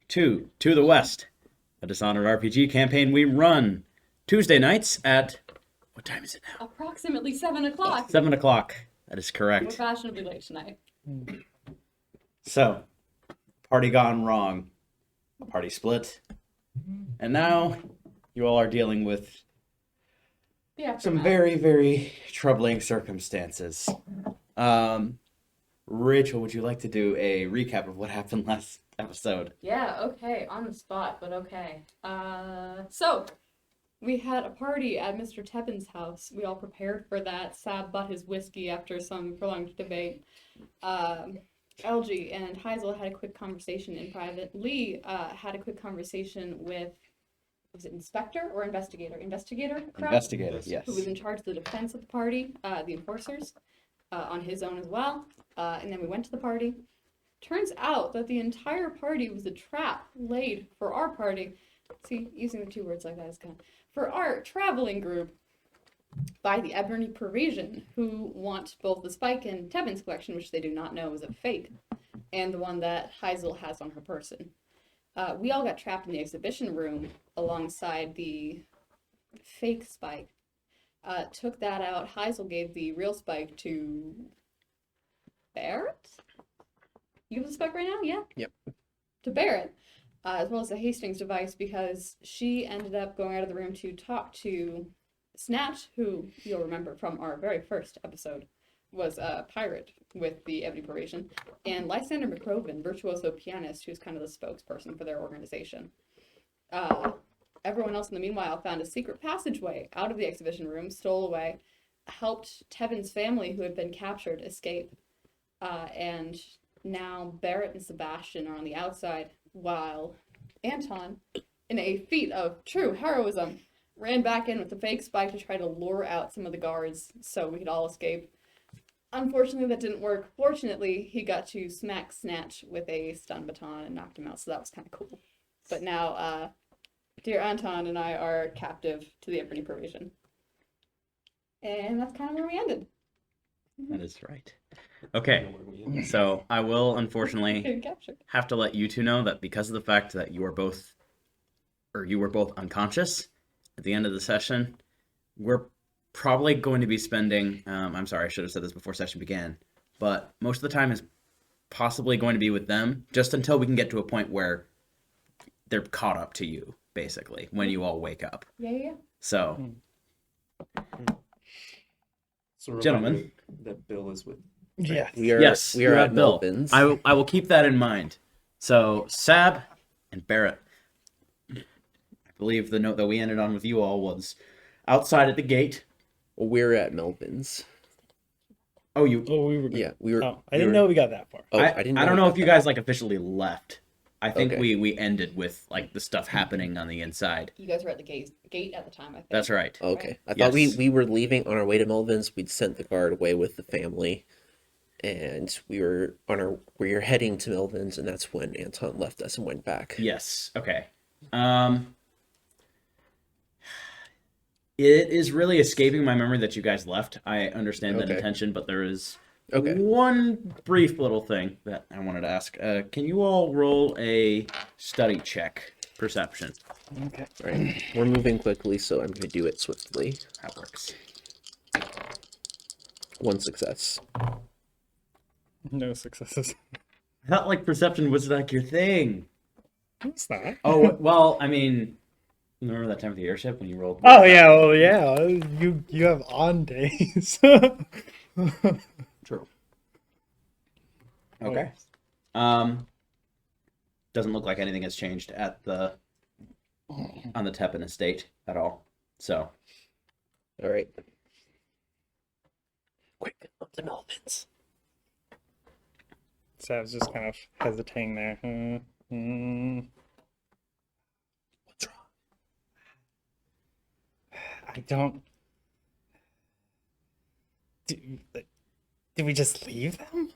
to the West, a Dishonored RPG campaign we run Tuesday nights at... What time is it now? Approximately 7 o'clock. 7 o'clock. That is We're correct. fashionably late tonight. So, party gone wrong. A party split. And now, you all are dealing with Yeah. some very, very troubling circumstances. Rachel, would you like to do a recap of what happened last episode? Yeah, okay. On the spot, but okay. So, we had a party at Mr. Tebbin's house. We all prepared for that. Sab bought his whiskey after some prolonged debate. LG and Heisel had a quick conversation in private. Lee had a quick conversation with, was it inspector or investigator? Investigator? Crap? Investigator, yes. Who was in charge of the defense of the party, the enforcers, on his own as well. And then we went to the party. Turns out that the entire party was a trap laid for our party. See, using the two words like that is kind of... For our traveling group by the Ebony Pervasion, who want both the Spike and Tebbin's collection, which they do not know is a fake, and the one that Heisel has on her person. We all got trapped in the exhibition room alongside the fake Spike. Took that out. Heisel gave the real Spike to Barrett? You have the Spike right now? Yeah? Yep. To Barrett. As well as the Hastings device, because she ended up going out of the room to talk to Snatch, who you'll remember from our very first episode was a pirate with the Ebony Pervasion, and Lysander McCroven, virtuoso pianist, who's kind of the spokesperson for their organization. Everyone else in the meanwhile found a secret passageway out of the exhibition room, stole away, helped Tevin's family, who had been captured, escape, and now Barrett and Sebastian are on the outside, while Anton, in a feat of true heroism, ran back in with the fake Spike to try to lure out some of the guards so we could all escape. Unfortunately, that didn't work. Fortunately, he got to smack Snatch with a stun baton and knocked him out, so that was kind of cool. But now, dear Anton and I are captive to the Ebony Pervasion. And that's kind of where we ended. That is right. Okay, so I will unfortunately Getting captured. have to let you two know that because of the fact that you were both unconscious at the end of the session, we're probably going to be spending, I'm sorry, I should have said this before session began, but most of the time is possibly going to be with them, just until we can get to a point where they're caught up to you, basically, when you all wake up. Yeah. So, Gentlemen, that Bill is with. Yeah, we are at Bill. Melvin's. I will keep that in mind. So, Sab and Barrett, I believe the note that we ended on with you all was outside at the gate. We're at Melvin's. Oh, you... Oh, we were. Yeah, we were. Oh, I didn't know we got that far. Oh, I didn't. don't know if you guys like officially left. I think Okay. we ended with like the stuff happening on the inside. You guys were at the gate at the time, I think. That's right. Okay, I Yes. thought we were leaving on our way to Melvin's. We'd sent the guard away with the family, and we were heading to Melvin's, and that's when Anton left us and went back. Yes. Okay. It is really escaping my memory that you guys left. I understand that Okay. intention, but there is Okay. one brief little thing that I wanted to ask. Can you all roll a study check, perception? Okay. All right, we're moving quickly, so I'm going to do it swiftly. That works. 1 success. No successes. I thought like perception was like your thing. What's that? Oh well, I mean, remember that time with the airship when you rolled? Oh yeah, well yeah. You have on days. True. Okay. Doesn't look like anything has changed at on the Teppan estate at all. So, All right. Quick, up to Melvin's. So I was just kind of hesitating there. What's wrong? I don't. Did we just leave them?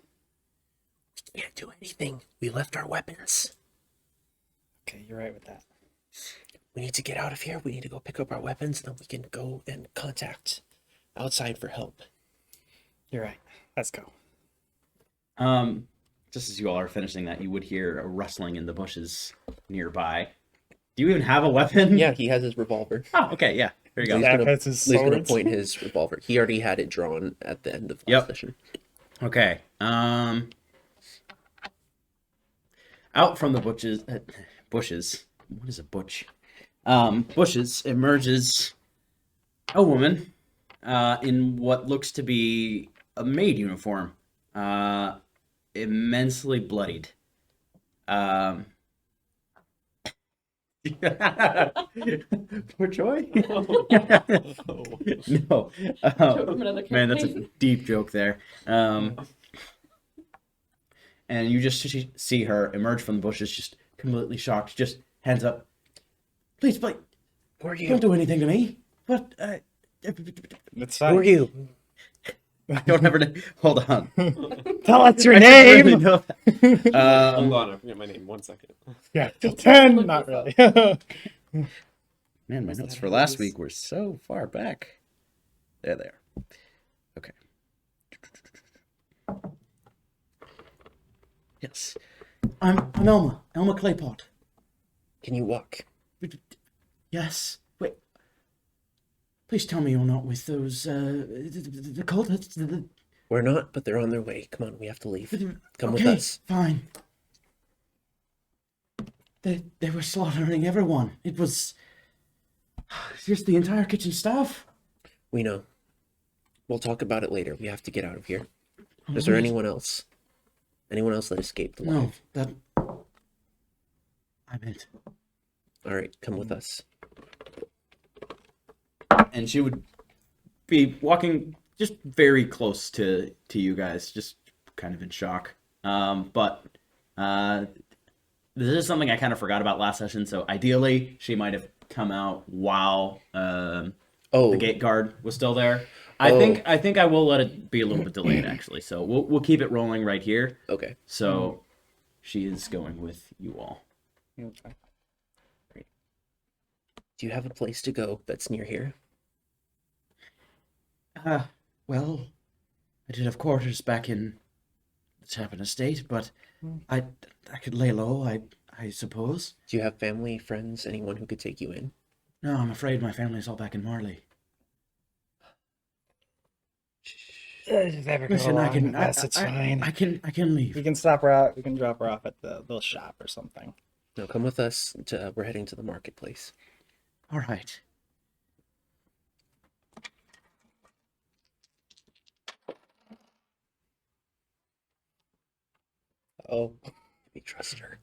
We can't do anything. We left our weapons. Okay, you're right with that. We need to get out of here. We need to go pick up our weapons, then we can go and contact outside for help. You're right. Let's go. just as you all are finishing that, you would hear a rustling in the bushes nearby. Do you even have a weapon? Yeah, he has his revolver. Oh, okay, yeah. There you go. He's Zap gonna, has his Lee's gonna swords. point his revolver. He already had it drawn at the end of last Yep. session. Okay. Out from the bushes. What is a butch? Bushes emerges a woman, in what looks to be a maid uniform, immensely bloodied. Poor Joy. No. Joke from another Man, that's a campaign. deep joke there. And you just see her emerge from the bushes, just completely shocked, just hands up. Please, Who are you? don't do anything to me. What? It's Who are fine. you? I don't have her name. Hold on. Tell us your I didn't really name. know that. Hold on, I forget my name. 1 second. Yeah, till 10. Not really. Man, my notes for last week were so far back. There they are. Okay. Yes. I'm Elma. Elma Claypot. Can you walk? Yes. Wait. Please tell me you're not with those, the cultists. We're not, but they're on their way. Come on, we have to leave. Come with Okay, us. fine. They were slaughtering everyone. It was just the entire kitchen staff. We know. We'll talk about it later. We have to get out of here. Is there anyone else? Anyone else that escaped alive? No, that I meant. All right, come with us. And she would be walking just very close to you guys, just kind of in shock. But this is something I kind of forgot about last session. So ideally, she might have come out while the gate guard was still there. I think I will let it be a little bit delayed actually. So we'll keep it rolling right here. Okay. So she is going with you all. Great. Do you have a place to go that's near here? Well, I did have quarters back in the Tappan Estate, but I could lay low, I suppose. Do you have family, friends, anyone who could take you in? No, I'm afraid my family's all back in Marley. Listen, I can. It's fine. I can leave. We can stop her out. We can drop her off at the little shop or something. No, come with us. We're heading to the marketplace. All right. Oh, we trust her.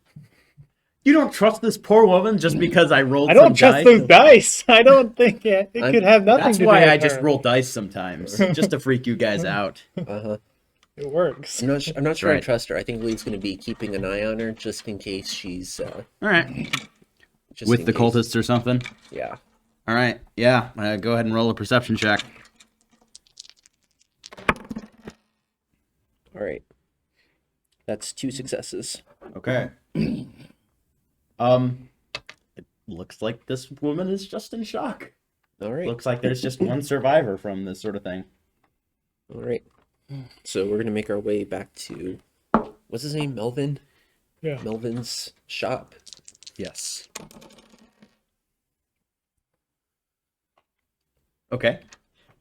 You don't trust this poor woman just because I rolled. I don't some trust dice? those dice. I don't think it could have nothing That's to do why with I just her. roll dice sometimes, just to freak you guys out. Uh-huh. It works. I'm not sure I Right. trust her. I think Lee's going to be keeping an eye on her just in case she's All right. just With in the case. cultists or something. Yeah. All right. Yeah. Go ahead and roll a perception check. All right. That's 2 successes. Okay. It looks like this woman is just in shock. All right. Looks like there's just one survivor from this sort of thing. All right. So we're gonna make our way back to what's his name? Melvin. Yeah. Melvin's shop. Yes. Okay.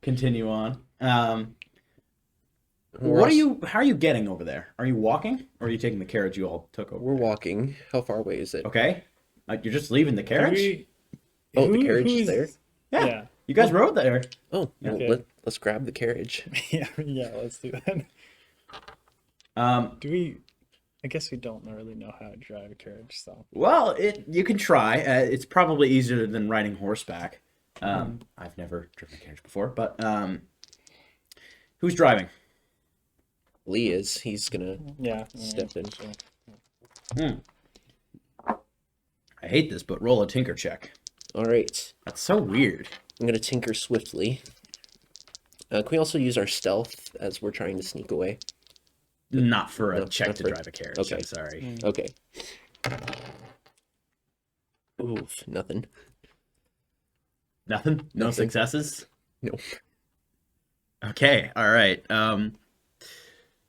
Continue on. What are you? How are you getting over there? Are you walking, or are you taking the carriage you all took over? We're walking. How far away is it? Okay. You're just leaving the carriage. Oh, the carriage is there. Yeah. Yeah. You guys rode there. Oh, well, Okay. let's grab the carriage. Yeah. Let's do that. Do we? I guess we don't really know how to drive a carriage, so. Well, you can try. It's probably easier than riding horseback. I've never driven a carriage before, but who's driving? Lee is. He's gonna Yeah. step in. I hate this, but roll a tinker check. All right. That's so weird. I'm gonna tinker swiftly. Can we also use our stealth as we're trying to sneak away? Not for a No, check not to for- drive a carriage. okay. I'm sorry. Okay. Oof, nothing. Nothing? No Nothing. successes? Nope. Okay, all right.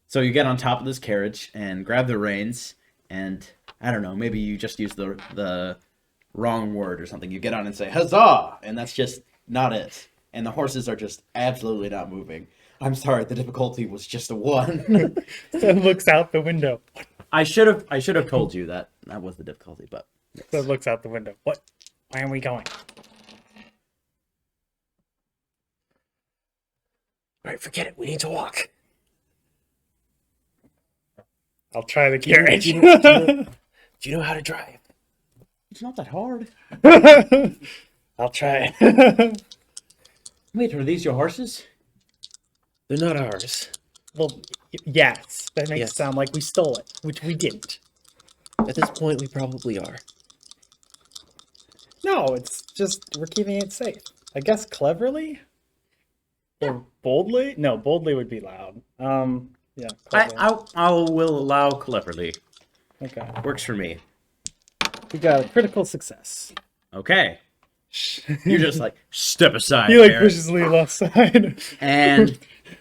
So you get on top of this carriage and grab the reins, and I don't know, maybe you just use the wrong word or something. You get on and say huzzah, and that's just not it. And the horses are just absolutely not moving. I'm sorry, the difficulty was just a 1. Seth looks out the window. I should have told you that was the difficulty, but Seth looks out the window. What? Why are we going? All right, forget it. We need to walk. I'll try the Do you know- carriage. do you know- Do you know how to drive? it's not that hard. I'll try it. Wait, are these your horses? They're not ours. Well, yes. That makes Yes. it sound like we stole it, which we didn't. At this point, we probably are. No, it's just we're keeping it safe. I guess cleverly? Or boldly? No, boldly would be loud. Yeah. Cleverly. I will allow cleverly. Okay. Works for me. We got a critical success. Okay. You're just like, step aside, He like Barrett. pushes Lee left side. And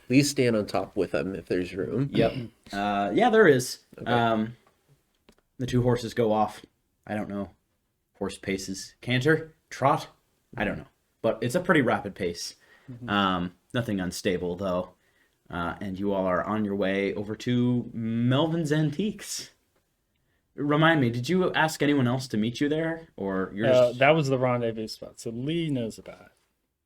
Please stand on top with them if there's room. yep. Yeah, there is. Okay. The 2 horses go off. I don't know. Horse paces. Canter? Trot? I don't know. But it's a pretty rapid pace. Nothing unstable, though. And you all are on your way over to Melvin's Antiques. Remind me, did you ask anyone else to meet you there? Or you're just... That was the rendezvous spot, so Lee knows about it.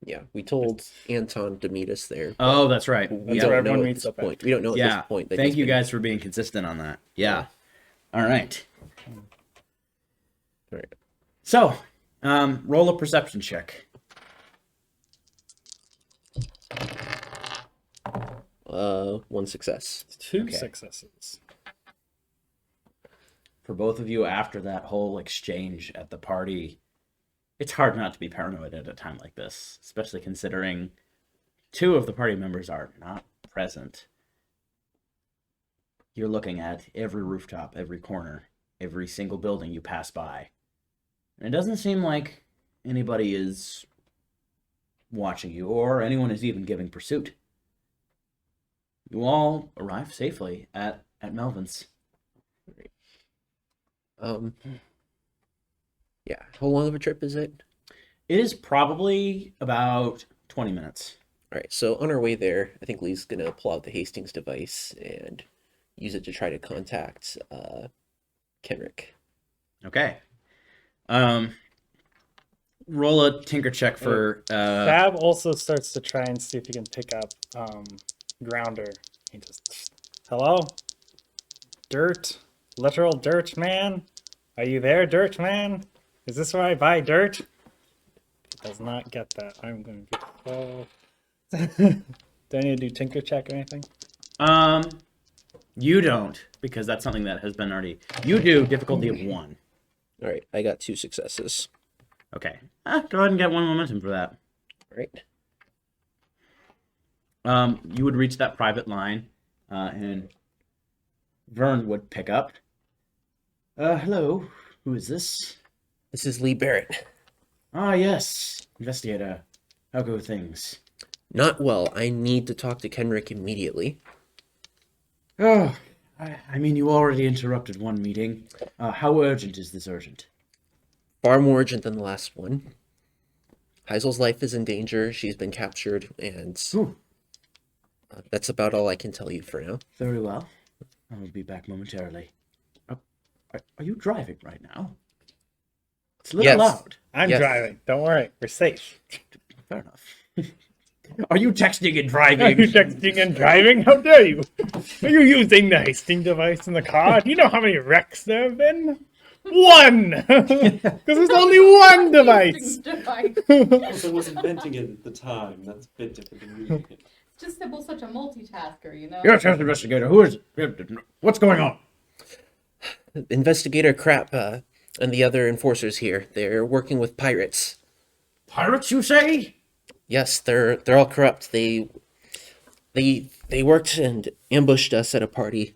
Yeah, we told Anton to meet us there. Oh, that's right. We That's where don't know everyone at meets this up at. point. We don't know at Yeah. this point. That Thank he's you been- guys for being consistent on that. Yeah. All right. All right. So, roll a perception check. One success. 2 Okay. successes. For both of you, after that whole exchange at the party, it's hard not to be paranoid at a time like this, especially considering 2 of the party members are not present. You're looking at every rooftop, every corner, every single building you pass by. And it doesn't seem like anybody is watching you or anyone is even giving pursuit. You all arrive safely at Melvin's. Yeah. How long of a trip is it? It is probably about 20 minutes. All right. So on our way there, I think Lee's gonna pull out the Hastings device and use it to try to contact Kenrick. Okay. Roll a tinker check for Fab also starts to try and see if he can pick up Grounder. He just, hello? Dirt? Literal dirt man? Are you there, dirt man? Is this where I buy dirt? He does not get that. I'm going to get Do I need to do tinker check or anything? you don't, because that's something that has been already. You do difficulty of 1. All right. I got 2 successes. Okay. Go ahead and get 1 momentum for that. All right. You would reach that private line, and Vern would pick up. Hello. Who is this? This is Lee Barrett. Ah, yes. Investigator. How go things? Not well. I need to talk to Kenrick immediately. Oh, I mean, you already interrupted one meeting. How urgent is this urgent? Far more urgent than the last one. Heisel's life is in danger. She's been captured, and Ooh, that's about all I can tell you for now. very well. I will be back momentarily. Are you driving right now? It's a little Yes. loud. I'm Yes. driving. Don't worry. We're safe. Fair enough. Are you texting and Are you driving? texting and driving? How dare you? Are you using the Hastings device in the car? Do you know how many wrecks there have been? 1! Because there's only one device. Also, was inventing it at the time. That's a bit different than using it. Just Sybil's such a multitasker, you know? Yes, yes, investigator. Who is it? What's going on? Investigator Crap and the other enforcers here, they're working with pirates. Pirates, you say? Yes, they're all corrupt. They worked and ambushed us at a party.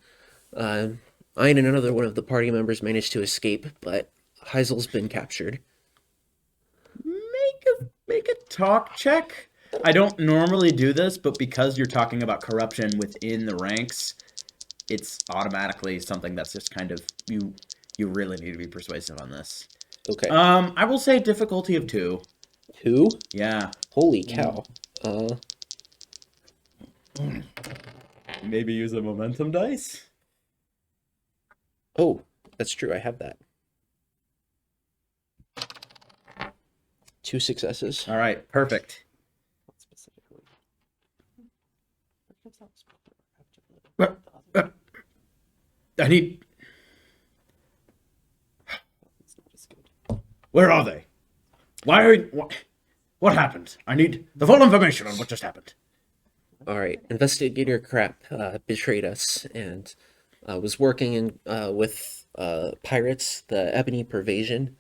I and another one of the party members managed to escape, but Heisel's been captured. Make a talk check. I don't normally do this, but because you're talking about corruption within the ranks, it's automatically something that's just kind of You really need to be persuasive on this. Okay. I will say difficulty of 2. 2? Yeah. Holy cow. Maybe use a momentum dice? Oh, that's true. I have that. 2 successes. All right, perfect. What specifically? Because that was What? I need... it's not as good. Where are they? Why are... What happened? I need the full information on what just happened. All right. Investigator Crap betrayed us and was working with pirates, the Ebony Pervasion,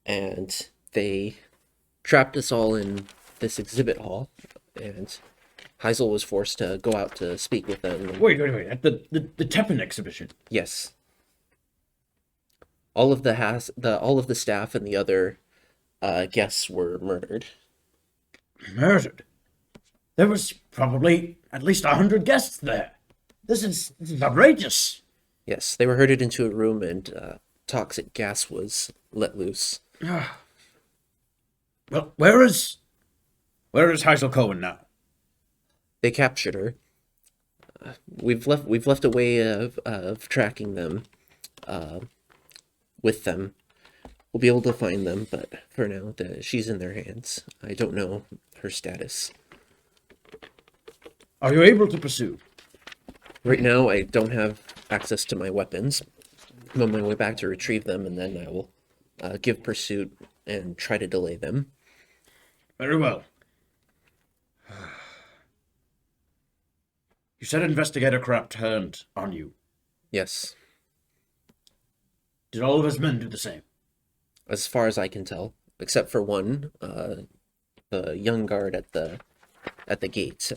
and they trapped us all in this exhibit hall, and Heisel was forced to go out to speak with them. Wait. At the Teppan exhibition. Yes. All of the staff and the other guests were murdered. Murdered? There was probably at least 100 guests there. This is outrageous. Yes, they were herded into a room and toxic gas was let loose. Well, where is Heisel Cohen now? They captured her. We've left a way of tracking them with them. We'll be able to find them, but for now, she's in their hands. I don't know her status. Are you able to pursue? Right now, I don't have access to my weapons. I'm on my way back to retrieve them, and then I will give pursuit and try to delay them. Very well. You said Investigator Crap turned on you. Yes, Did all of his men do the same? as far as I can tell, except for one, the young guard at the gate.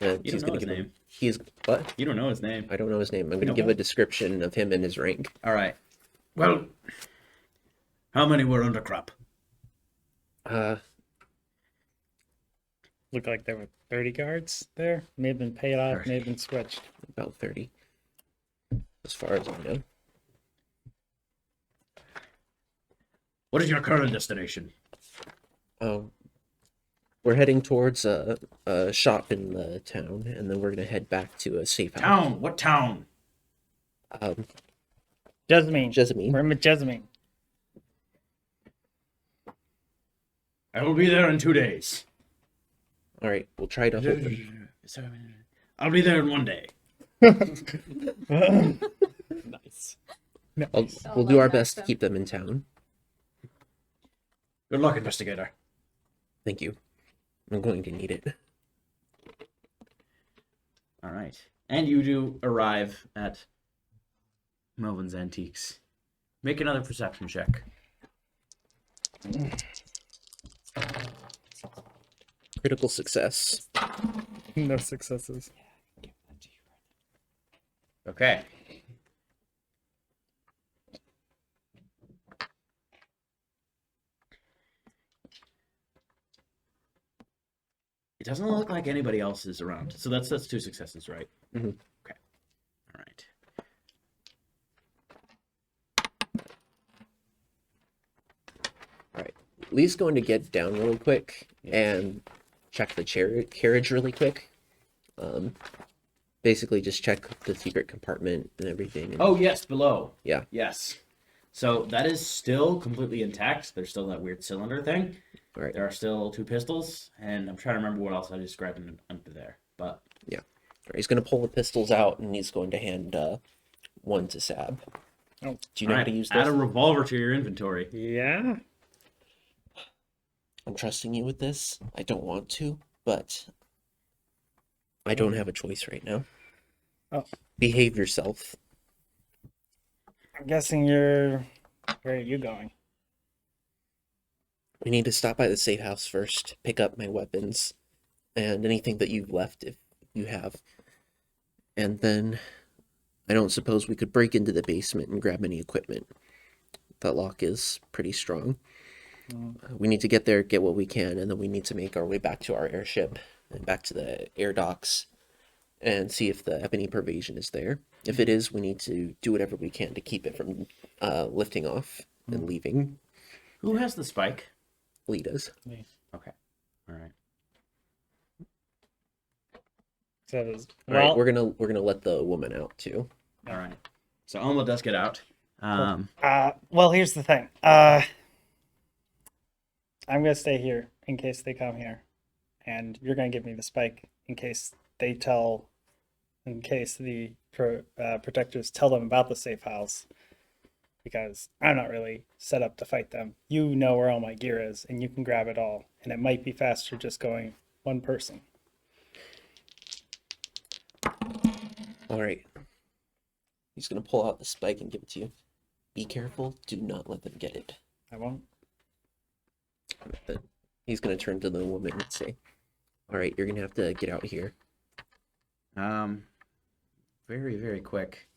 You He's don't know gonna his give him- name. He's what? You don't know his name. I don't know his name. I'm going to don't give know? a description of him and his rank. All right. Well, how many were under Crap? Looked like there were 30 guards there. May have been paid off, may have been switched. About 30, as far as I know. What is your current destination? We're heading towards a shop in the town, and then we're going to head back to a safe house. Town? What town? Jessamine. Jessamine. We're in Jessamine. I will be there in 2 days. All right, we'll try to hold them. I'll be there in 1 day. Nice. We'll do our best to keep them in town. Good luck, Investigator. Thank you. I'm going to need it. All right. And you do arrive at Melvin's Antiques. Make another perception check. Critical success. No successes. Okay. It doesn't look like anybody else is around. So that's 2 successes, right? Mhm. Okay. All right. All right. Lee's going to get down really quick and check the carriage really quick. Basically, just check the secret compartment and everything. And, Oh, yes, below. yeah. Yes. So that is still completely intact. There's still that weird cylinder thing. All right. There are still 2 pistols, and I'm trying to remember what else I just grabbed under there. But Yeah. All right, he's going to pull the pistols out, and he's going to hand one to Sab. Oh. Do you know how Alright, to use add this? a revolver to your inventory. Yeah. I'm trusting you with this. I don't want to, but I don't have a choice right now. Oh. Behave yourself. I'm guessing you're. Where are you going? We need to stop by the safe house first, pick up my weapons, and anything that you've left if you have. And then I don't suppose we could break into the basement and grab any equipment. That lock is pretty strong. We need to get there, get what we can, and then we need to make our way back to our airship and back to the air docks and see if the Ebony Pervasion is there. If it is, we need to do whatever we can to keep it from lifting off and leaving. Who has the spike? Lead us. Okay. All right. So it was, All right, well, we're gonna let the woman out too. All right. So Alma does get out. well, here's the thing. I'm gonna stay here in case they come here, and you're gonna give me the spike in case the protectors tell them about the safe house, because I'm not really set up to fight them. You know where all my gear is, and you can grab it all, and it might be faster just going one person. All right. He's gonna pull out the spike and give it to you. Be careful. Do not let them get it. I won't. Then he's gonna turn to the woman and say, "All right, you're gonna have to get out here." Very, very quick.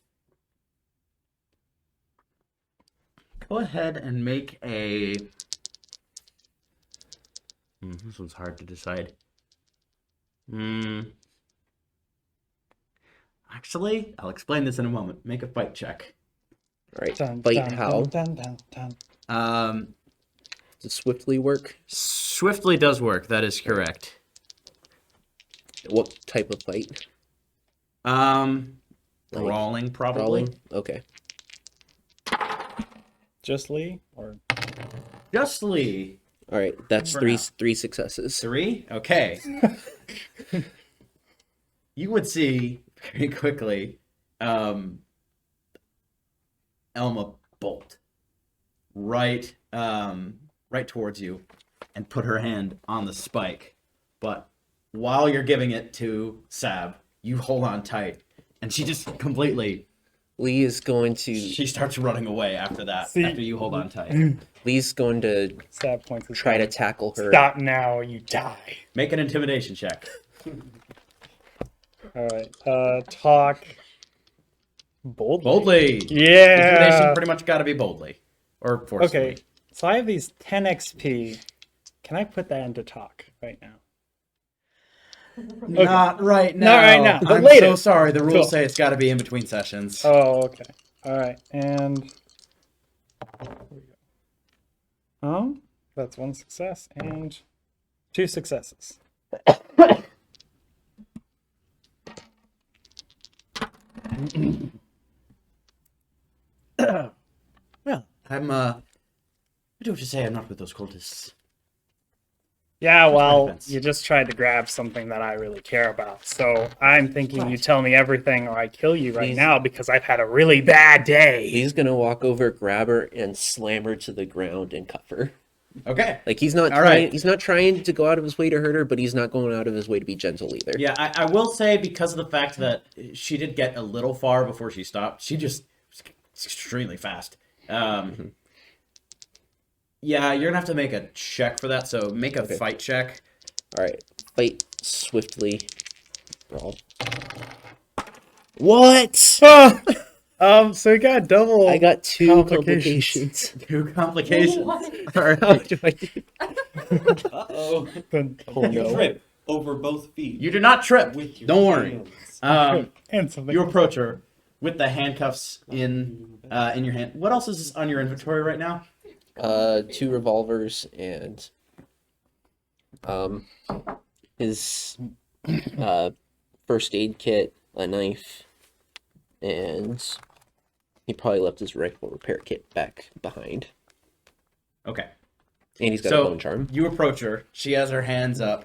Go ahead and make a. This one's hard to decide. Actually, I'll explain this in a moment. Make a fight check. All right. Dun, Fight dun, how? dun, dun, dun, dun. Does it swiftly work? Swiftly does work. That is correct. What type of fight? Like Brawling, probably. brawling? Okay. Just Lee, or Justly. All right. That's For three now. three successes. 3? Okay. You would see very quickly Elma bolt right towards you and put her hand on the spike. But while you're giving it to Sab, you hold on tight. And she just completely, Lee is going to she starts running away after that, See- after you hold on tight. Lee's going to stab points. his try to gun. tackle her. Stop now, or you die. Make an intimidation check. All right. Talk boldly. Boldly. Yeah. Intimidation pretty much got to be boldly. Or forcefully. Okay. So I have these 10 XP. Can I put that into talk right now? Not right now. Not right now, but I'm later. so sorry. The rules Cool. say it's got to be in between sessions. Oh, okay. All right. And that's one success and 2 successes. Well, I do have to say I'm not with those cultists. Yeah, well, defense. you just tried to grab something that I really care about. So I'm thinking you tell me everything or I kill you right He's- now because I've had a really bad day. He's gonna walk over, grab her, and slam her to the ground and cuff her. Okay. Like he's not All trying. right. He's not trying to go out of his way to hurt her, but he's not going out of his way to be gentle either. Yeah, I will say because of the fact that she did get a little far before she stopped, she just was extremely fast. Yeah, you're gonna have to make a check for that. So make a fight check. All right. Fight swiftly. Brawl. What? So we got double. I got 2 Complications. complications. 2 complications. What? All right. How do I do? Uh-oh. Oh You no. trip over both feet. You do not trip. with your Don't worry. hands. And something. You approach her with the handcuffs in your hand. What else is on your inventory right now? 2 revolvers and his first aid kit, a knife, and he probably left his rifle repair kit back behind. Okay. And he's got a So bone charm. you approach her. She has her hands up.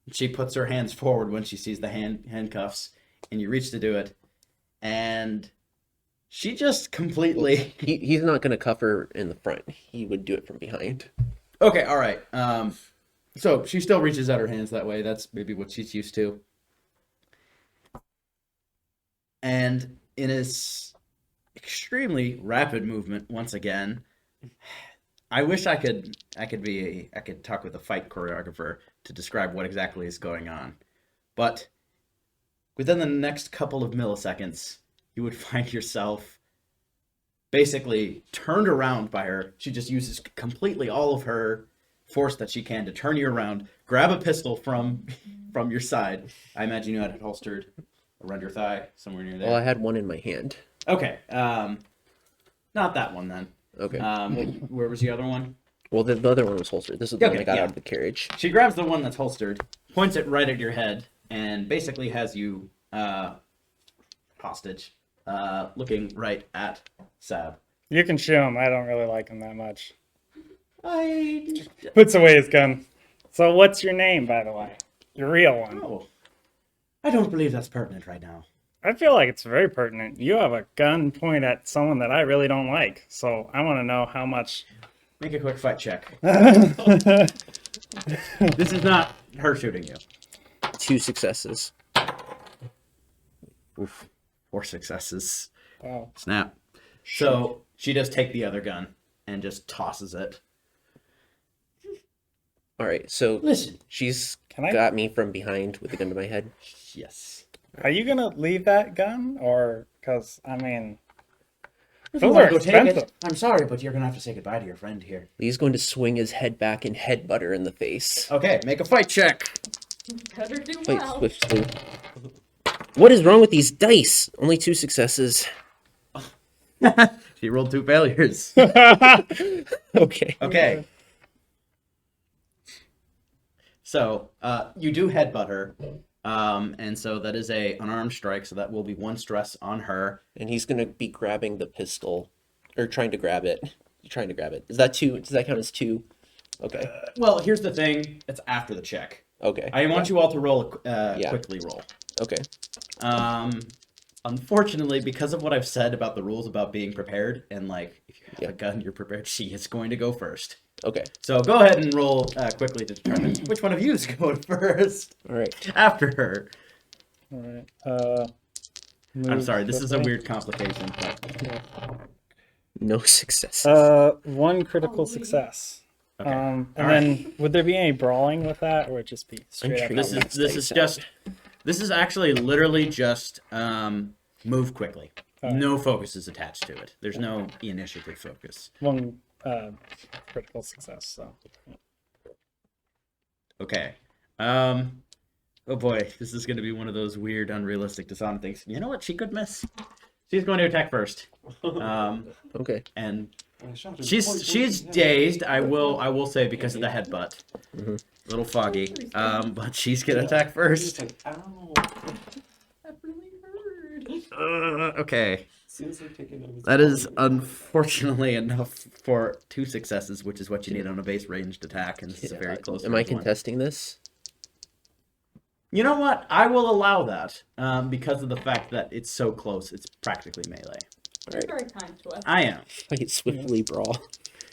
She puts her hands forward when she sees the handcuffs, and you reach to do it, and she just completely. He's not gonna cuff her in the front. He would do it from behind. Okay, all right. So she still reaches out her hands that way. That's maybe what she's used to. And in his extremely rapid movement, once again, I wish I could talk with a fight choreographer to describe what exactly is going on. But within the next couple of milliseconds, you would find yourself basically turned around by her. She just uses completely all of her force that she can to turn you around, grab a pistol from your side. I imagine you had it holstered around your thigh, somewhere near there. Well, I had one in my hand. Okay. Not that one then. Okay. Where was the other one? Well, the other one was holstered. This is the one Okay, I got yeah. out of the carriage. She grabs the one that's holstered, points it right at your head, and basically has you hostage, looking right at Sab. You can shoot him. I don't really like him that much. I Puts away his gun. So what's your name, by the way? Your real one. Oh, I don't believe that's pertinent right now. I feel like it's very pertinent. You have a gun point at someone that I really don't like. So I want to know how much. Make a quick fight check. This is not her shooting you. 2 successes. Oof. 4 successes. Wow. Snap. So she does take the other gun and just tosses it. All right, so Listen. she's Can I- got me from behind with the gun to my head. Yes. Are you gonna leave that gun, or because I mean, If those you wanna are go take expensive. it, I'm sorry, but you're gonna have to say goodbye to your friend here. He's going to swing his head back and headbutt her in the face. Okay, make a fight check. Better do Quite well. swiftly. What is wrong with these dice? Only 2 successes. She rolled 2 failures. Okay. Okay. So, you do headbutt her. And so that is a unarmed strike, so that will be 1 stress on her. And he's going to be grabbing the pistol, or trying to grab it. Trying to grab it. Is that 2? Does that count as 2? Okay. Well, here's the thing. It's after the check. Okay. I want you all to roll a Yeah. quickly roll. Okay. Unfortunately, because of what I've said about the rules about being prepared, and like, if you have Yeah. a gun, you're prepared, she is going to go first. Okay. So go ahead and roll quickly to determine which one of you is going first All right. after her. All right. I'm move sorry, this is a quickly. weird complication. But... No successes. 1 critical success. Okay. And All then would there be any brawling with that, or would it just be straight up? Intrigued. This is Next this dice is out. just this is actually literally just move quickly. Alright. No focus is attached to it. There's no initiative focus. 1 critical success. So Okay. Oh boy, this is going to be one of those weird, unrealistic Dishonored things. You know what? She could miss. She's going to attack first. Okay. And I shot him she's point she's blank in the head. dazed. I will say because of the headbutt. Mhm. A little foggy. But she's gonna attack He's first. like, ow. That really hurt. Okay. Seems like taking him. That is unfortunately enough for 2 successes, which is what you need on a base ranged attack, and this is a very close. Am I range one. contesting this? You know what? I will allow that because of the fact that it's so close. It's practically melee. All right. Very kind to us. I am. Fight swiftly brawl.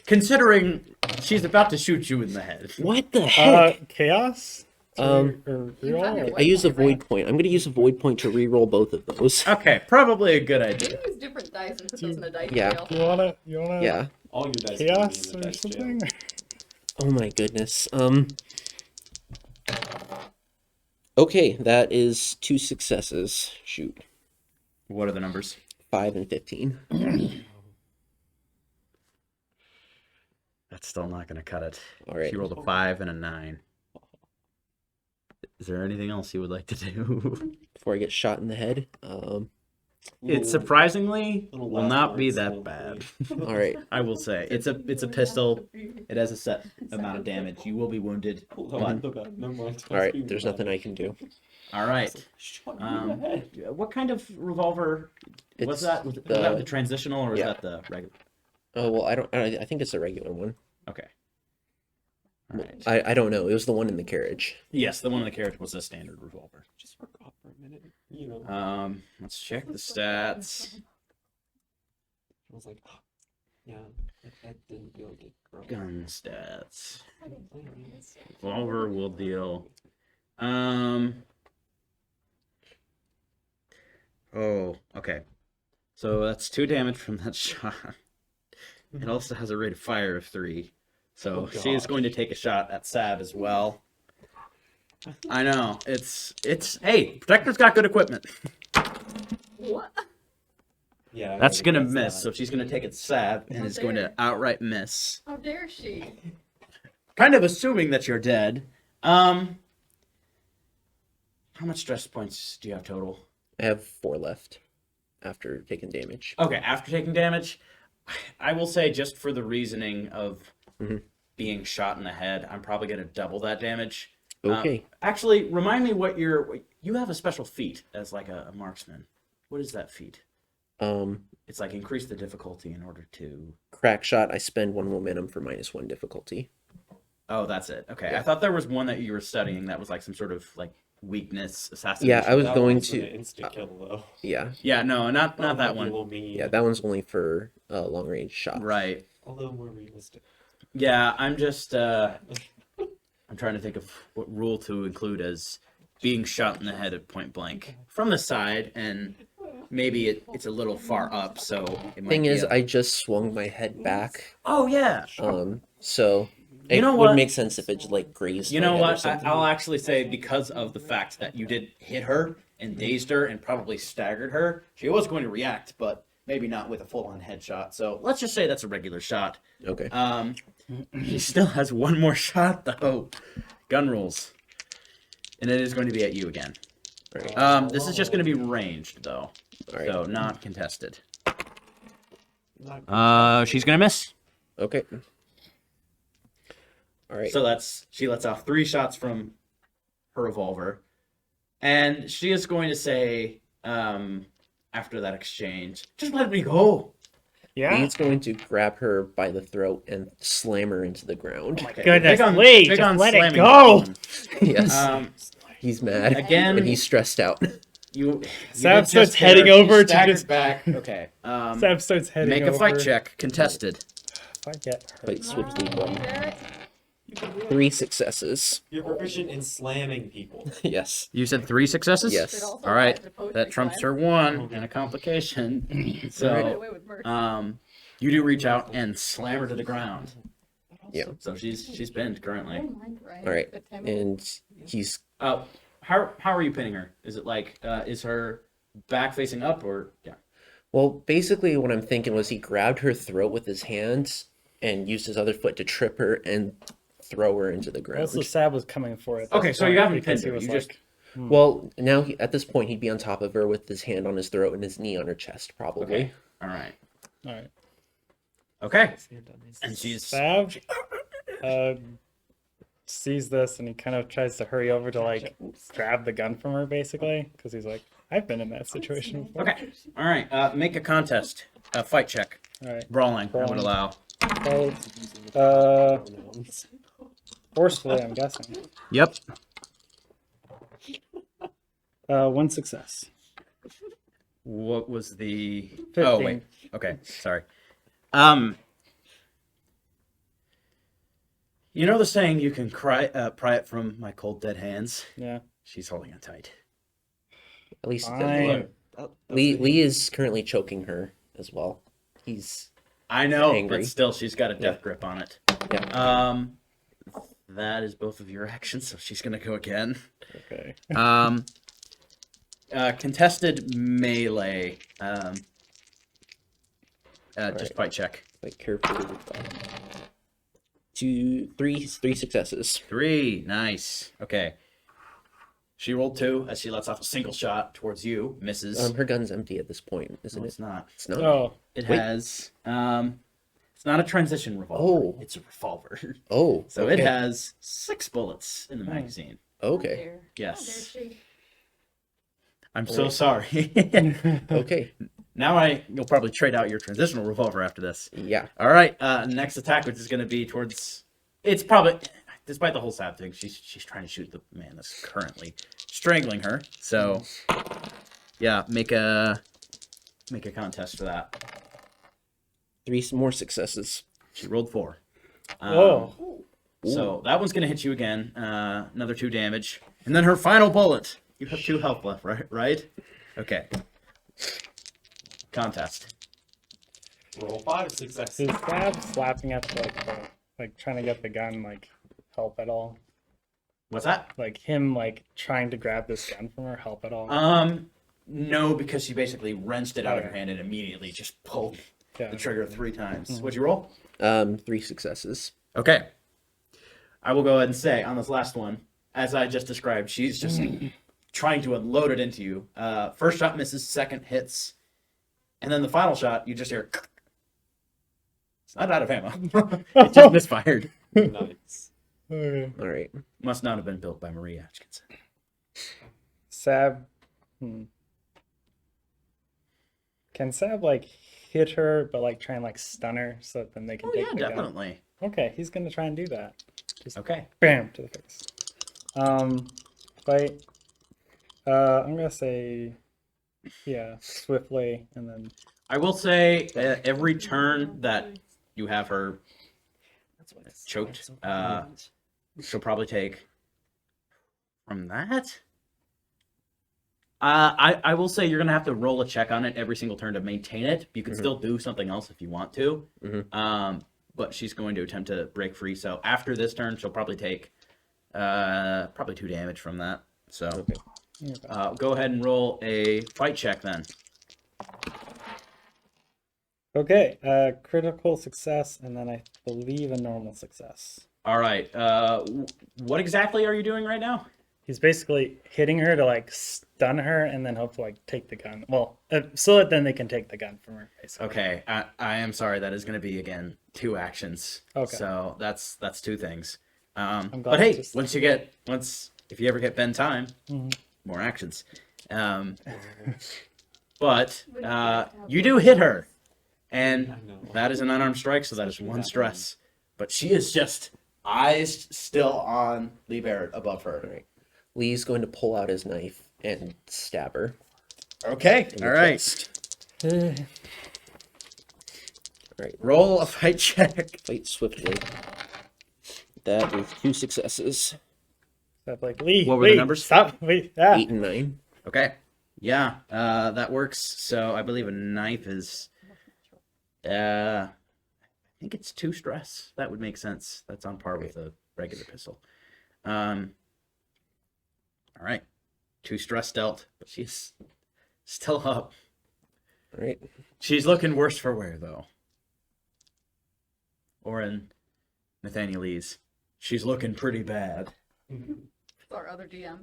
Considering she's about to shoot you in the head. What the heck? chaos. Um, Or reroll, or- I use a void point. I'm going to use a void point to re-roll both of those. Okay, probably a good You idea. use different dice and put those in a dice Yeah. jail. You wanna? You wanna? Yeah. All your dice Chaos are gonna be in or the dice jail. something? Oh my goodness. Okay, that is 2 successes. Shoot. What are the numbers? 5 and 15. That's still not going to cut it. All right. She rolled a 5 and a 9. Is there anything else you would like to do? Before I get shot in the head. It surprisingly Little will last not be words, that little bad. All right. I will say it's a pistol. It has a set amount of damage. You will be wounded. Hold on, never mind. All right. There's nothing I can do. All right. Shot you in the head. What kind of revolver was It's that? Was the- that the transitional or was yeah. that the regular? Oh well, I think it's a regular one. Okay. All right. I don't know. It was the one in the carriage. Yes, the one in the carriage was a standard revolver. Just forgot for a minute. You know. Let's check the stats. I was like, oh, yeah, that didn't feel like it. Girl. Gun stats. Revolver will deal. Oh, okay. So that's 2 damage from that shot. It also has a rate of fire of 3. So Oh, she is gosh. going to take a shot at Sab as well. I know. It's hey, Protector's got good equipment. What? Yeah. That's gonna that's miss. that. So she's gonna take it Sab and is going to outright miss. How dare she? Kind of assuming that you're dead. How much stress points do you have total? I have 4 left after taking damage. Okay, after taking damage, I will say just for the reasoning of Mhm. being shot in the head, I'm probably going to double that damage. Okay. Actually, remind me what you have a special feat as like a marksman. What is that feat? It's like increase the difficulty in order to. Crack shot. I spend 1 momentum for -1 difficulty. Oh, that's it. Okay, Yeah. I thought there was one that you were studying that was like some sort of like weakness assassination. Yeah, I was That going one's an to. instant kill though. Yeah, Yeah, no, not Might that be a one. little mean, yeah, that one's only for long range shots. Right. although more realistic. Yeah, I'm just I'm trying to think of what rule to include as being shot in the head at point blank from the side, and maybe it's a little far up, so it might Thing be is, a- I just swung my head back. Oh yeah. So You it know would what? make sense if it just like grazed. You my know head or what? something. I'll actually say because of the fact that you did hit her and dazed her and probably staggered her, she was going to react, but maybe not with a full-on headshot. So let's just say that's a regular shot. Okay. He still has one more shot though. Gun rules, and it is going to be at you again. Alright. This is just going to be ranged though, Alright. so not contested. Not She's gonna miss. Okay. All right. So she lets off 3 shots from her revolver, and she is going to say, after that exchange, "Just let me go." Yeah. He's going to grab her by the throat and slam her into the ground. Okay, Goodness, big on- Lee, big just on let it slamming go. that one. Yes. He's mad. again- And he's stressed out. You Sam did starts just hit heading her. She over to staggered just- back. Okay. Sam starts heading Make a over. fight check. Contested. If I get her. Quite swiftly. 3 successes. You're proficient in slamming people. Yes. You said 3 successes. Yes. All right. That trumps her 1 and a complication. So, you do reach out and slam her to the ground. Yeah. So she's pinned currently. All right. And he's How are you pinning her? Is it like is her back facing up or yeah? well. Basically, what I'm thinking was he grabbed her throat with his hands and used his other foot to trip her and throw her into the ground. That's what Sab was coming for. At this Okay, so point, you haven't because pinned he her, was you like, just- Well, now at this point, he'd be on top of her with his hand on his throat and his knee on her chest, probably. Okay. All right. all right. Okay. And she's Sab sees this and he kind of tries to hurry over to like grab the gun from her, basically, because he's like, I've been in that situation before. okay. All right. Make a contest. A fight check. All right. Brawling. I would Brawling. allow. So, forcefully, I'm guessing. Yep. 1 success. What was the? 15. Oh wait. Okay. Sorry. You know the saying, "You can pry it from my cold dead hands." Yeah. She's holding it tight. At least Fine. Lee is currently choking her as well. He's I know, Angry. but still, she's got a death Yeah. grip on it. yeah. That is both of your actions, so she's gonna go again. Okay. Contested melee. Just fight check. Like carefully. With that. 3 successes. 3, nice. Okay. She rolled 2 as she lets off a single shot towards you. Misses. Her gun's empty at this point, isn't No, it? it's not. It's not. Oh, It Wait. has. It's not a transition revolver. Oh. It's a revolver. Oh. So it okay. has 6 bullets in the Hmm. magazine. Okay. Yes. There she. I'm so sorry. Okay. Now you'll probably trade out your transitional revolver after this. Yeah. All right. Next attack, which is going to be towards. It's probably, despite the whole Sab thing, she's trying to shoot the man that's currently strangling her. So, yeah, make a contest for that. 3 more successes. She rolled 4. whoa. So that one's going to hit you again. Another 2 damage, and then her final bullet. You have 2 health left, right? Right? Okay. Contest. Roll 5 successes. Is Sab slapping at like trying to get the gun like help at all? What's that? Like him like trying to grab this gun from her help at all? No, because she basically wrenched it out of her Okay. hand and immediately just pulled Yeah. the trigger 3 times. What'd you roll? 3 successes. Okay. I will go ahead and say on this last one, as I just described, she's just trying to unload it into you. First shot misses, second hits, and then the final shot you just hear. It's not out of ammo. It just misfired. Nice. Okay. All right. Must not have been built by Marie Atkinson. Sab. Can Sab like hit her, but like try and like stun her so that then they can Oh take yeah, the gun? definitely. Okay, he's gonna try and do that. Just Okay. bam to the face. Fight. I'm gonna say, yeah, swiftly, and then I will say every turn that you have her choked, she'll probably take from that. I will say you're gonna have to roll a check on it every single turn to maintain it. You can still do something else if you want to. But she's going to attempt to break free. So after this turn, she'll probably take probably 2 damage from that. So okay. go ahead and roll a fight check then. Okay, critical success, and then I believe a normal success. All right. What exactly are you doing right now? He's basically hitting her to like stun her, and then hope to like take the gun. Well, so that then they can take the gun from her. Basically. Okay. I am sorry. That is going to be again 2 actions. Okay. So that's 2 things. glad But hey, it's just- if you ever get Ben time, more actions. But you do hit her, and that is an unarmed strike, so that is 1 stress. But she is just eyes still on Lee Barrett above her. All right. Lee's going to pull out his knife and stab her. Okay. in the All right. chest. All right. Roll a fight check. Fight swiftly. That is 2 successes. Stop, like Lee. What were the Lee, numbers? Stop. Lee. Yeah. 8 and 9. Okay. Yeah, that works. So I believe a knife is, I think it's 2 stress. That would make sense. That's on par with a regular pistol. All right. 2 stress dealt, but she's still up. All right. She's looking worse for wear, though. Or in Nathaniel Lee's, she's looking pretty bad. Our other DM.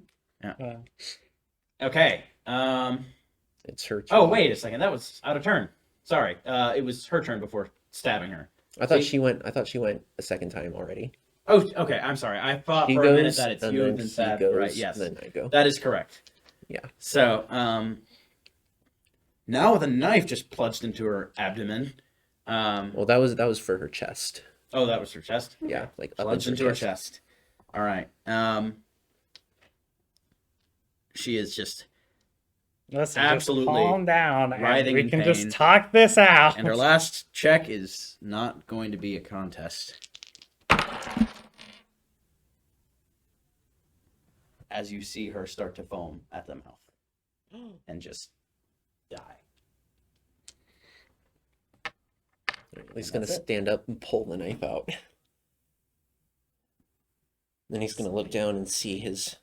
Okay. It's her turn. Oh, wait a second. That was out of turn. Sorry. It was her turn before stabbing her. I thought she went a second time already. Oh, okay. I'm sorry. I thought He for a minute goes, that it's and you then and then he Sad. goes, Right, yes. and then I go. That is correct. Yeah. So, now with a knife just plunged into her abdomen. Well, that was for her chest. Oh, that was her chest? Yeah, like up Plunged into her chest. All right. She is just, Listen, Absolutely. Just calm down, and Writhing we in can pain. just talk this out. and her last check is not going to be a contest. As you see her start to foam at the mouth and just die. He's gonna that's it. stand up and pull the knife out. Then he's gonna look down and see his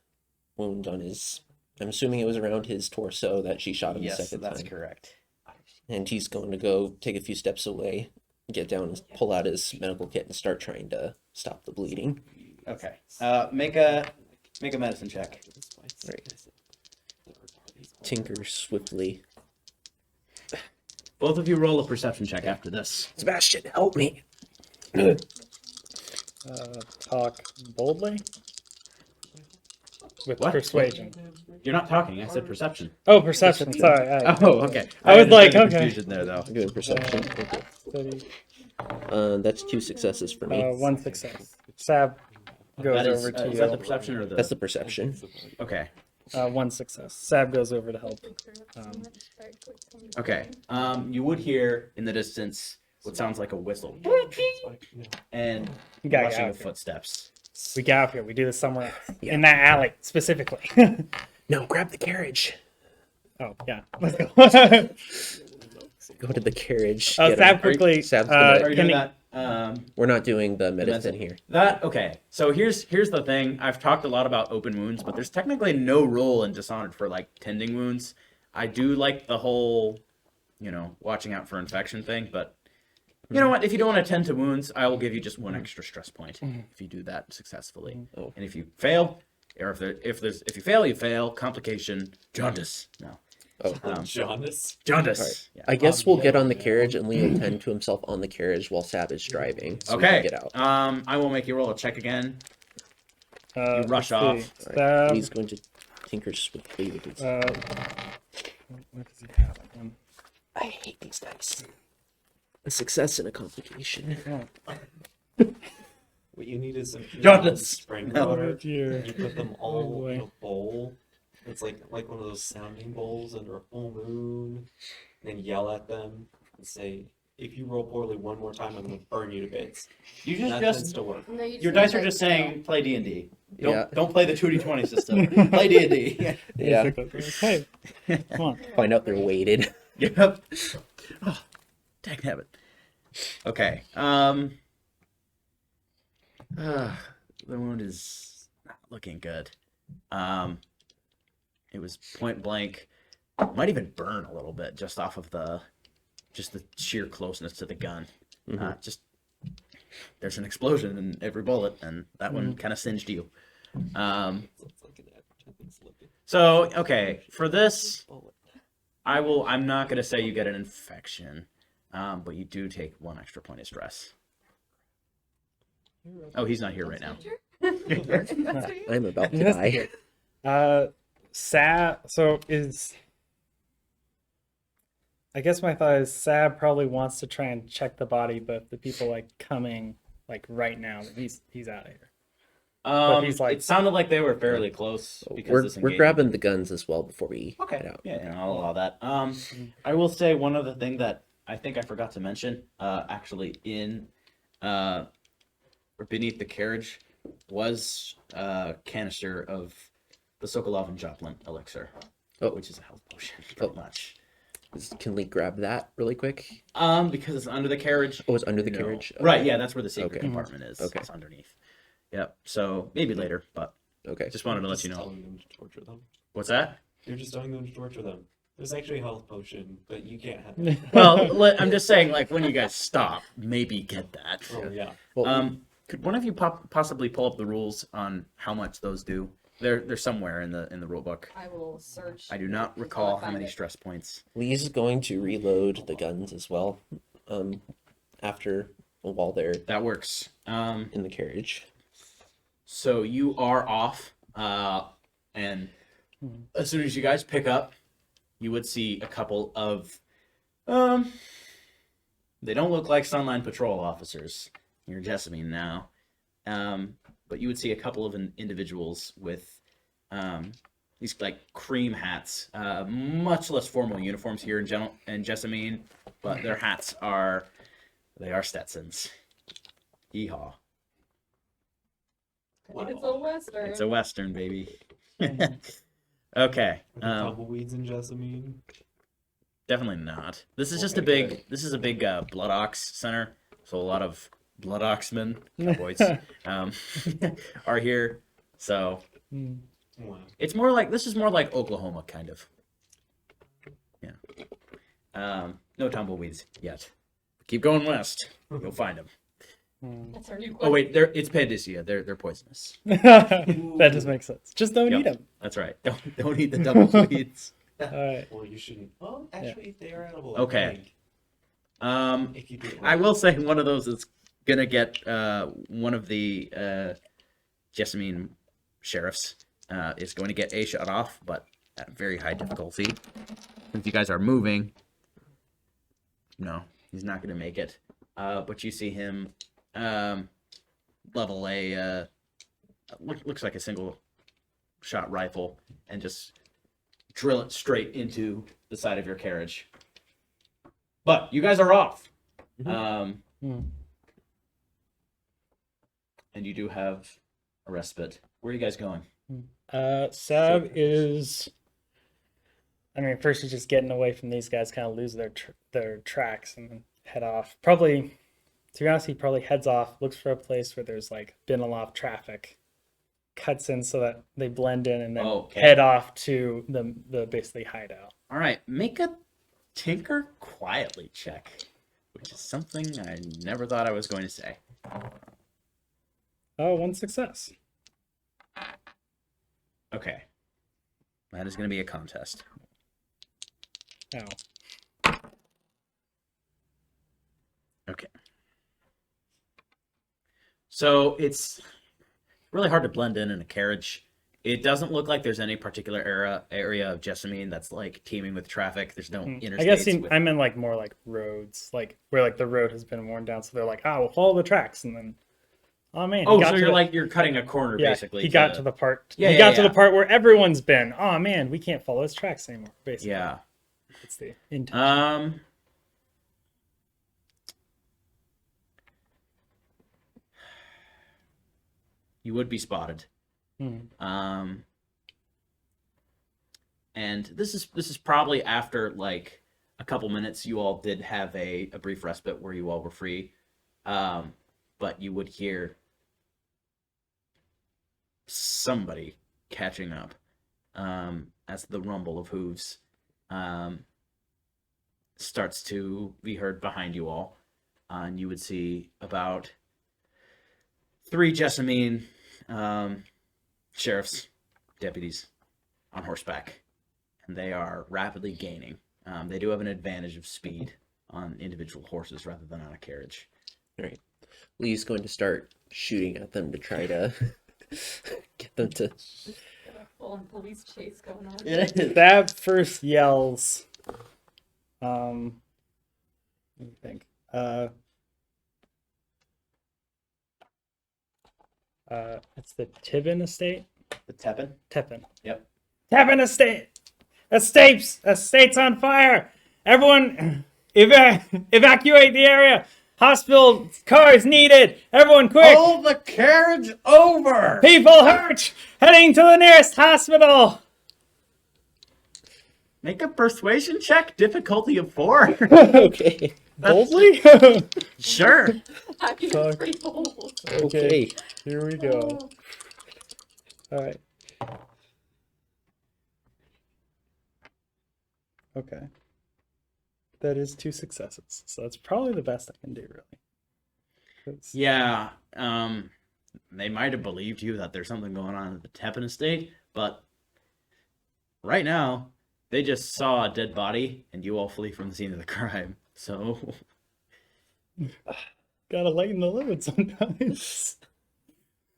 wound on his. I'm assuming it was around his torso that she shot him the Yes, second that's time. correct. And he's going to go take a few steps away, get down and pull out his medical kit and start trying to stop the bleeding. Okay. Make a medicine check. Right. Tinker swiftly. Both of you roll a perception check after this. Sebastian, help me! Talk boldly with What? persuasion. You're not talking. I said perception. Oh, perception. Sorry. Oh, okay. I was like, understand the okay. confusion there, though. Good perception. Okay. That's 2 successes for me. 1 success. Sab goes That is, over to is you. that the perception or the? That's the perception. Okay. 1 success. Sab goes over to help. Okay. You would hear in the distance what sounds like a whistle and We gotta get rushing out of of here. footsteps. We get out here. We do this somewhere else. Yeah. In that alley, specifically. No, grab the carriage. Oh, yeah. Let's go. Go to the carriage. Oh, get Sab him. quickly. Sab's Are gonna- you Can doing he- that? We're not doing the medicine medicine. here. That okay. So here's the thing. I've talked a lot about open wounds, but there's technically no rule in Dishonored for like tending wounds. I do like the whole, watching out for infection thing, but you know what? If you don't want to tend to wounds, I will give you just 1 extra stress point if you do that successfully. Oh. And if you fail, Or if you fail, you fail. Complication, jaundice. No, Oh, Jaundice. jaundice. alright. Yeah. I guess we'll get yeah, on the yeah. carriage and Leo tend to himself on the carriage while Sab is driving. So we can Okay. get out. I will make you roll a check again. Let's rush see. off. Alright, Stab. Lee's going to tinker swiftly with his. What does he have again? I hate these dice. A success and a complication. What you need is some Jaundice. spring No. water. Oh dear. You put them Oh, all boy. in a bowl. It's like one of those sounding bowls under a full moon. And then yell at them and say, "If you roll poorly one more time, I'm gonna burn you to bits." You And that tends to work. No, you your need dice are to- just saying play D&D. Yeah. Don't play the 2d20 system. Play D&D. Yeah. Hey, come on. Find out they're weighted. Yep. Oh, dang habit. Okay. The wound is not looking good. It was point blank. Might even burn a little bit just off of the sheer closeness to the gun. Mhm. There's an explosion in every bullet, and that one kind of singed you. It's like an advertising slipping. So okay, for this, I'm not gonna say you get an infection, but you do take 1 extra point of stress. Oh, he's not here right now. I'm about to Investigate. die. Sab. So I guess my thought is Sab probably wants to try and check the body, but if the people like coming like right now, he's out of here. he's like- It sounded like they were fairly close because this We're engagement- grabbing the guns as well before we Okay. head out. Yeah, I'll allow that. I will say one other thing that I think I forgot to mention. Actually, in or beneath the carriage was a canister of the Sokolov and Joplin elixir, which is a health potion, pretty much. Can Lee grab that really quick? Because it's under the carriage. Oh, it's under the No. carriage. Right, Okay. yeah, that's where the secret Okay. compartment is. Okay. It's underneath. Yep. So maybe later, but Okay. just wanted to let Just you know. telling them to torture them. What's that? You're just telling them to torture them. There's actually a health potion, but you can't have it. Well, I'm just saying, like, when you guys stop, maybe get that. Oh yeah. Well, Could one of you possibly pull up the rules on how much those do? They're somewhere in the rule book. I will search. I do not until I recall how find many it. stress points. Lee's going to reload the guns as well. While they're That works. in the carriage. So you are off, and as soon as you guys pick up, you would see a couple of, they don't look like Sunline Patrol officers. You're Jessamine now, but you would see a couple of individuals with these like cream hats, much less formal uniforms here in Jessamine, but their hats are Stetsons. Yeehaw! It's a western. It's a Western, baby. Okay. Tumbleweeds in Jessamine. Definitely not. This is just a Okay, big. This is a big Blood Ox center, so a lot of Blood Oxmen, cowboys, are here. So Wow. it's more like this is more like Oklahoma, kind of. Yeah. No tumbleweeds yet. Keep going west. You'll find them. That's our new Oh wait, it's Pandysia. They're poisonous. That just makes sense. Just don't Yep. eat them. That's right. Don't eat the tumbleweeds. All right. Well, you shouldn't. Well, actually, they are edible. Okay. I think, if you do it I right. will say one of those is gonna get one of the Jessamine sheriffs is going to get a shot off, but at very high difficulty. If you guys are moving, no, he's not gonna make it. But you see him level a looks like a single shot rifle and just drill it straight into the side of your carriage. But you guys are off. And you do have a respite. Where are you guys going? Sab is. I mean, first he's just getting away from these guys, kind of lose their tracks, and then head off. Probably, to be honest, he probably heads off, looks for a place where there's like been a lot of traffic, cuts in so that they blend in, and then Okay. head off to the basically hideout. All right, make a tinker quietly check, which is something I never thought I was going to say. Oh, one success. Okay. That is going to be a contest. Ow. Okay. So it's really hard to blend in a carriage. It doesn't look like there's any particular area of Jessamine that's like teeming with traffic. There's no interstates. I guess with... I meant like more like roads, like where like the road has been worn down. So they're like, oh, we'll follow the tracks, and then, oh man, Oh, so you're cutting a corner yeah, basically. He got to the part. Yeah, he yeah, got to yeah. the part where everyone's been. Oh man, we can't follow his tracks anymore. Basically, Yeah. it's the intention. You would be spotted. Mhm. And this is probably after like a couple minutes. You all did have a brief respite where you all were free, but you would hear somebody catching up as the rumble of hooves starts to be heard behind you all, and you would see about 3 Jessamine sheriff's deputies on horseback, and they are rapidly gaining. They do have an advantage of speed on individual horses rather than on a carriage. All right. Lee's going to start shooting at them to try to get them to. Got a full-on police chase going on. That first yells. Let me think. It's the Tibbin estate. The Tepin? Tepin. Yep. Tepin estate. Estate's on fire. Everyone, evacuate the area. Hospital cars needed. Everyone, quick! Pull the carriage over! People hurt. Heading to the nearest hospital. Make a persuasion check, difficulty of 4. Okay. Boldly. Sure. I think Fuck. it's pretty bold. Okay. Here we go. All right. Okay. That is 2 successes. So that's probably the best I can do, really. 'Cause- Yeah, they might have believed you that there's something going on at the Tepin estate, but right now, they just saw a dead body, and you all flee from the scene of the crime. So, Gotta lighten the load sometimes.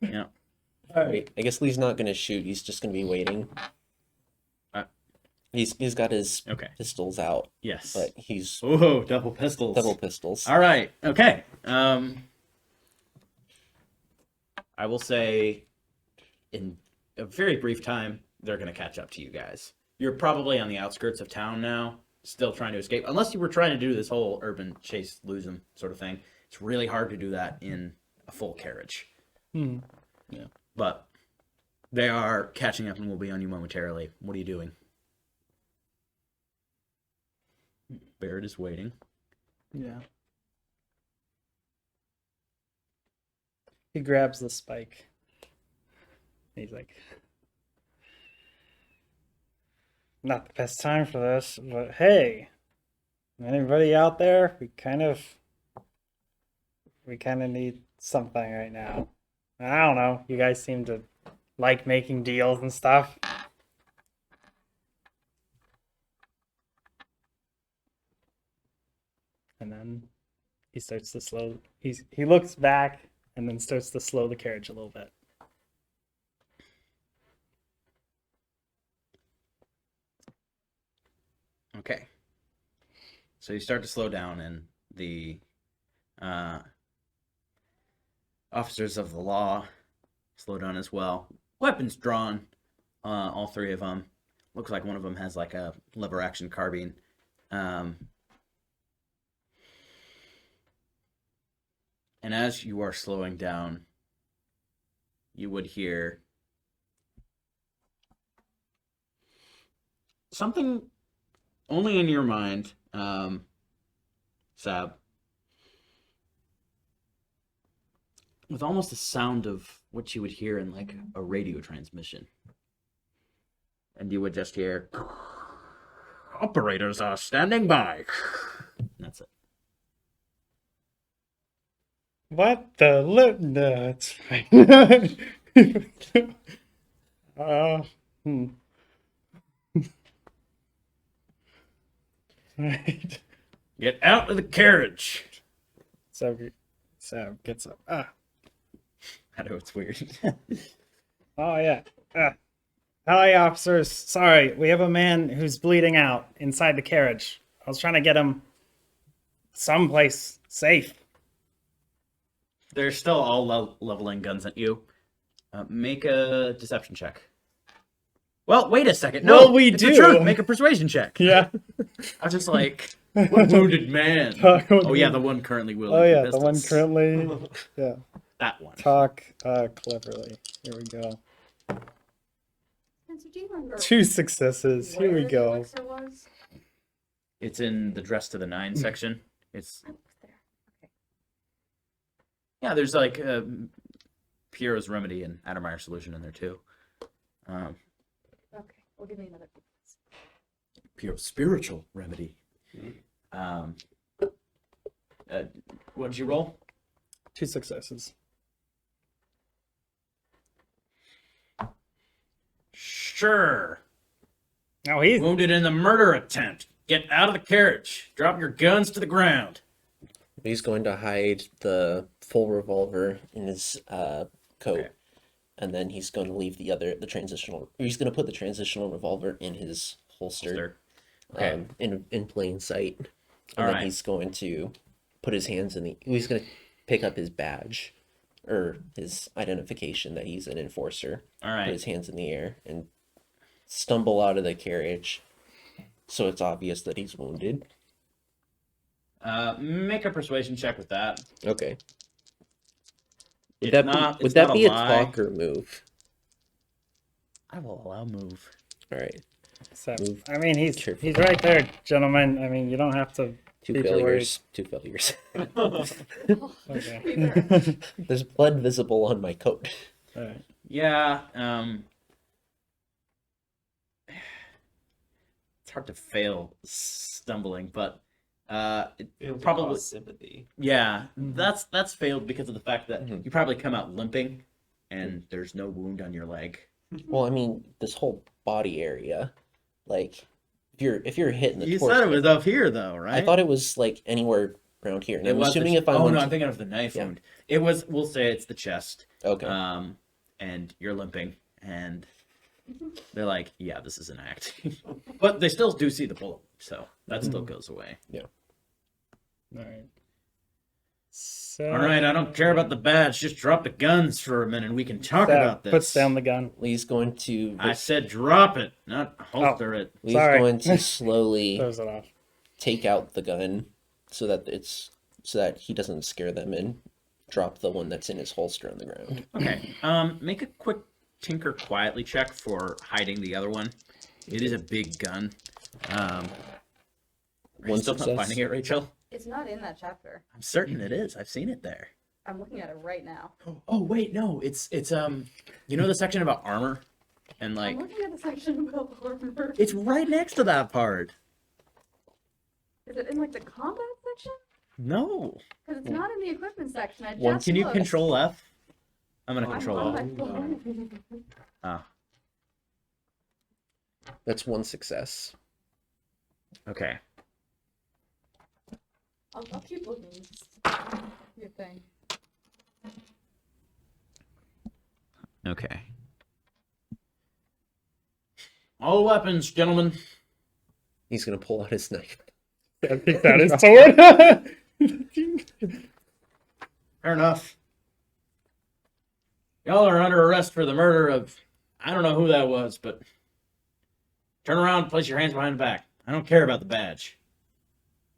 yeah. All right. Wait, I guess Lee's not going to shoot. He's just going to be waiting. He's got his Okay. pistols out, Yes. but he's Oh, double pistols. double pistols. All right. Okay. I will say, in a very brief time, they're going to catch up to you guys. You're probably on the outskirts of town now, still trying to escape. Unless you were trying to do this whole urban chase, lose them sort of thing. It's really hard to do that in a full carriage. Hmm. But they are catching up and will be on you momentarily. What are you doing? Barrett is waiting. Yeah. He grabs the spike. He's like, not the best time for this, but hey, anybody out there? We kind of need something right now. I don't know. You guys seem to like making deals and stuff. And then he starts to slow. He looks back and then starts to slow the carriage a little bit. Okay. So you start to slow down, and the officers of the law slow down as well. Weapons drawn, all 3 of them. Looks like one of them has like a lever action carbine. And as you are slowing down, you would hear something only in your mind, Sab, with almost the sound of what you would hear in like a radio transmission. And you would just hear, operators are standing by. That's it. What the No, it's fine. Hmm. Right. Get out of the carriage. So gets up. Ah. I know it's weird. Oh yeah. Hi, officers. Sorry, we have a man who's bleeding out inside the carriage. I was trying to get him someplace safe. They're still all leveling guns at you. Make a deception check. Well, wait a second. No, Well, we it's the do. truth. Make a persuasion check. Yeah. I was just like, what wounded man? Talk- Oh yeah, the one currently wielding Oh two yeah, the one pistols. currently. Yeah. That one. Talk cleverly. Here we go. Spencer, do you remember 2 successes. Here we where the go. elixir was? It's in the Dress to the Nine section. It's Oh, it's there. Okay. yeah. There's like Piero's remedy and Adamire solution in there too. Okay. Well, give me another. Piero's spiritual remedy. What did you roll? 2 successes. Sure. Now he's Wounded in the murder attempt. Get out of the carriage. Drop your guns to the ground. He's going to hide the full revolver in his coat, Okay. and then he's going to leave the transitional. He's going to put the transitional revolver in his holster, Holster. Okay. in plain sight, and then Alright. he's going to put his hands in the. He's going to pick up his badge, or his identification that he's an enforcer. All Put right. his hands in the air and stumble out of the carriage, so it's obvious that he's wounded. Make a persuasion check with that. Okay. Would It's that not- be, would it's that not be a lie. talk or move? I will allow move. All right. so, Move I mean, he's carefully. right there, gentlemen. I mean, you don't have to. Two be too worried. failures. 2 failures. Okay. There's blood visible on my coat. All right. Yeah. It's hard to fail stumbling, but It'll Probably- cause sympathy. yeah, that's failed because of the fact that Mhm. you probably come out limping, and there's no wound on your leg. Well, I mean, this whole body area, like, if you're hitting the You torso, said it was up here, though, right? I thought it was like anywhere around here. And It I'm was the assuming ch- if I oh went no, to- I'm thinking of the knife Yeah. wound. It was. We'll say it's the chest. okay, And you're limping, and they're like, "Yeah, this is an act," but they still do see the bullet, so that still goes away. All right. So, All right, I don't care about the badge. Just drop the guns for a minute. We can talk Seb about this. puts down the gun. Lee's going to I said drop it, not holster it. Lee's Sorry. going to slowly Throws it off. take out the gun so that he doesn't scare them and drop the one that's in his holster on the ground. Okay. Make a quick tinker quietly check for hiding the other one. It is a big gun. Are you One still not success. finding it, Rachel? It's not in that chapter. I'm certain it is. I've seen it there. I'm looking at it right now. Oh wait, no, it's you know the section about armor, and like I'm looking at the section about armor. it's right next to that part. Is it in like the combat section? No. Because it's not in the equipment section. I just One- Can you looked. control F? I'm gonna I'm control on F. my phone. Ah, That's 1 success. okay. I'll keep looking. Your thing. Okay. All weapons, gentlemen. He's going to pull out his knife. I think that is sword. Fair enough. Y'all are under arrest for the murder of I don't know who that was, but turn around, place your hands behind the back. I don't care about the badge.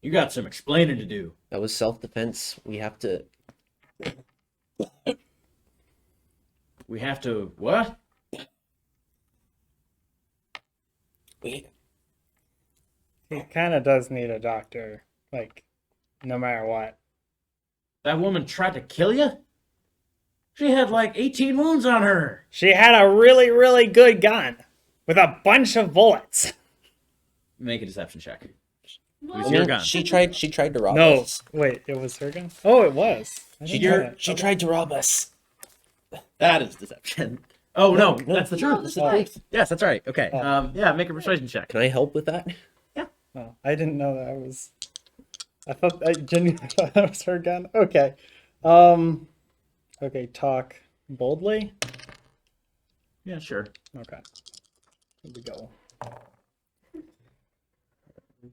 You got some explaining to do. That was self-defense. We have to... We have to what? We, He kind of does need a doctor, like, no matter what. That woman tried to kill you? She had like 18 wounds on her. She had a really, really good gun with a bunch of bullets. Make a deception check. What? Use I your mean, gun. she tried to rob No, us. wait, it was her gun? Oh, it was. I didn't know that. She tried to rob us. That is deception. Oh no, No, that's the no, truth. that's the right. truth. Yes, that's right. Okay. Oh. Yeah, make a persuasion check. Can I help with that? Oh, I didn't know that was. I genuinely thought that was her gun. Okay. Okay, talk boldly. Yeah, sure. Okay. Here we go.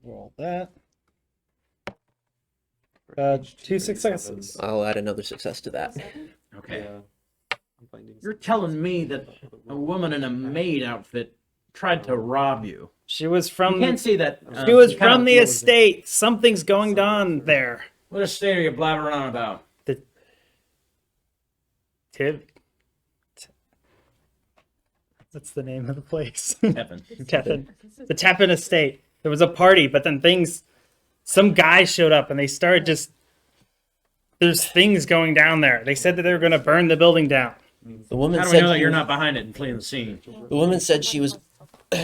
Roll that. Page 2 237. successes. I'll add another success to that. Okay. Yeah. I'm finding You're some- telling me that a woman in a maid outfit tried to rob you. She was You from. can't see that. She was you kinda from the blows it. estate. Something's going on there. What estate are you blabbering on about? The Tiv. What's the name of the place? Heaven. Tevin. The Tevin estate. There was a party, but then some guys showed up and they started just. There's things going down there. They said that they were going to burn the building down. The woman How do we said know that she you're was- not behind it and fleeing the scene? The woman said she was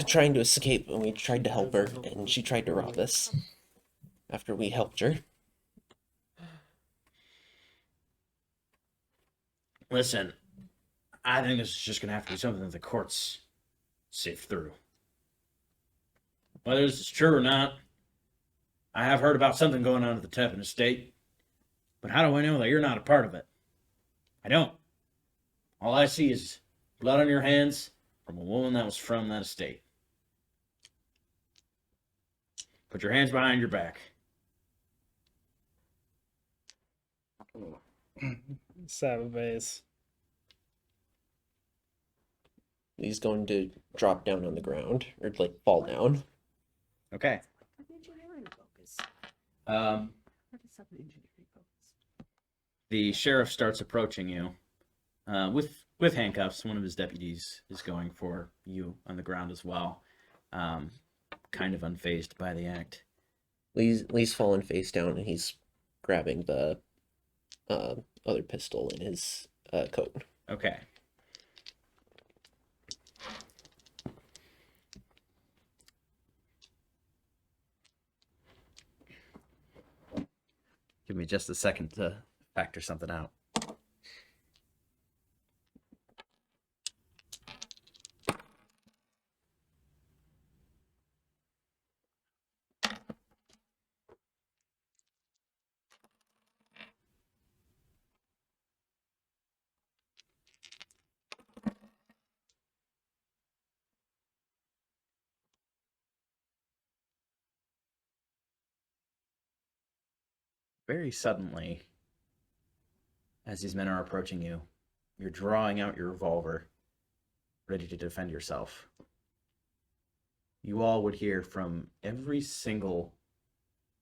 trying to escape and we tried to help her, and she tried to rob us after we helped her. Listen, I think this is just gonna have to be something that the courts sift through. Whether this is true or not, I have heard about something going on at the Tevin estate, but how do I know that you're not a part of it? I don't. All I see is blood on your hands from a woman that was from that estate. Put your hands behind your back. Sababays. He's going to drop down on the ground, or like fall down. Okay. The sheriff starts approaching you with handcuffs. One of his deputies is going for you on the ground as well, kind of unfazed by the act. Lee's fallen face down, and he's grabbing the other pistol in his coat. Okay. Give me just a second to factor something out. Very suddenly, as these men are approaching you, you're drawing out your revolver, ready to defend yourself. You all would hear from every single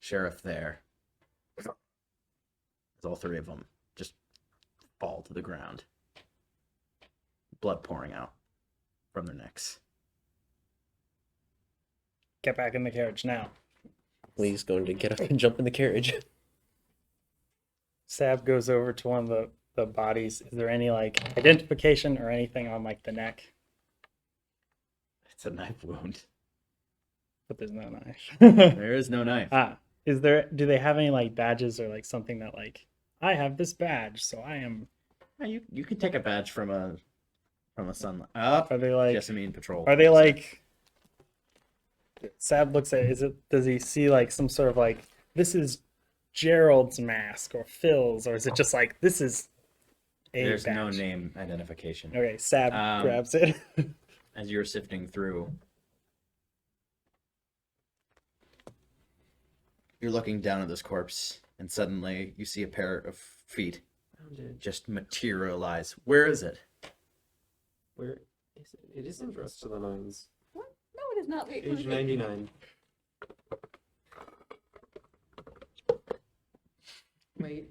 sheriff there, as all three of them just fall to the ground, blood pouring out from their necks. Get back in the carriage now. Lee's going to get up and jump in the carriage. Sab goes over to one of the bodies. Is there any like identification or anything on like the neck? It's a knife wound. But there's no knife. There is no knife. Do they have any like badges or like something that like I have this badge, so I am Yeah, you can take a badge from a sunlight. Up. are they like Jessamine Patrol. are they like Sab looks at does he see like some sort of like this is Gerald's mask or Phil's, or is it just like this is a There's badge? no name identification. Okay, Sab grabs it. As you're sifting through, you're looking down at this corpse, and suddenly you see a pair of feet Found it. just materialize. Where is it? Where is it? It isn't dressed to the nines. What? No, it is not. Wait, Page 99. Wait.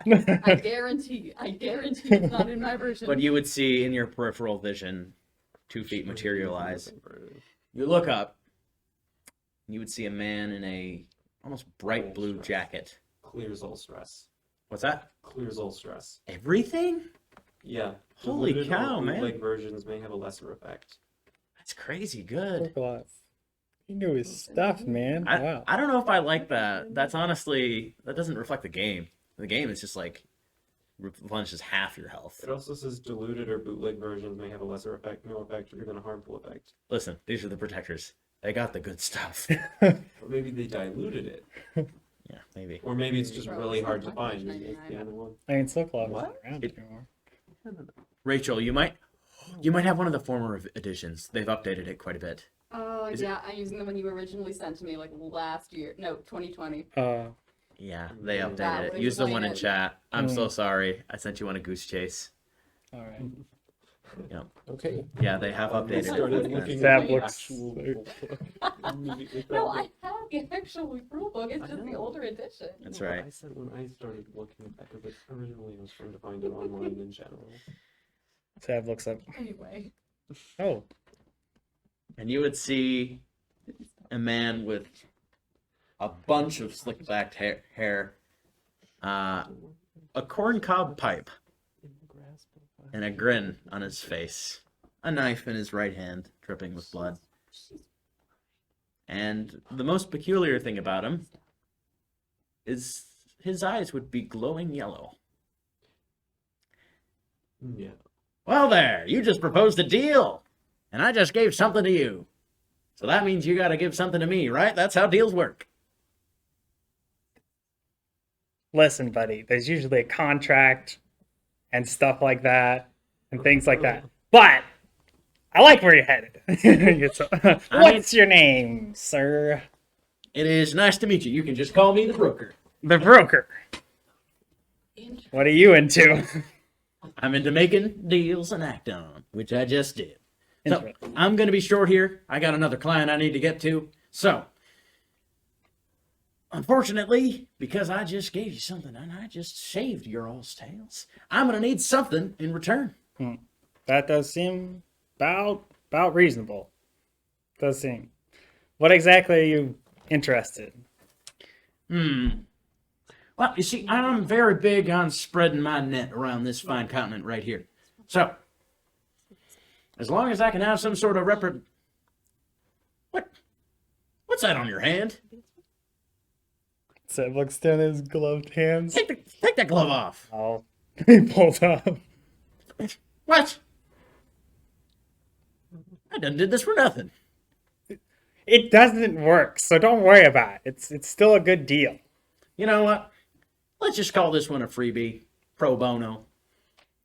I guarantee it's not in my version. But you would see in your peripheral vision 2 feet materialize. You look up, and you would see a man in a almost bright blue jacket. Clears all stress. What's that? Clears all stress. Everything? Yeah. Holy diluted cow, or man. bootleg versions may have a lesser effect. That's crazy good. He knew his stuff, man. Wow. I don't know if I like that. That's honestly, that doesn't reflect the game. The game is just like, replenishes half your health. It also says diluted or bootleg versions may have a lesser effect, no effect, or even a harmful effect. Listen, these are the protectors. They got the good stuff. Or maybe they diluted it. Yeah, maybe. Or maybe it's just Bro, really it's hard to not find. much Maybe it's the 99. other one. I mean, Silk Love What? isn't around It- anymore. Rachel, you might have one of the former editions. They've updated it quite a bit. Oh, Is yeah, I'm using the one you originally sent to me, like, last year. No, 2020. Yeah, they That updated it. would Use the one in explain it. chat. I'm so sorry. I sent you on a goose chase. All right. Okay. Yeah, they have updated Started it. looking That at the looks- actual book. Immediately No, found I it. have the actual rule book, it's I just the know. older edition. That's No, right. I said when I started looking at that, because originally I was trying to find it online in general. Sav looks up. Anyway. Oh, And you would see a man with a bunch of slick backed hair, a corncob pipe, and a grin on his face, a knife in his right hand, dripping with blood. And the most peculiar thing about him is his eyes would be glowing yellow. Yeah. Well, there, you just proposed a deal, and I just gave something to you. So that means you got to give something to me, right? That's how deals work. listen, buddy. There's usually a contract and stuff like that, and things like that. But I like where you're headed. What's your name, sir? It is nice to meet you. You can just call me the broker. The broker. What are you into? I'm into making deals and acting on them, which I just did. So I'm going to be short here. I got another client I need to get to. So, unfortunately, because I just gave you something and I just shaved your all's tails, I'm going to need something in return. That does seem about reasonable. Does seem. What exactly are you interested in? Well, you see, I'm very big on spreading my net around this fine continent right here. So, as long as I can have some sort of What's that on your hand? Seb looks down at his gloved hands. Take that glove off. Oh, he pulls up. What? I done did this for nothing. It doesn't work, so don't worry about it. It's still a good deal. You know what? Let's just call this one a freebie, pro bono.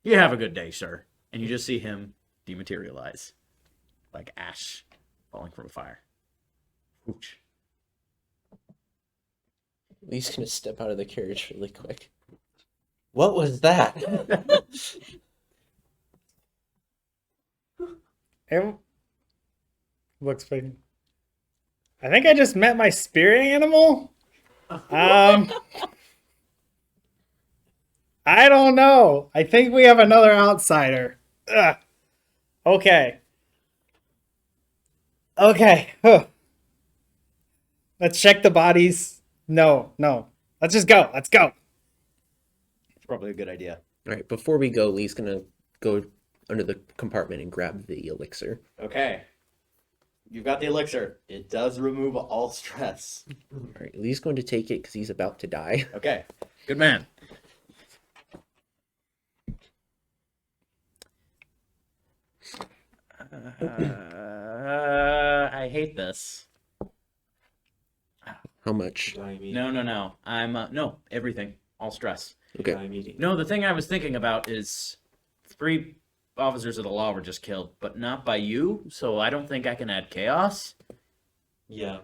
You have a good day, sir. And you just see him dematerialize, like ash falling from a fire. Ooch. Lee's gonna step out of the carriage really quick. What was that? It looks big. I think I just met my spirit animal. I don't know. I think we have another outsider. Ugh. Okay. Huh. Let's check the bodies. No. Let's just go. Let's go. It's probably a good idea. All right, before we go, Lee's gonna go under the compartment and grab the elixir. Okay. You've got the elixir. It does remove all stress. All right, Lee's going to take it because he's about to die. Okay. Good man. I hate this. How much? Die immediately. No. I'm no everything. All stress. Okay. Die immediately. No, the thing I was thinking about is 3 officers of the law were just killed, but not by you. So I don't think I can add chaos. Yeah.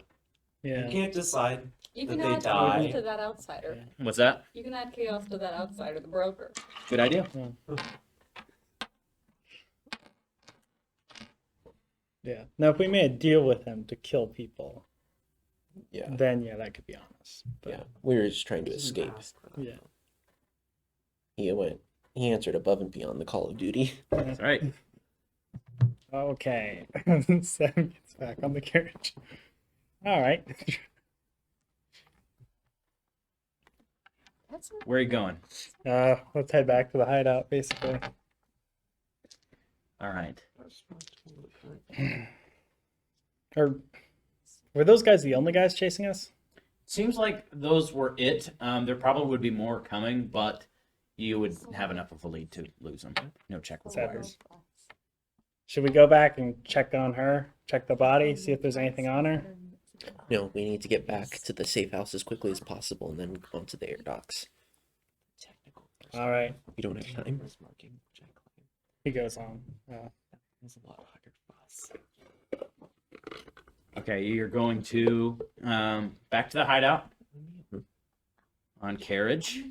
You Yeah. can't decide. You That can they add die. chaos to that outsider. What's that? You can add chaos to that outsider, the broker. Good idea. Yeah. Now, if we made a deal with him to kill people, Yeah. then yeah, that could be honest. But, Yeah. We were just trying to escape. yeah. He answered above and beyond the call of duty. That's right. Okay. Sam gets back on the carriage. All right. That's Where are you going? Let's head back to the hideout, basically. All right. Or were those guys the only guys chasing us? Seems like those were it. There probably would be more coming, but you would have enough of a lead to lose him. No check required. Should we go back and check on her? Check the body, see if there's anything on her? No, we need to get back to the safe house as quickly as possible and then onto the air docks. Technical. All right. We don't have time. Marking, which I claim. He goes on. There's a lot harder for us. Okay, you're going to back to the hideout on carriage.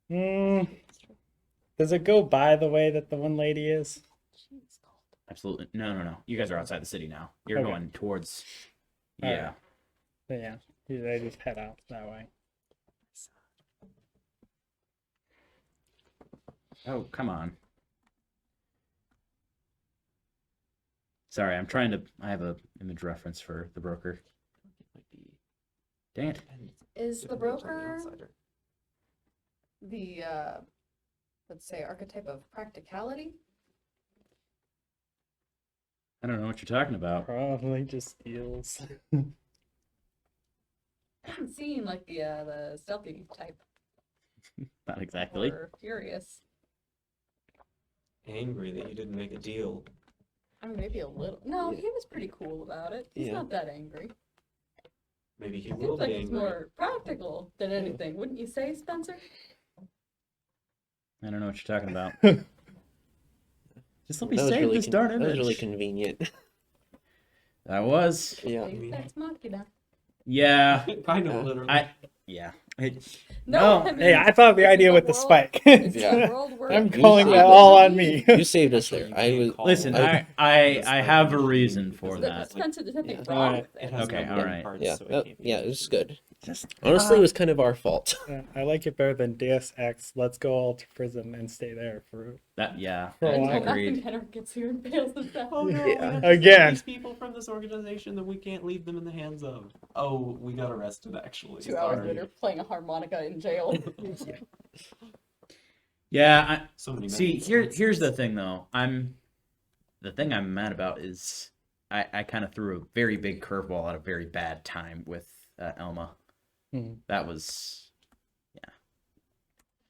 Does it go by the way that the one lady is? Absolutely. No. You guys are outside the city now. You're Okay. going towards. All Yeah. right. So yeah, they just head out that way. Oh, come on. Sorry, I'm trying to. I have a image reference for the broker. It might be. Dang it. Is the difficult on broker outsider. the let's say archetype of practicality? I don't know what you're talking about. Probably just steals. I haven't seen like the stealthy type Not exactly. or furious. Angry that you didn't make a deal. I mean, maybe a little. No, Yeah. he was pretty cool about it. He's Yeah. not that angry. Maybe he Seems will like be he's angry. more practical than anything, wouldn't you say, Spencer? I don't know what you're talking about. Just let me That was save really this darn that was really image. convenient. That was. Yeah. Deus Ex Machina. Yeah. Kind of literally. Yeah. No, No, I mean, Hey, I thought the this is idea a with the world- spike. It's Yeah. a world where I'm You calling saved that it. all on me. You saved us there. I was. Listen, I- I have a reason for that. Spencer, there's nothing Yeah. wrong Alright. with It it. has Okay, no all moving right. parts, Yeah, so that- can't be yeah, it used. was good. Just Honestly, it was kind of our fault. I like it better than Deus Ex. Let's go all to prison and stay there for. that. Yeah. For a Until while. nothing Agreed. kind of gets here and fails us back. Oh no, Yeah. we have to Again. save these people from this organization that we can't leave them in the hands of. Oh, we got arrested actually. 2 hours Sorry. later, playing a harmonica in jail. Yeah. So many See, minutes. here's the thing though. The thing I'm mad about is I kind of threw a very big curveball at a very bad time with Elma. Hmm. That was,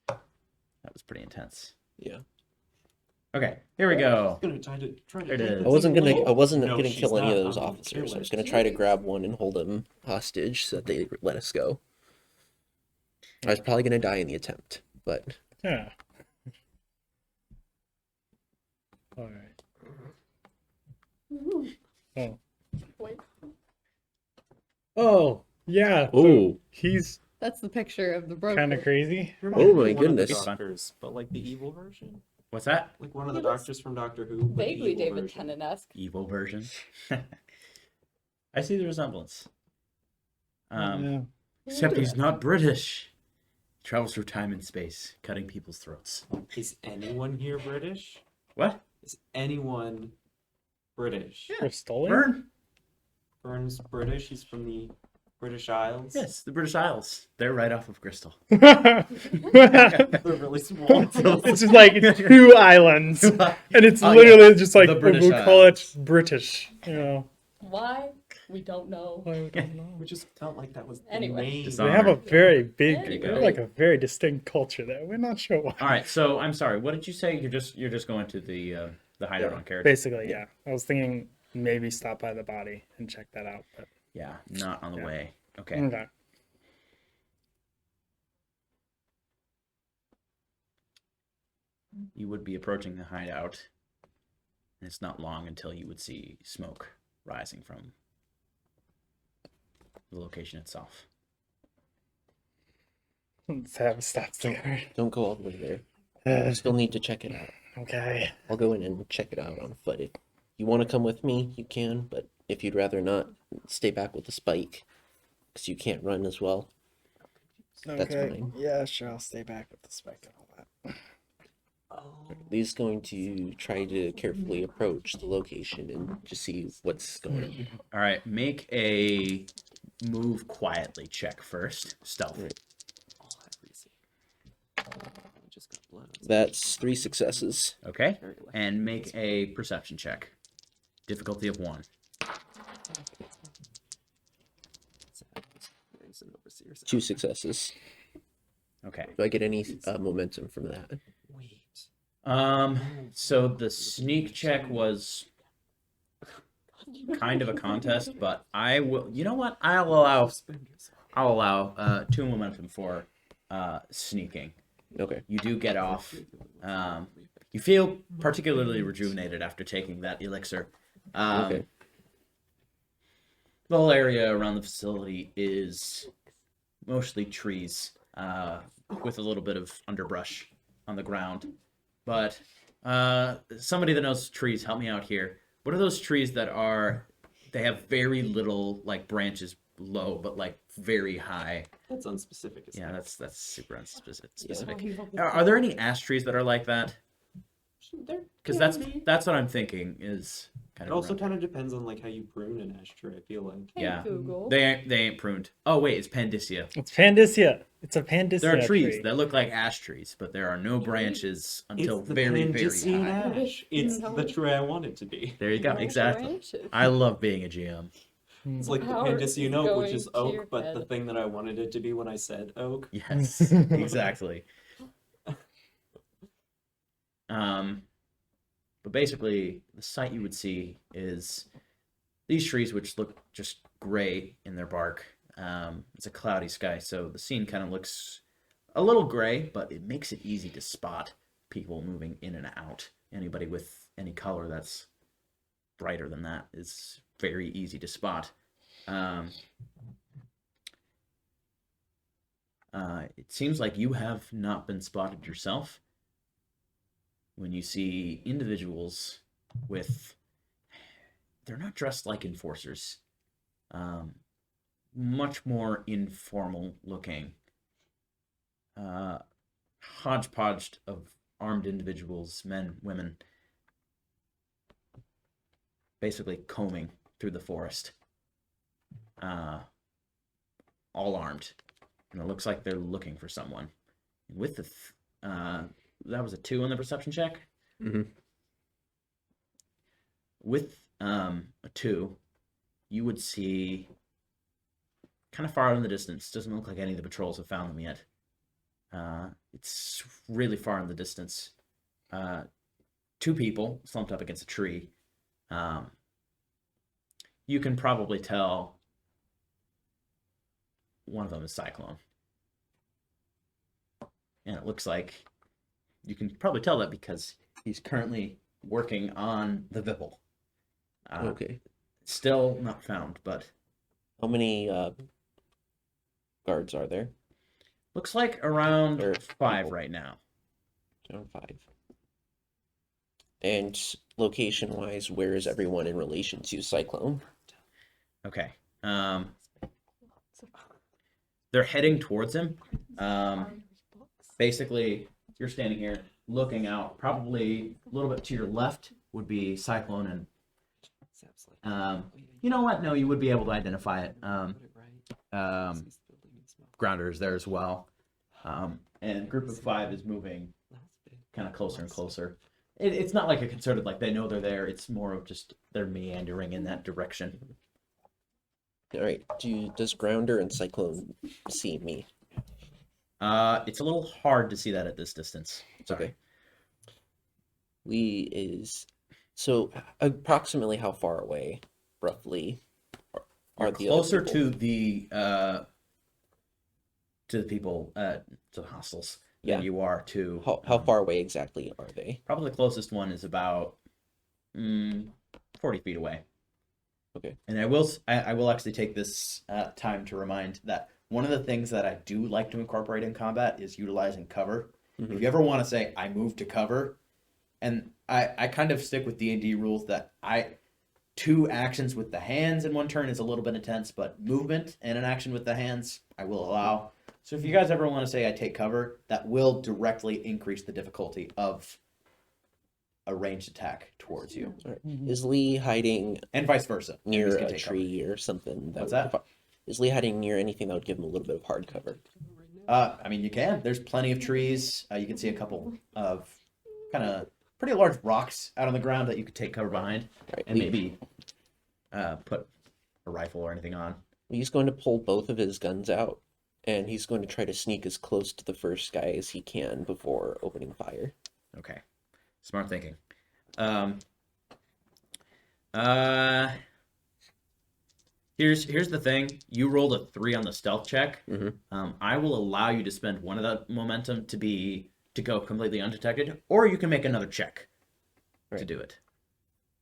that was pretty intense. Yeah. Okay, here we go. Gonna try to There it is. I wasn't gonna No, gonna she's kill any of not. those I'm gonna officers. kill I was her. gonna try to grab one and hold him hostage so that they let us go. I was probably gonna die in the attempt, but Yeah. All right. Oh. Wait, Oh, yeah. so oh, he's that's the picture of the broker. kind of crazy. Reminds Oh me my of one of the goodness. doctors, but like the evil version, What's that? like one of the He looks doctors from Doctor Who. but the Vaguely evil David version. Tennant-esque. Evil version. I see the resemblance. Yeah. Except he's not British. He travels through time and space, cutting people's throats. Is anyone here British? What? Is anyone British? For stolen? Vern? Burns British. He's from the British Isles. Yes, the British Isles. They're right off of Crystal. They're really small. It's just like 2 islands, and it's Oh, literally yeah. just like The British we'll call it Isles. British. You know, Why? We don't know. why we don't know. We just felt like that was the Anyway. main. Just They have a very big, There you go. like a very distinct culture there. We're not sure why. All right, so I'm sorry. What did you say? You're just going to the hideout Yeah. on carriage. Basically, yeah. I was thinking maybe stop by the body and check that out, but Yeah, not on the Yeah. way. Okay. okay. You would be approaching the hideout, and it's not long until you would see smoke rising from the location itself. Let's have a stop there. don't go all the way there. I still need to check it out. Okay. I'll go in and check it out on foot. If you want to come with me, you can, but if you'd rather not, stay back with the spike, because you can't run as well. That's Okay. fine. Yeah, sure. I'll stay back with the spike and all that. Oh. Lee's going to try to carefully approach the location and just see what's going on. All right, make a move quietly check first. Stealth. Right. All have reason. I just got blood. That's 3 successes. Okay, Very lucky. and make a perception check. Difficulty of 1. Sad. There's an overseer. 2 successes. Okay. Do I get any momentum from that? Wait. So the sneak check was kind of a contest, but I will. You know what? I'll allow 2 momentum for sneaking. Okay. You do get off. You feel particularly rejuvenated after taking that elixir. Okay. The whole area around the facility is mostly trees, with a little bit of underbrush on the ground. But somebody that knows trees, help me out here. What are those trees that are? They have very little like branches low, but like very high. That's unspecific. Yeah, that's super unspecific. Oh, Are there any ash trees that are like that? Because that's what I'm thinking is kind It of. also around. kind of depends on like how you prune an ash tree. I feel like. Hey, Yeah. Google. They ain't pruned. Oh wait, it's Pandicea. It's Pandicea. It's a Pandicea There are trees tree. that look like ash trees, but there are no branches until It's the very, very Pandician high. ash. It's No. the tree I want it to be. There you go. Exactly. I love being a GM. It's like the Power Pandician is oak, which going is to oak, your but the head. thing that I wanted it to be when I said oak. Yes, exactly. But basically, the sight you would see is these trees, which look just gray in their bark. It's a cloudy sky, so the scene kind of looks a little gray, but it makes it easy to spot people moving in and out. Anybody with any color that's brighter than that is very easy to spot. It seems like you have not been spotted yourself. When you see individuals with, they're not dressed like enforcers, much more informal looking, hodgepodge of armed individuals, men, women, basically combing through the forest, all armed, and it looks like they're looking for someone. With the that was a 2 on the perception check. Mm-hmm. With a 2, you would see kind of far out in the distance. Doesn't look like any of the patrols have found them yet. It's really far in the distance. 2 people slumped up against a tree. You can probably tell one of them is Cyclone. And it looks like you can probably tell that because he's currently working on the Vipple. Okay. Still not found, but How many guards are there? looks like around Or 5 people. right now. Around 5. And location-wise, where is everyone in relation to Cyclone? Okay. They're heading towards him. Basically, you're standing here looking out. Probably a little bit to your left would be Cyclone, and you know what? No, you would be able to identify it. Grounder is there as well, and Group of 5 is moving kind of closer and closer. It's not like a concerted, like they know they're there. It's more of just they're meandering in that direction. All right. Does Grounder and Cyclone see me? It's a little hard to see that at this distance. Sorry. Okay. Lee is so approximately how far away, roughly, are the other Closer people? to the people, to the hostels Yeah. than you are to. How far away exactly are they? Probably the closest one is about 40 feet away. Okay. And I will actually take this time to remind that one of the things that I do like to incorporate in combat is utilizing cover. Mhm. If you ever want to say I move to cover, and I kind of stick with D&D rules that 2 actions with the hands in one turn is a little bit intense, but movement and an action with the hands I will allow. So if you guys ever want to say I take cover, that will directly increase the difficulty of a ranged attack towards you, All right. Is Lee hiding and vice versa. near Enemies can a take cover. tree or something? What's would that? provide- Is Lee hiding near anything that would give him a little bit of hard cover? I mean, you can. There's plenty of trees. You can see a couple of kind of pretty large rocks out on the ground that you could take cover behind, All right. and maybe put a rifle or anything on. He's going to pull both of his guns out and he's going to try to sneak as close to the first guy as he can before opening fire. Okay. Smart thinking. Uh, here's the thing. You rolled a 3 on the stealth check. I will allow you to spend one of that momentum to go completely undetected, or you can make another check to Right. do it.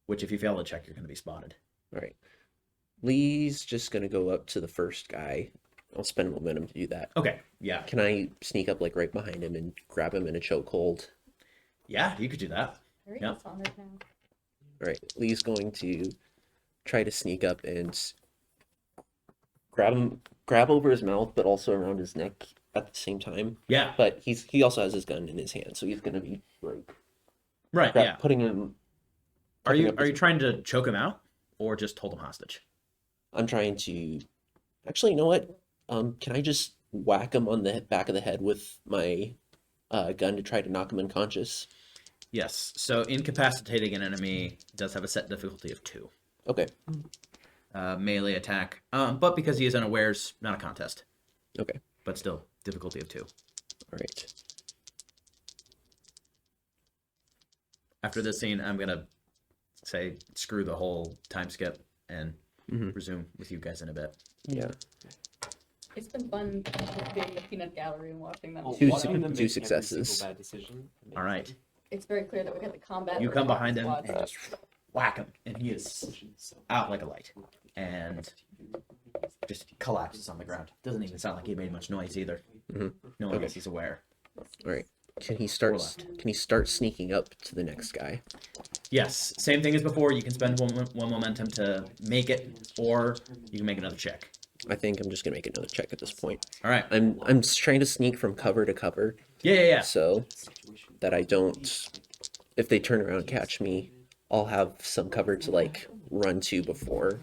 Which, if you fail the check, you're going to be spotted. All right. Lee's just going to go up to the first guy. I'll spend momentum to do that. Okay. Yeah. Can I sneak up like right behind him and grab him in a chokehold? Yeah, you could do that. Very Yep. Dishonored now. All right. Lee's going to try to sneak up and grab over his mouth, but also around his neck at the same time. Yeah. But he also has his gun in his hand, so he's going to be like Right. Yeah. putting him. Are you up are his- you trying to choke him out or just hold him hostage? I'm trying to. Actually, you know what? Can I just whack him on the back of the head with my gun to try to knock him unconscious? Yes. So incapacitating an enemy does have a set difficulty of 2. Okay. Melee attack. But because he is unawares, not a contest. Okay. But still, difficulty of 2. All right. After this scene, I'm gonna say screw the whole time skip and resume with you guys in a bit. Yeah. It's been fun just being in the peanut gallery and watching them. Two Watching them make every successes. single bad decision. All right. It's very clear that we got the combat. You come behind him squads. and just whack him, and he is out like a light, and just collapses on the ground. Doesn't even sound like he made much noise either. No one Okay. else is aware. All right. Can he start? left. Can he start sneaking up to the next guy? Yes, same thing as before. You can spend one momentum to make it, or you can make another check. I think I'm just gonna make another check at this point. All right. I'm just trying to sneak from cover to cover, Yeah. so that I don't. If they turn around and catch me, I'll have some cover to like run to before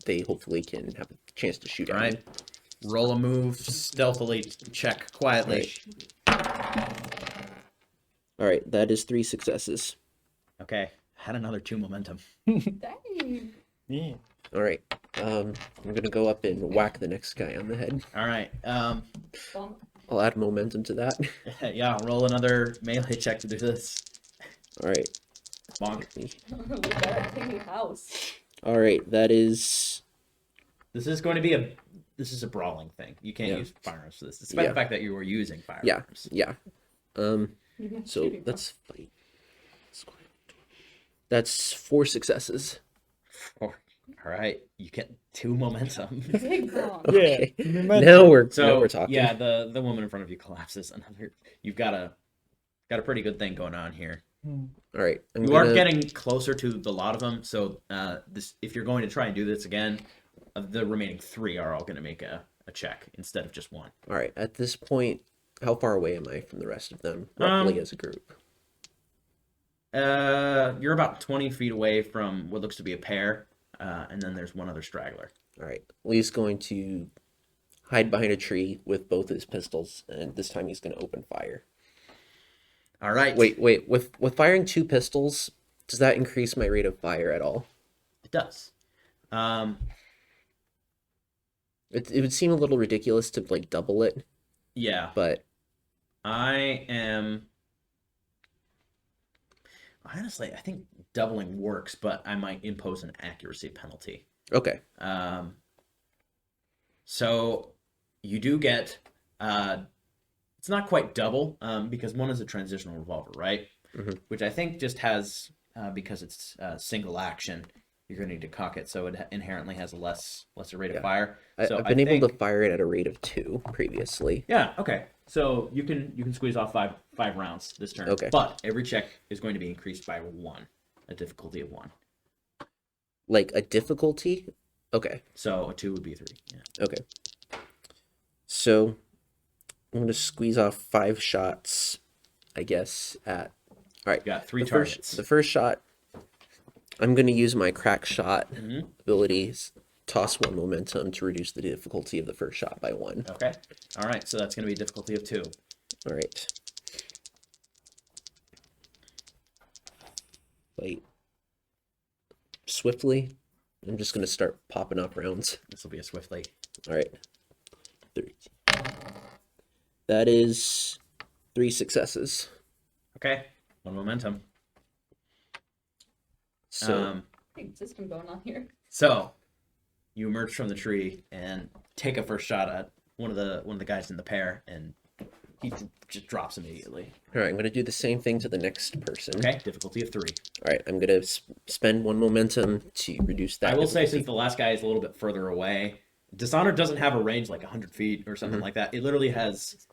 they hopefully can have a chance to shoot All at right. me. Roll a move, stealthily check quietly. All right, that is 3 successes. Okay. Had another 2 momentum. Dang. Yeah. All right, I'm gonna go up and whack the next guy on the head. All right. Bonk. I'll add momentum to that. Yeah. Roll another melee check to do this. All right. Bonk. We got a tiny house. All right, that is This is going to be a brawling thing. You can't Yeah. use firearms for this, despite Yeah. the fact that you were using yeah, firearms. yeah. So Shooting that's fight. That's 4 successes. All right. You get 2 momentum. Big bonk. Okay. Yeah. you meant- Now we're So talking. yeah, the woman in front of you collapses. You've got a pretty good thing going on here. All right. I'm You are gonna- getting closer to the lot of them. So if you're going to try and do this again, the remaining 3 are all going to make a check instead of just 1. All right. At this point, how far away am I from the rest of them, roughly as a group? You're about 20 feet away from what looks to be a pair, and then there's one other straggler. All right. Lee's going to hide behind a tree with both his pistols, and this time he's going to open fire. All right. Wait. With firing 2 pistols, does that increase my rate of fire at all? It does. It would seem a little ridiculous to like double it, Yeah. but Honestly, I think doubling works, but I might impose an accuracy penalty. okay. So you do get, it's not quite double, because one is a transitional revolver, right? Mhm. Which I think just has, because it's single action, you're going to need to cock it, so it inherently has a lesser rate of Yeah. fire. So I've been able think- to fire it at a rate of 2 previously. Yeah. Okay. So you can squeeze off five rounds this turn. Okay. But every check is going to be increased by 1, a difficulty of 1. Like a difficulty? Okay. So a 2 would be 3. Yeah. Okay. So I'm going to squeeze off 5 shots, I guess, at. All right. You got 3 The targets. the first shot, I'm going to use my crack shot Mhm. abilities, toss 1 momentum to reduce the difficulty of the first shot by 1. Okay. All right. So that's going to be a difficulty of 2. All right. Wait. Swiftly, I'm just going to start popping up rounds. This will be a swiftly. All right. 13. That is 3 successes. Okay, one momentum. So Big system going on here. So you emerge from the tree and take a first shot at one of the guys in the pair, and he just drops immediately. all right, I'm gonna do the same thing to the next person. Okay, difficulty of 3. All right, I'm gonna spend 1 momentum to reduce that. I will say, difficulty. since the last guy is a little bit further away, Dishonored doesn't have a range like 100 feet or something like that. It literally has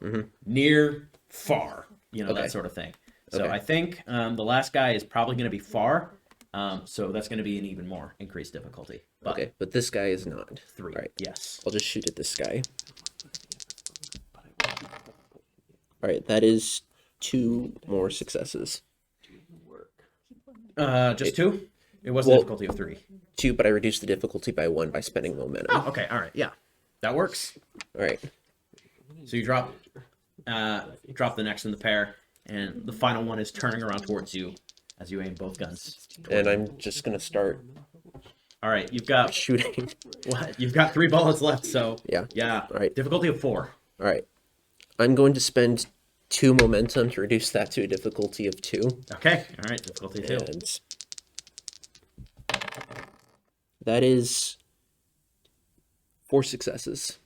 near, far, Okay. that sort of thing. So Okay. I think the last guy is probably going to be far, so that's going to be an even more increased difficulty. But Okay, but this guy is not. 3, All right, yes. I'll just shoot at this guy. All right, that is 2 more successes. Just 2? It was a Well- difficulty of 3. 2, but I reduced the difficulty by 1 by spending momentum. Oh, okay, all right, yeah. That works. All right, So you drop the next in the pair, and the final one is turning around towards you as you aim both guns. and I'm just gonna start All right, you've got shooting. what? You've got 3 bullets left, so Yeah. All right. Difficulty of 4. All right, I'm going to spend 2 momentum to reduce that to a difficulty of 2. Okay, all right, difficulty 2. And that is 4 successes.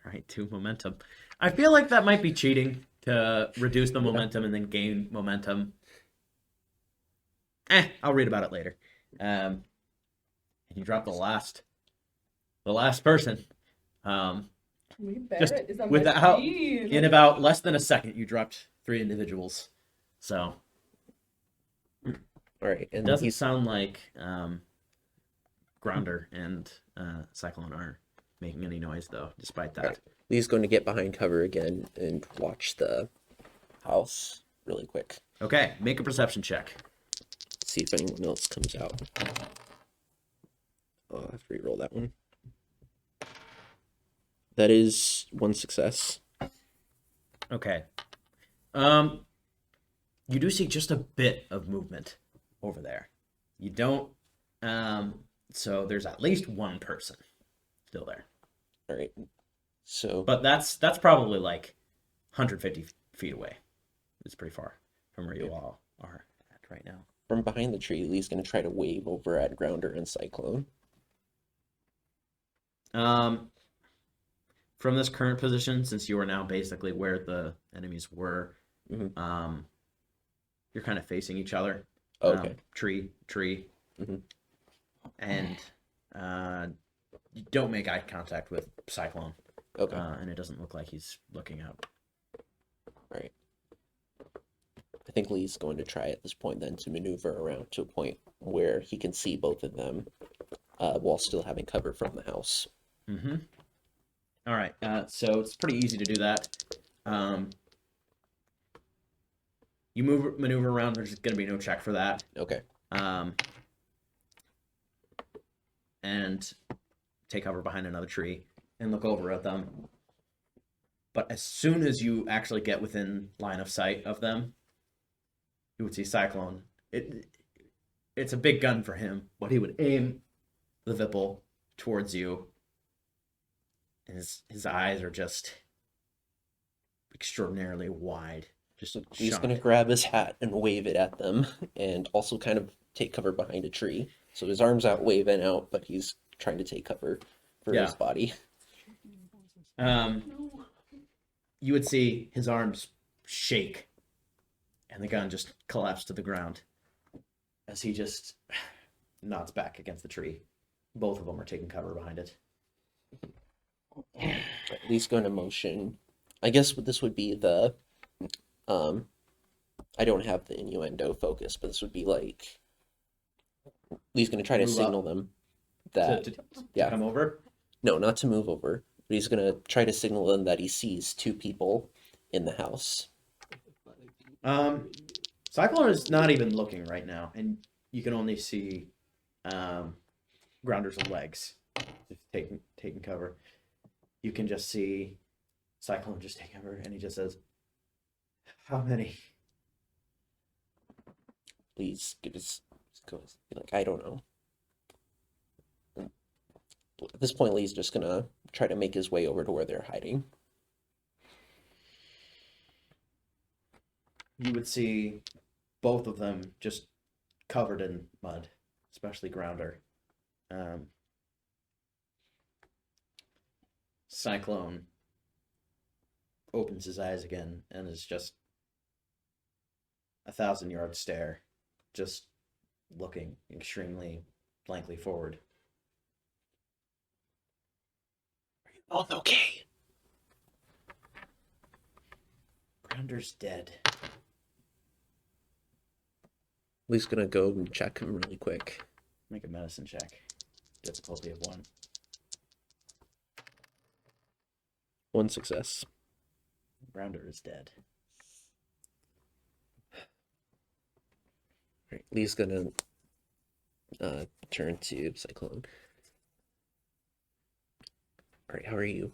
All right, 2 momentum. I feel like that might be cheating to reduce the momentum and then gain momentum. I'll read about it later. And you drop the last person. We Just Barrett is a without- machine. In about less than a second, you dropped 3 individuals. So All right, it and doesn't he's sound like Grounder and Cyclone are making any noise, though, despite that. Right. Lee's going to get behind cover again and watch the house really quick. Okay, make a perception check. See if anyone else comes out. Oh, I have to reroll that one. That is 1 success. Okay. You do see just a bit of movement over there. You don't. So there's at least one person still there, All right. So but that's probably like 150 feet away. It's pretty far from where you all are at right now. from behind the tree, Lee's going to try to wave over at Grounder and Cyclone. From this current position, since you are now basically where the enemies were, Mhm. you're kind of facing each other. Okay. Tree. Mhm. And you don't make eye contact with Cyclone. Okay. And it doesn't look like he's looking out. Right. I think Lee's going to try at this point then to maneuver around to a point where he can see both of them while still having cover from the house. Mm-hmm. All right. So it's pretty easy to do that. You maneuver around. There's going to be no check for that. Okay. And take cover behind another tree and look over at them. But as soon as you actually get within line of sight of them, you would see Cyclone. It's a big gun for him, but he would aim the Vipple towards you. And his eyes are just extraordinarily wide. Just He's shocked. going to grab his hat and wave it at them and also kind of take cover behind a tree. So his arms out waving out, but he's trying to take cover for Yeah. his body. You would see his arms shake and the gun just collapse to the ground as he just nods back against the tree. Both of them are taking cover behind it. Lee's going to motion. I guess this would be the I don't have the innuendo focus, but this would be like Lee's going to try to Move signal up. them that To yeah. come over. No, not to move over. But he's going to try to signal them that he sees 2 people in the house. Cyclone is not even looking right now, and you can only see Grounder's legs just taking cover. You can just see Cyclone just taking cover, and he just says, "How many?" Lee's goes like, I don't know. At this point, Lee's just gonna try to make his way over to where they're hiding. you would see both of them just covered in mud, especially Grounder. Cyclone opens his eyes again and is just 1,000-yard stare, just looking extremely blankly forward. Oh, okay. Grounder's dead. Lee's gonna go and check him really quick. Make a medicine check. Difficulty of 1. 1 success. Grounder is dead. Right, Lee's gonna turn to Cyclone. All right, how are you?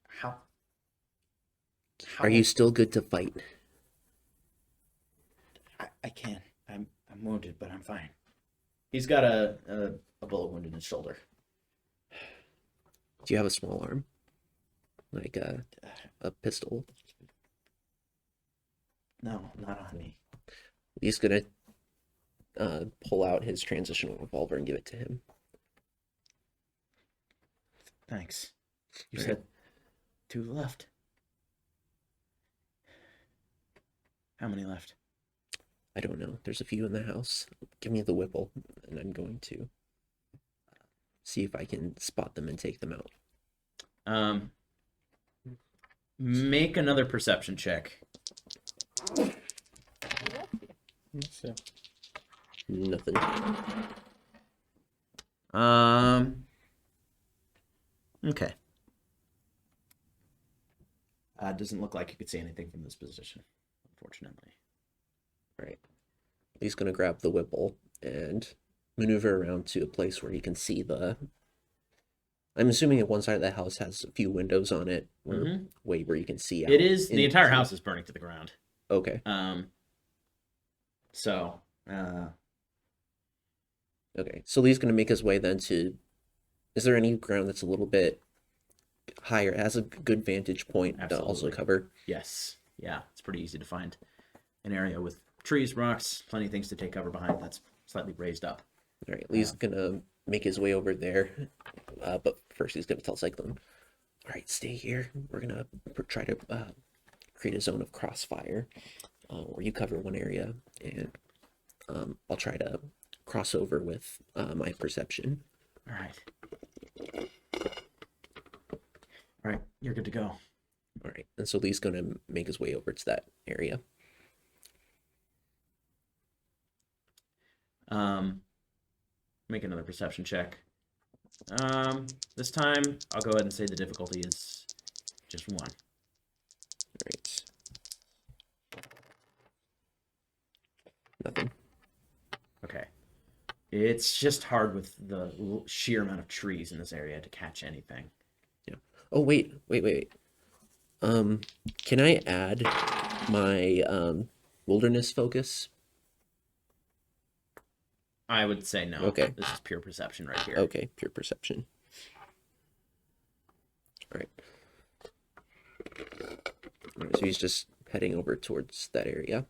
How? Are you still good to fight? I can. I'm wounded, but I'm fine. He's got a bullet wound in his shoulder. Do you have a small arm? Like a pistol? No, not on me. He's gonna pull out his transitional revolver and give it to him. Thanks. You Right. said 2 left. How many left? I don't know. There's a few in the house. Give me the Whipple, and I'm going to see if I can spot them and take them out. Make another perception check. Let's see. Nothing. Okay. Doesn't look like you could see anything from this position, unfortunately. Right. He's gonna grab the Whipple and maneuver around to a place where he can see the. I'm assuming at one side of the house has a few windows on it, or way where you can see out. It is the entire into- house is burning to the ground. Okay. So, Okay. So Lee's gonna make his way then to. Is there any ground that's a little bit higher, has a good vantage point to also Absolutely. cover? yes. Yeah, it's pretty easy to find an area with trees, rocks, plenty of things to take cover behind that's slightly raised up. All right. Lee's gonna make his way over there, but first he's gonna tell Cyclone. All right, stay here. We're gonna try to create a zone of crossfire, where you cover one area, and I'll try to cross over with my perception. All right. All right, you're good to go. All right, and so Lee's gonna make his way over to that area. Make another perception check. This time I'll go ahead and say the difficulty is just 1. All right. Nothing. Okay. It's just hard with the sheer amount of trees in this area to catch anything. Oh wait. Can I add my wilderness focus? I would say no. Okay. This is pure perception right here. Okay, pure perception. All right. All right, so he's just heading over towards that area.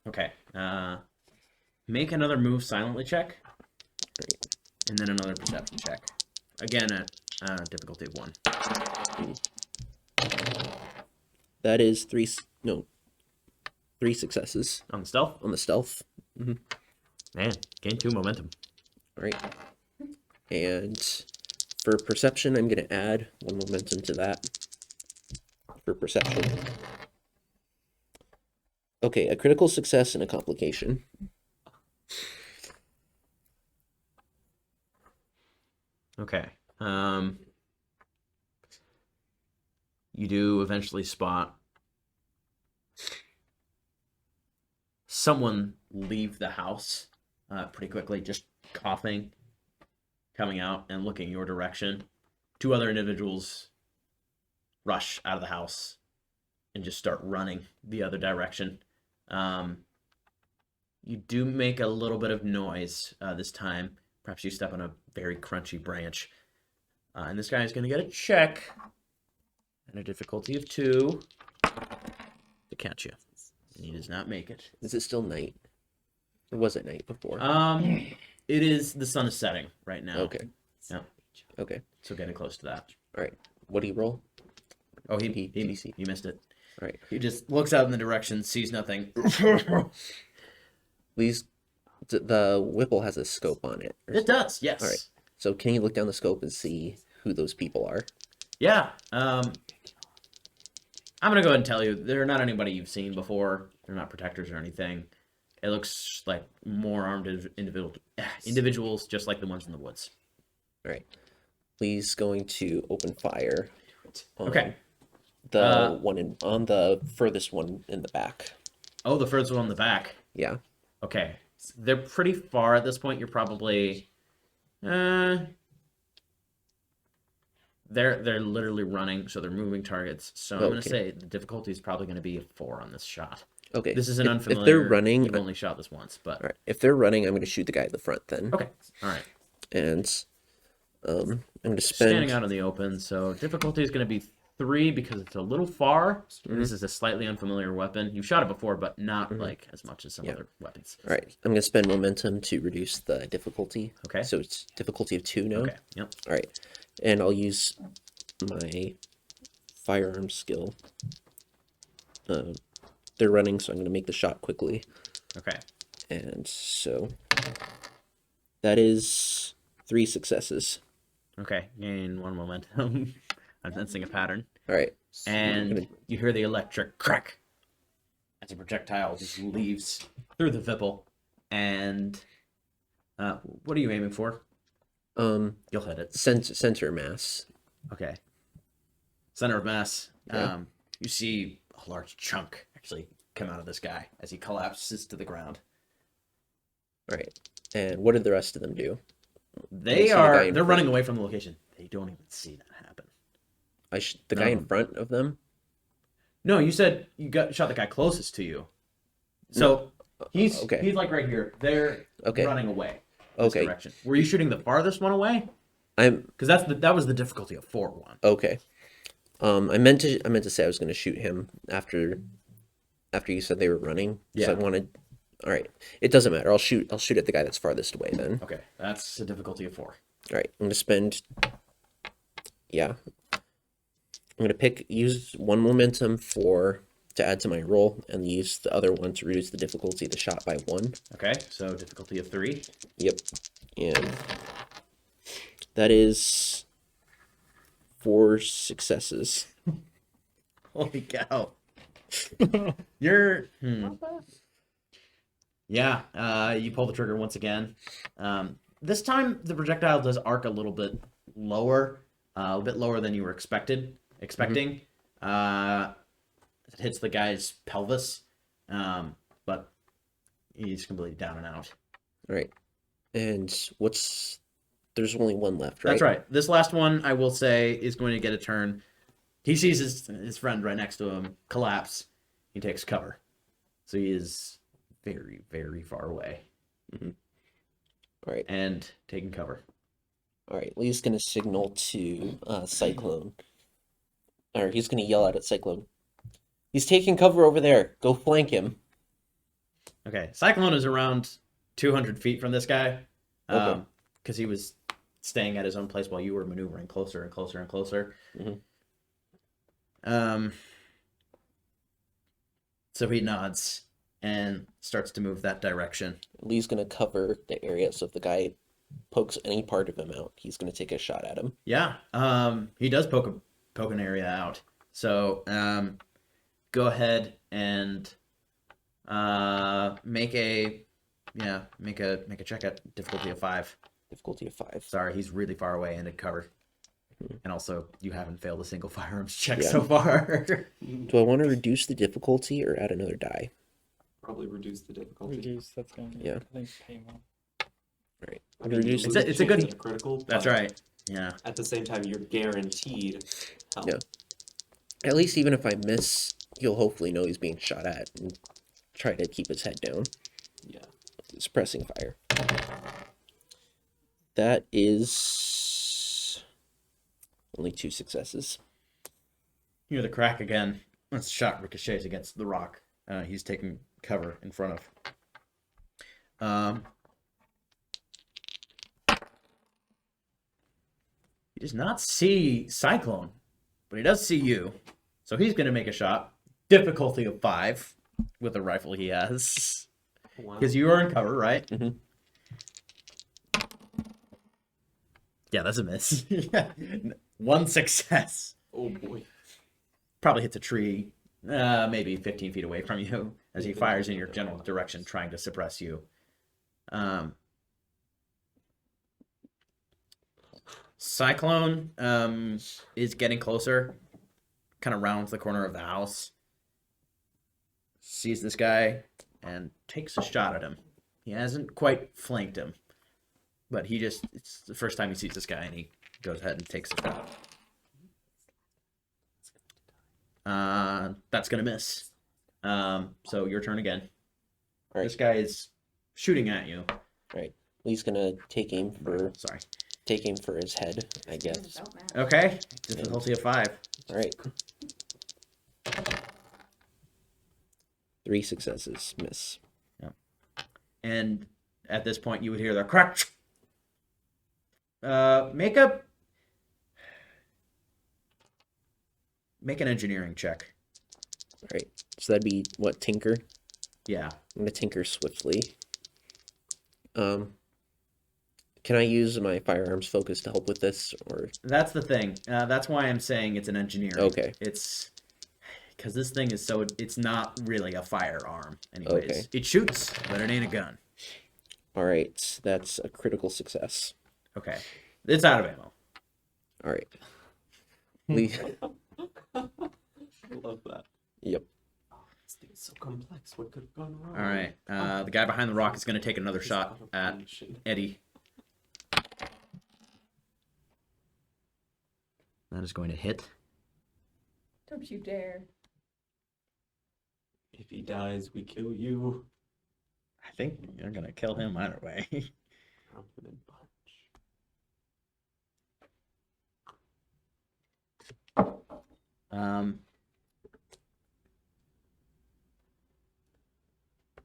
Okay. Make another move silently check, Right. and then another perception check. Again, at difficulty of 1. That is 3 successes On the stealth? on the stealth. Man, gain 2 momentum. All right. And for perception, I'm going to add 1 momentum to that. For perception. Okay, a critical success and a complication. Okay. You do eventually spot someone leave the house pretty quickly, just coughing, coming out and looking your direction. 2 other individuals rush out of the house and just start running the other direction. You do make a little bit of noise this time. Perhaps you step on a very crunchy branch. And this guy is going to get a check. And a difficulty of 2. catch you. He does not make it. Is it still night? Or was it night before? It is, the sun is setting right now. Okay. Yeah. Okay. So getting close to that. All right. What do you roll? Oh, PC. he missed it. All right. He just looks out in the direction, sees nothing. Please, the Whipple has a scope on it. It does, yes. All right. So can you look down the scope and see who those people are? Yeah. I'm gonna go ahead and tell you, they're not anybody you've seen before. They're not protectors or anything. It looks like more armed individuals, just like the ones in the woods. All right. Please going to open fire. On Okay. The one on the furthest one in the back. Oh, the first one on the back. Yeah. Okay. They're pretty far at this point. You're probably... They're literally running, so they're moving targets. So I'm going to Okay. say the difficulty is probably going to be a 4 on this shot. Okay. This is an unfamiliar... If they're running... You've only shot this once, but... All right. If they're running, I'm going to shoot the guy at the front then. Okay. All right. And I'm going to spend... Standing out in the open, so difficulty is going to be 3 because it's a little far. This is a slightly unfamiliar weapon. You've shot it before, but not like as much as some other weapons. All right. I'm going to spend momentum to reduce the difficulty. Okay. So it's difficulty of 2 now. Okay. Yep. All right. And I'll use my firearm skill. They're running, so I'm going to make the shot quickly. Okay. And so that is 3 successes. Okay. Gain 1 momentum. I'm sensing a pattern. All right. And you hear the electric crack as a projectile just leaves through the Vipple. And what are you aiming for? You'll hit it. Center mass. Okay. Center of mass. Yeah. You see a large chunk actually come out of this guy as he collapses to the ground. All right. And what did the rest of them do? They're running away from the location. They don't even see that happen. The guy in front of them? No, you said you shot the guy closest to you. So he's okay. he's like right here. They're Okay. running away. This Okay. direction. Were you shooting the farthest one away? Because that was the difficulty of 4-1. Okay. I meant to say I was going to shoot him after you said they were running. Yeah. So I wanted. All right. It doesn't matter. I'll shoot at the guy that's farthest away then. Okay, that's a difficulty of 4. All right. I'm going to spend. Yeah. I'm going to use 1 momentum to add to my roll, and use the other one to reduce the difficulty of the shot by 1. Okay, so difficulty of 3. Yep. And that is 4 successes. Holy cow! You're yeah. You pull the trigger once again. This time the projectile does arc a little bit lower than you were expecting. It hits the guy's pelvis, but he's completely down and out. All right. And there's only 1 left, right? That's right. This last one, I will say, is going to get a turn. He sees his friend right next to him collapse. He takes cover. So he is very, very far away. All right. And taking cover. All right. Lee's going to signal to Cyclone. Or he's going to yell out at Cyclone. He's taking cover over there. Go flank him. Okay. Cyclone is around 200 feet from this guy. Okay. Because he was staying at his own place while you were maneuvering closer and closer and closer. So he nods and starts to move that direction. Lee's going to cover the area, so if the guy pokes any part of him out, he's going to take a shot at him. Yeah, he does poke an area out. So go ahead and make a check at difficulty of 5. Difficulty of 5. Sorry, he's really far away and in cover. And also, you haven't failed a single firearms check Yeah. so far. Do I want to reduce the difficulty or add another die? Probably reduce the difficulty. Reduce, that's going to be, Yeah. I think, pay more. Right. I mean, Reduce you the- lose it's a chance good- at critical. That's but right. Yeah. At the same time, you're guaranteed help. Yeah. At least even if I miss, he'll hopefully know he's being shot at and try to keep his head down. Yeah. Suppressing fire. That is only 2 successes. You hear the crack again. That shot ricochets against the rock. He's taking cover in front of. He does not see Cyclone, but he does see you. So he's going to make a shot. Difficulty of 5 with the rifle he has. Wow. Because you are in cover, right? Mhm. Yeah, that's a miss. One success. Oh boy. Probably hits a tree, maybe 15 feet away from you as he fires in your general direction, trying to suppress you. Cyclone is getting closer, kind of rounds the corner of the house, sees this guy, and takes a shot at him. He hasn't quite flanked him, but it's the first time he sees this guy, and he goes ahead and takes a shot. That's going to miss. So your turn again. All right. This guy is shooting at you. Right. He's gonna take aim for Sorry. his head, I guess. About math. Okay. Difficulty of 5. All right. 3 successes, miss. And at this point, you would hear the crack. Make an engineering check. All right. So that'd be what, tinker? Yeah. I'm gonna tinker swiftly. Can I use my firearms focus to help with this, or? That's the thing. That's why I'm saying it's an engineering. Okay. It's because this thing is it's not really a firearm. Anyways, Okay. It shoots, but it ain't a gun. All right, that's a critical success. Okay. It's out of ammo. All right. We, I love that. yep. This thing is so complex. What could have gone wrong? All right. The guy behind the rock is going to take another shot at Eddie. That is going to hit. Don't you dare. If he dies, we kill you. I think you're going to kill him either way. Confident punch.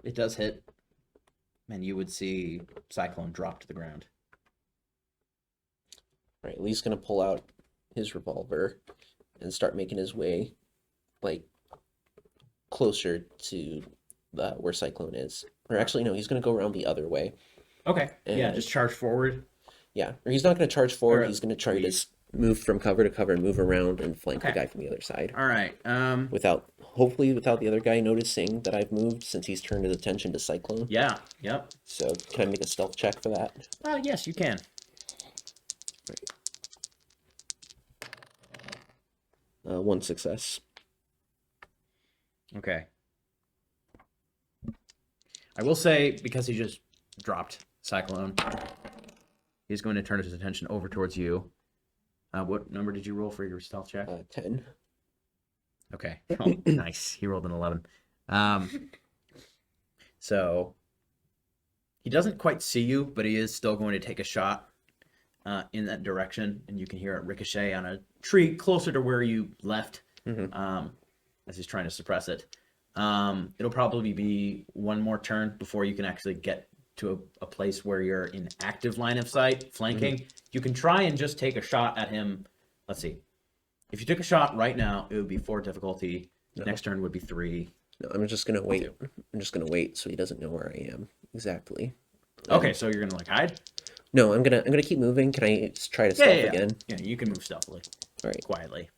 It does hit, and you would see Cyclone drop to the ground. All right, Lee's gonna pull out his revolver and start making his way, like, closer to where Cyclone is. Or actually, no, he's gonna go around the other way. Okay. Yeah, And- just charge forward. Yeah, or he's not gonna charge forward. Or He's gonna try to leave. move from cover to cover and move around and flank the Okay. guy from the other side. All right. Hopefully without the other guy noticing that I've moved, since he's turned his attention to Cyclone. Yeah. Yep. So can I make a stealth check for that? Yes, you can. 1 success. Okay. I will say, because he just dropped Cyclone, he's going to turn his attention over towards you. What number did you roll for your stealth check? 10. Okay. Oh, nice. He rolled an 11. So he doesn't quite see you, but he is still going to take a shot in that direction, and you can hear it ricochet on a tree closer to where you left as he's trying to suppress it. It'll probably be one more turn before you can actually get to a place where you're in active line of sight, flanking. You can try and just take a shot at him. Let's see. If you took a shot right now, it would be 4 difficulty. No. Next turn would be 3. No, I'm just gonna wait. I'm just gonna wait so he doesn't know where I am exactly. Okay, so you're gonna hide? No, I'm gonna keep moving. Can I just try to Yeah, stealth yeah, yeah. again? Yeah, you can move stealthily, All right, quietly.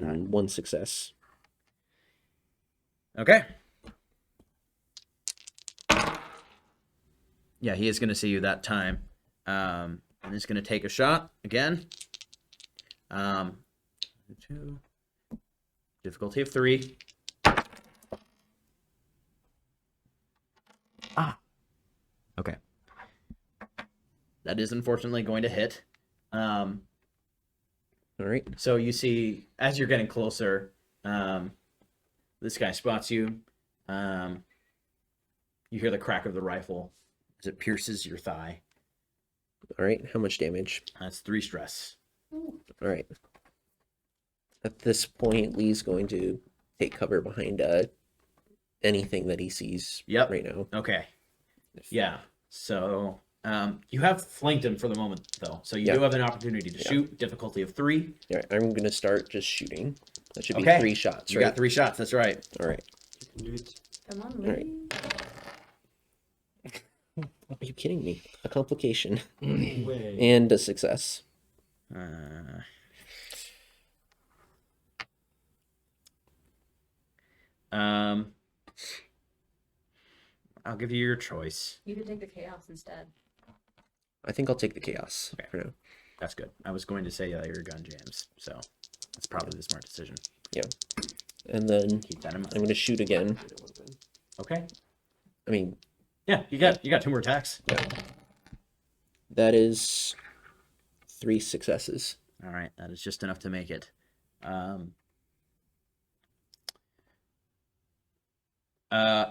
and 1 success. Okay. Yeah, he is going to see you that time. And he's going to take a shot again. 2. Difficulty of 3. Okay. That is unfortunately going to hit. All right, So you see, as you're getting closer, this guy spots you. You hear the crack of the rifle as it pierces your thigh. all right. How much damage? That's 3 stress. All right. At this point, Lee's going to take cover behind anything that he sees Yep. right now. Okay. Yeah. So you have flanked him for the moment, though. So you Yeah. do have an opportunity to Yeah. shoot. Difficulty of 3. All right, I'm going to start just shooting. That should be Okay. 3 shots, You right? got 3 shots. That's right. All right. You can do it. Come on, All right. Lee. Are you kidding me? A complication No way. and a success. Uh, I'll give you your choice. You could take the chaos instead. I think I'll take the chaos Okay. for now. That's good. I was going to say your gun jams, so that's probably the smart decision. And then Keep that in mind. I'm going to shoot again. It would've been. Okay. I mean, Yeah, you got 2 more attacks. that is 3 successes. All right, that is just enough to make it.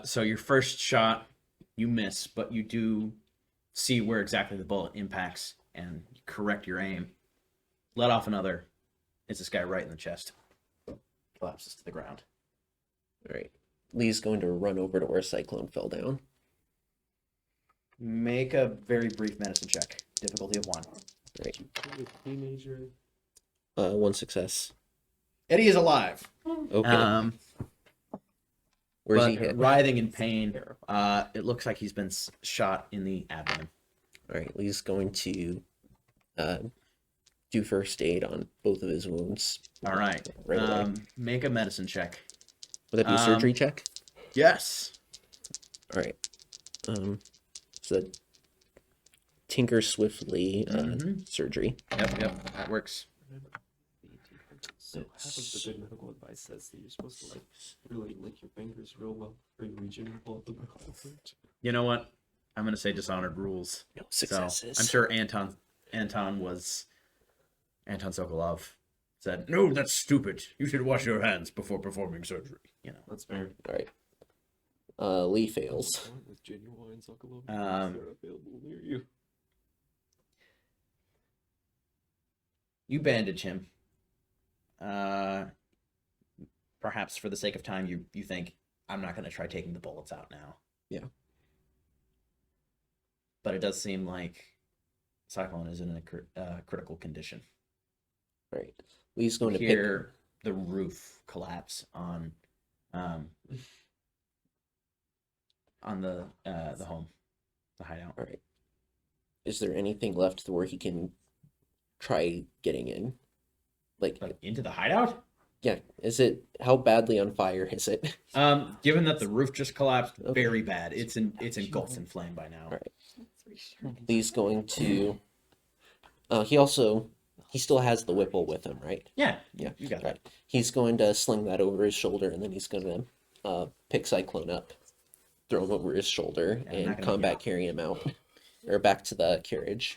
So your first shot, you miss, but you do see where exactly the bullet impacts and correct your aim. Let off another. It's this guy right in the chest. Collapses to the ground. All right. Lee's going to run over to where Cyclone fell down. Make a very brief medicine check. Difficulty of 1. Right. Teenager. 1 success. Eddie is alive. Okay. Where's But he hit? writhing in pain. It looks like he's been shot in the abdomen. All right. Lee's going to do first aid on both of his wounds. All right. Right away. Make a medicine check. Would that be a surgery check? Yes. All right. So tinker swiftly Mhm. surgery. Yep. That works. So half of the good medical advice says that you're supposed to like really lick your fingers real well before you reach in and pull out the medical fruit. You know what? I'm gonna say Dishonored rules. No So successes. I'm sure Anton Sokolov said, "No, that's stupid. You should wash your hands before performing surgery." You know. That's fair. All right. Lee fails. With genuine Sokolov, Um, they're available near you. You bandage him. Perhaps for the sake of time, you think I'm not gonna try taking the bullets out now. Yeah. But it does seem like Cyclone is in a critical condition. All right. Lee's going to Hear the roof collapse on the home, the hideout. All right. Is there anything left to where he can try getting in? Like, Into the hideout? yeah. Is it how badly on fire is it? Given that the roof just collapsed, Okay. very bad. It's engulfed in flame by now. All right. Lee's going to. He still has the Whipple with him, right? Yeah, Yeah. you got Right. that. He's going to sling that over his shoulder, and then he's going to pick Cyclone up, throw him over his shoulder, Yeah, I'm not and gonna combat carry him out, or back to the carriage.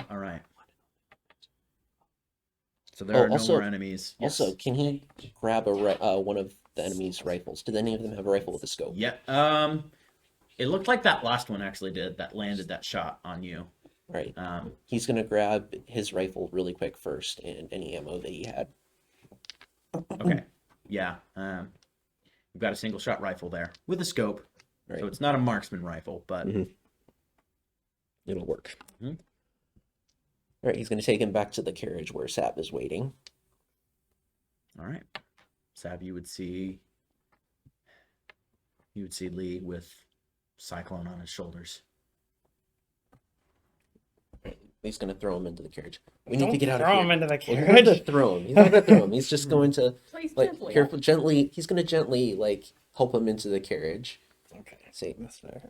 All right. So there are no also- more enemies. Yes. Also, can he grab one of the enemy's rifles? Did any of them have a rifle with a scope? Yeah. It looked like that last one actually did. That landed that shot on you. Right. He's gonna grab his rifle really quick first, and any ammo that he had. Okay. Yeah. We've got a single shot rifle there with a scope. Right. So it's not a marksman rifle, but Mhm. It'll work. Mhm. All right. He's gonna take him back to the carriage where Sap is waiting. all right. Sav, you would see Lee with Cyclone on his shoulders. He's gonna throw him into the carriage. We need to get out of Throw here. him into the Well, he's not gonna carriage. throw him. He's not gonna throw him. He's just going to Please like gently. careful, gently. He's gonna gently like help him into the carriage. Okay, See. that's fair.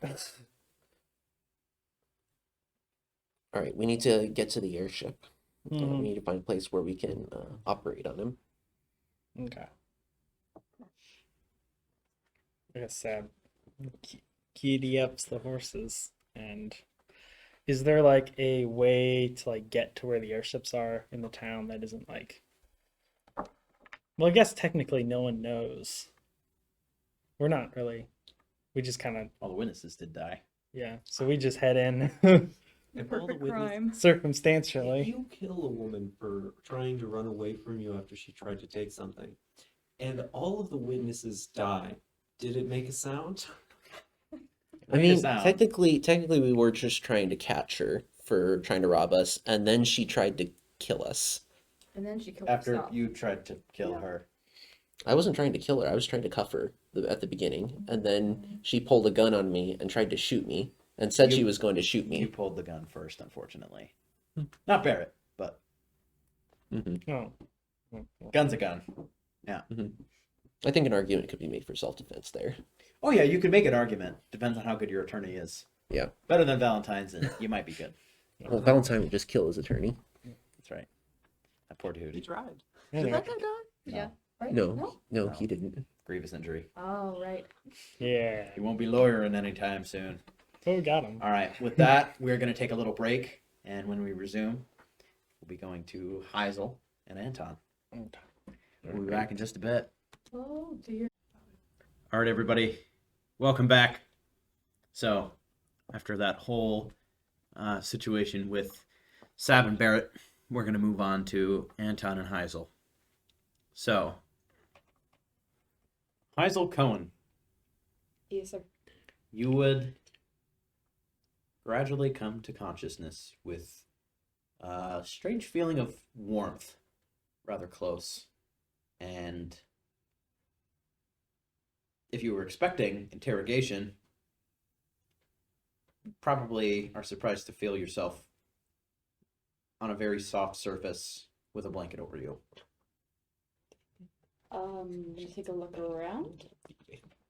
All right, we need to get to the airship. We Mhm. need to find a place where we can operate on him. Okay. I guess giddy ups the horses. And is there like a way to like get to where the airships are in the town that isn't like? Well, I guess technically no one knows. We're not really. We just kind of All the witnesses did die. yeah. So we just head in. If all the Perfect witnesses, crime. if Circumstantially. you kill a woman for trying to run away from you after she tried to take something, and all of the witnesses die, did it make a sound? I Make a mean, sound. technically, we were just trying to catch her for trying to rob us, and then she tried to kill us. And then she killed After herself. you tried to kill Yeah. her. I wasn't trying to kill her. I was trying to cuff her at the beginning, and then she pulled a gun on me and tried to shoot me, and said she You- was going to shoot You me. pulled the gun first, unfortunately. Not Barrett, but No. gun's a gun. I think an argument could be made for self-defense there. Oh yeah, you could make an argument. Depends on how good your attorney is. Yeah. Better than Valentine's, and you might be good. Well, Valentine would just kill his attorney. That's right. That poor He dude. tried. Did Anyway. that guy die? Yeah. Right? No, No. he didn't. Grievous injury. Oh, right. Yeah. He won't be lawyering anytime soon. Oh, got him. All right. With that, we're going to take a little break, and when we resume, we'll be going to Heisel and Anton. We'll be back in just a bit. Oh, dear. All right, everybody. Welcome back. So, after that whole situation with Sab and Barrett, we're going to move on to Anton and Heisel. So, Heisel Cohen, Yes, sir. you would gradually come to consciousness with a strange feeling of warmth, rather close. And if you were expecting interrogation, you probably are surprised to feel yourself on a very soft surface with a blanket over you. Let me take a look around.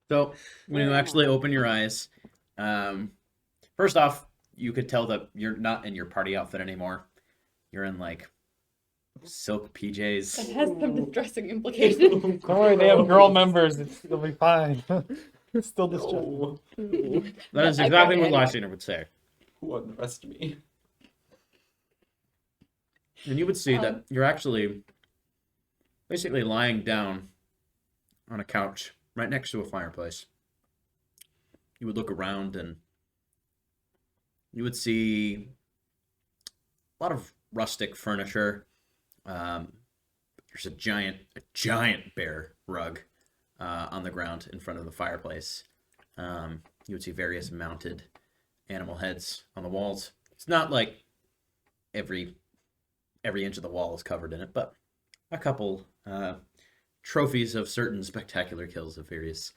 So when you Where am actually I? open your eyes, first off, you could tell that you're not in your party outfit anymore. You're in like silk That PJs. has some distressing implications. Don't worry, they have girl members. It'll be fine. It's still distressing. No. That is I exactly couldn't what anyway. Lysander would say. Who undressed me? And you would see Um, that you're actually basically lying down on a couch right next to a fireplace. You would look around and you would see a lot of rustic furniture. There's a giant bear rug on the ground in front of the fireplace. You would see various mounted animal heads on the walls. It's not like every inch of the wall is covered in it, but a couple trophies of certain spectacular kills of various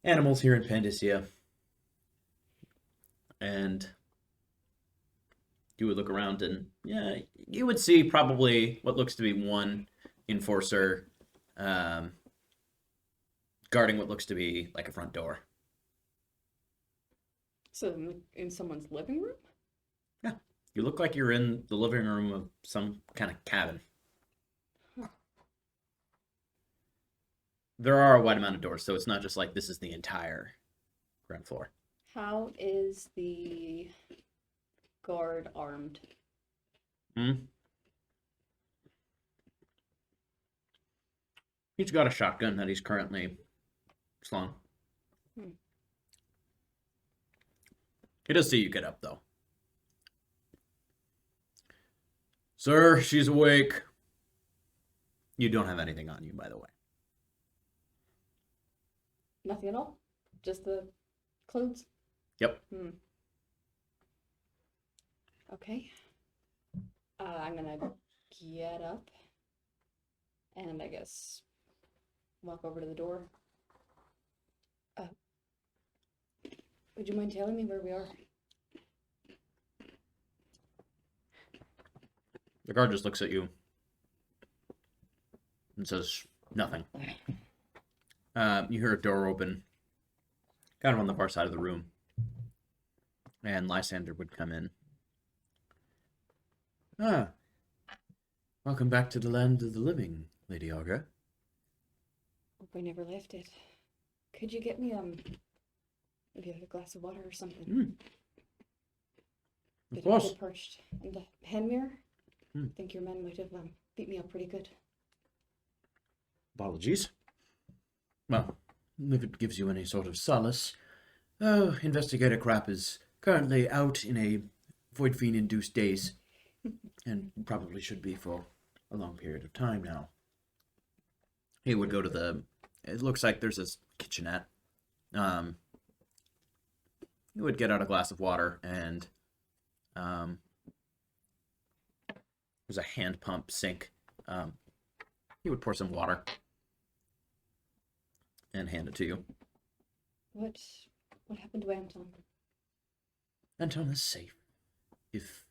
animals here in Pandacia. And you would look around and, yeah, you would see probably what looks to be one enforcer guarding what looks to be like a front door. So in someone's living room? You look like you're in the living room of some kind of cabin. Huh. There are a wide amount of doors, so it's not just like this is the entire ground floor. How is the guard armed? He's got a shotgun that he's currently slung. Hmm. He does see you get up, though. Sir, she's awake. You don't have anything on you, by the way. Nothing at all? Just the clothes? Yep. Okay. I'm gonna get up and I guess walk over to the door. Would you mind telling me where we are? The guard just looks at you and says nothing. You hear a door open, kind of on the far side of the room, and Lysander would come in. Ah, welcome back to the land of the living, Lady Augur. Hope I never left it. Could you get me maybe like a glass of water or something? Of Bit course. bit parched. And a pen mirror? Hmm. I think your men might have beat me up pretty good. Apologies. Well, if it gives you any sort of solace, Investigator Crap is currently out in a Void Fiend-induced days, and probably should be for a long period of time now. He would go to the... It looks like there's this kitchenette. He would get out a glass of water, and there's a hand pump sink. He would pour some water and hand it to you. What happened to Anton? Anton is safe. If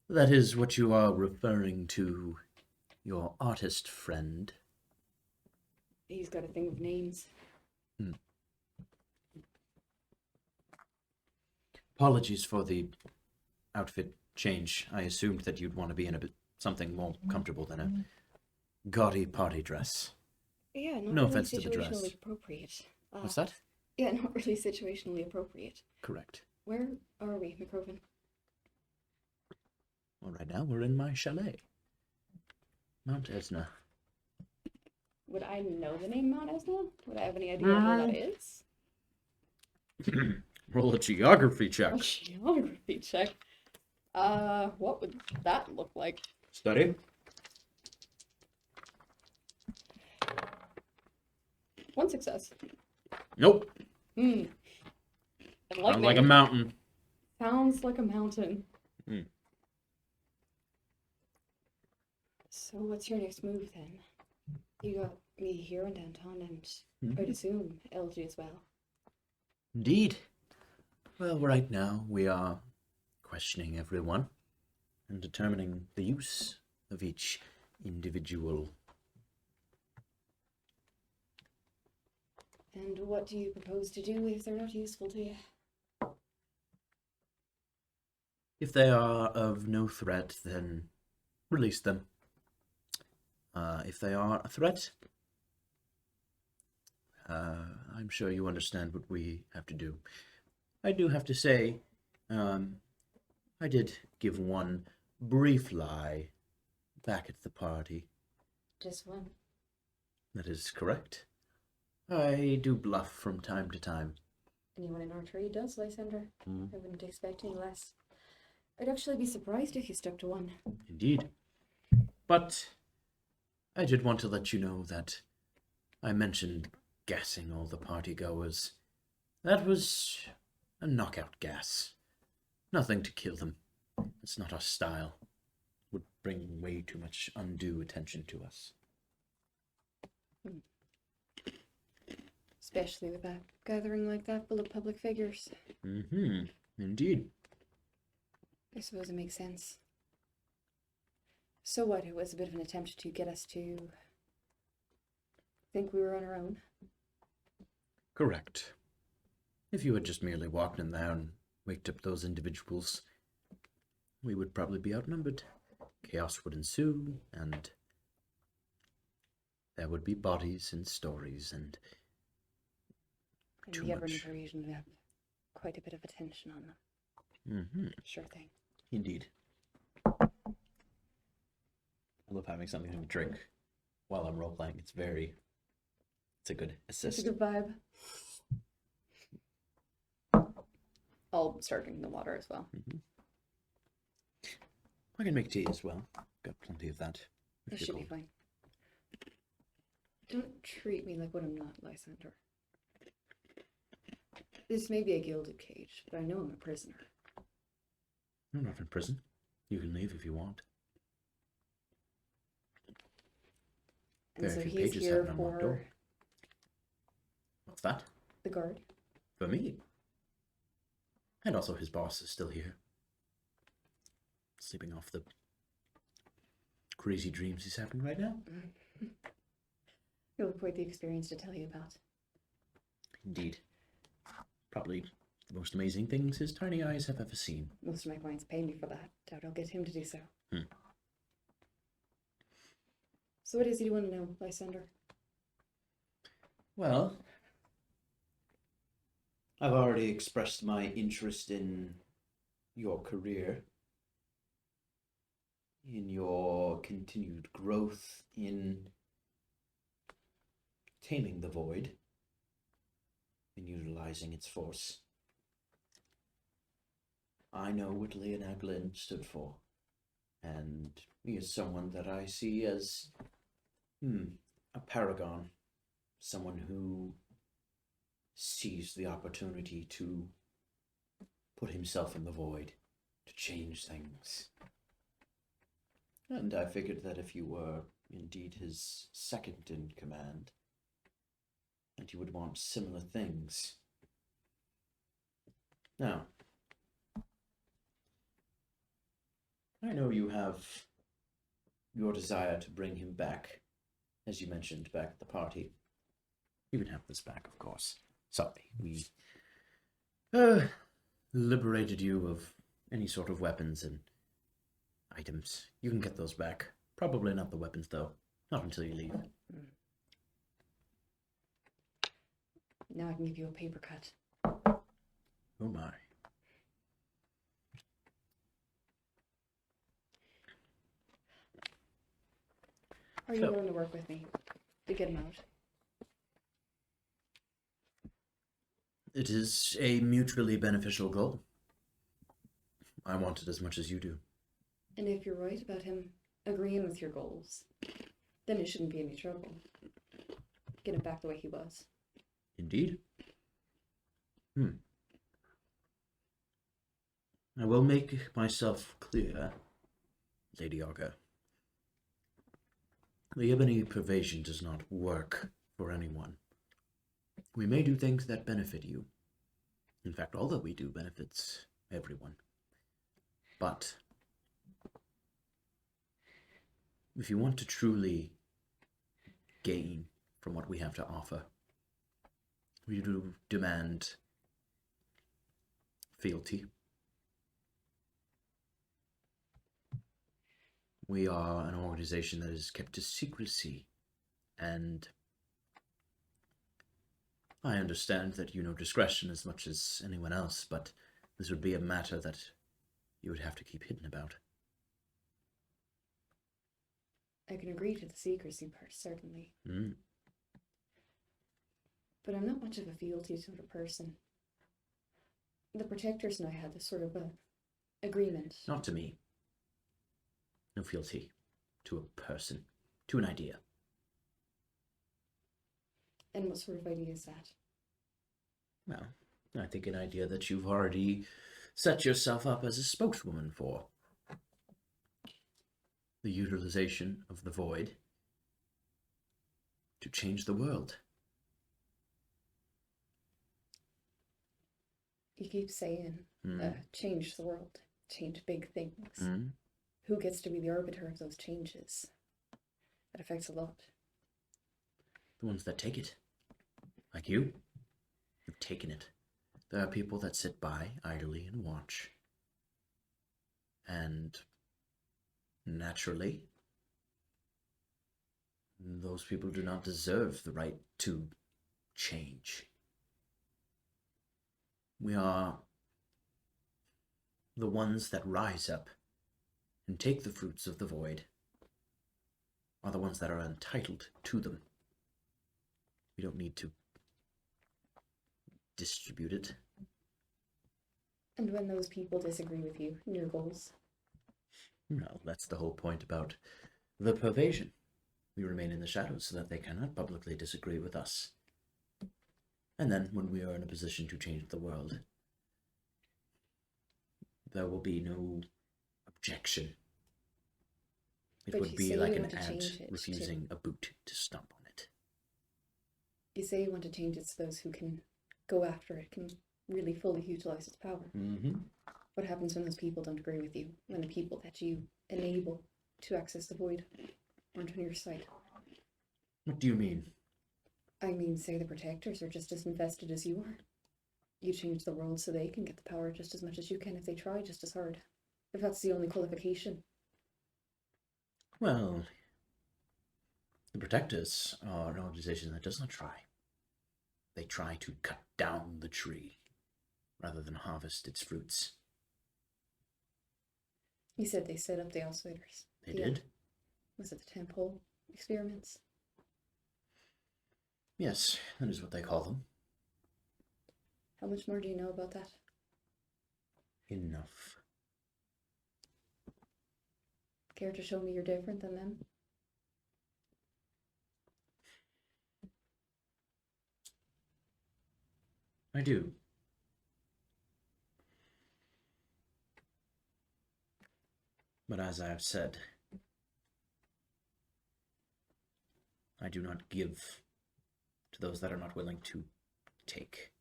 that is what you are referring to, your artist friend. He's got a thing with names. Apologies for the outfit change. I assumed that you'd want to be in something more comfortable than a gaudy party dress. Yeah, not No really offense to the dress. situationally appropriate. What's that? Yeah, not really situationally appropriate. Correct. Where are we, McRoven? Well, right now we're in my chalet. Mount Etna. Would I know the name Mount Esna? Would I have any idea where that is? Roll a geography check. A geography check. What would that look like? Study. One success. Nope. Hmm. Sounds like a mountain. Sounds like a mountain. Hmm. So what's your next move then? You got me here in downtown and I'd assume LG as well. Indeed. Well, right now we are questioning everyone and determining the use of each individual. And what do you propose to do if they're not useful to you? If they are of no threat, then release them. If they are a threat, I'm sure you understand what we have to do. I do have to say, I did give one brief lie back at the party. Just one. That is correct. I do bluff from time to time. Anyone in our trade does, Lysander. Mm. I wouldn't expect any less. I'd actually be surprised if you stuck to one. Indeed. But I did want to let you know that I mentioned gassing all the partygoers. That was a knockout gas. Nothing to kill them. It's not our style. Would bring way too much undue attention to us. Especially with a gathering like that full of public figures. Mm-hmm. Indeed. I suppose it makes sense. So what? It was a bit of an attempt to get us to think we were on our own. Correct. If you had just merely walked in there and waked up those individuals, we would probably be outnumbered. Chaos would ensue, and there would be bodies and stories and And too the Everett much. Pervasion would have quite a bit of attention on them. Mm-hmm. Sure thing. Indeed. I love having something to drink while I'm role-playing. It's a good It's a assist. good vibe. I'll start drinking the water as well. I can make tea as well. Got plenty of that. This if should you're be fine. Don't treat me like what I'm not, Lysander. This may be a gilded cage, but I know I'm a prisoner. You're not in prison. You can leave if you want. And Very so few he's pages here have an unlocked for door. What's that? the guard. For me. And also his boss is still here. Sleeping off the crazy dreams he's having right now. You'll have quite the experience to tell you about. Indeed. Probably the most amazing things his tiny eyes have ever seen. Most of my clients pay me for that. Doubt I'll get him to do so. So what is it you want to know, Lysander? Well, I've already expressed my interest in your career, in your continued growth in taming the void and utilizing its force. I know what Leonard Glynn stood for, and he is someone that I see as, a paragon, someone who sees the opportunity to put himself in the void, to change things. And I figured that if you were indeed his second in command, and you would want similar things. Now, I know you have your desire to bring him back, as you mentioned back at the party. You can have this back, of course. Sorry, we liberated you of any sort of weapons and items. You can get those back. Probably not the weapons, though. Not until you leave. Now I can give you a paper cut. Oh my. Are you So- willing to work with me to get him out? It is a mutually beneficial goal. I want it as much as you do. And if you're right about him agreeing with your goals, then it shouldn't be any trouble. Get him back the way he was. Indeed. I will make myself clear, Lady Arga. The ebony pervasion does not work for anyone. We may do things that benefit you. In fact, all that we do benefits everyone. But if you want to truly gain from what we have to offer, we do demand fealty. We are an organization that is kept to secrecy, and I understand that you know discretion as much as anyone else, but this would be a matter that you would have to keep hidden about. I can agree to the secrecy part, certainly. Mm. But I'm not much of a fealty sort of person. The protectors and I had this sort of a agreement. Not to me. No fealty to a person, to an idea. And what sort of idea is that? Well, I think an idea that you've already set yourself up as a spokeswoman for. The utilization of the void to change the world. You keep saying, change the world, change big things. Mm. Who gets to be the arbiter of those changes? That affects a lot. The ones that take it. Like you. You've taken it. There are people that sit by idly and watch. And naturally, those people do not deserve the right to change. We are the ones that rise up and take the fruits of the void, are the ones that are entitled to them. We don't need to distribute it. And when those people disagree with you and your goals, Well, that's the whole point about the pervasion. We remain in the shadows so that they cannot publicly disagree with us. And then, when we are in a position to change the world, there will be no objection. It But would you be say like you an want to ant change it refusing a boot to stomp on it. you say you want to change it so those who can go after it can really fully utilize its power. Mm-hmm. What happens when those people don't agree with you? When the people that you enable to access the void aren't on your side? What do you mean? I mean, say the protectors are just as invested as you are. You change the world so they can get the power just as much as you can if they try just as hard. If that's the only qualification. Well, the Protectors are an organization that does not try. They try to cut down the tree rather than harvest its fruits. You said they set up the outsiders. They Yeah. did? Was it the temple experiments? Yes, that is what they call them. How much more do you know about that? enough. Care to show me you're different than them? I do. But as I have said, I do not give to those that are not willing to take.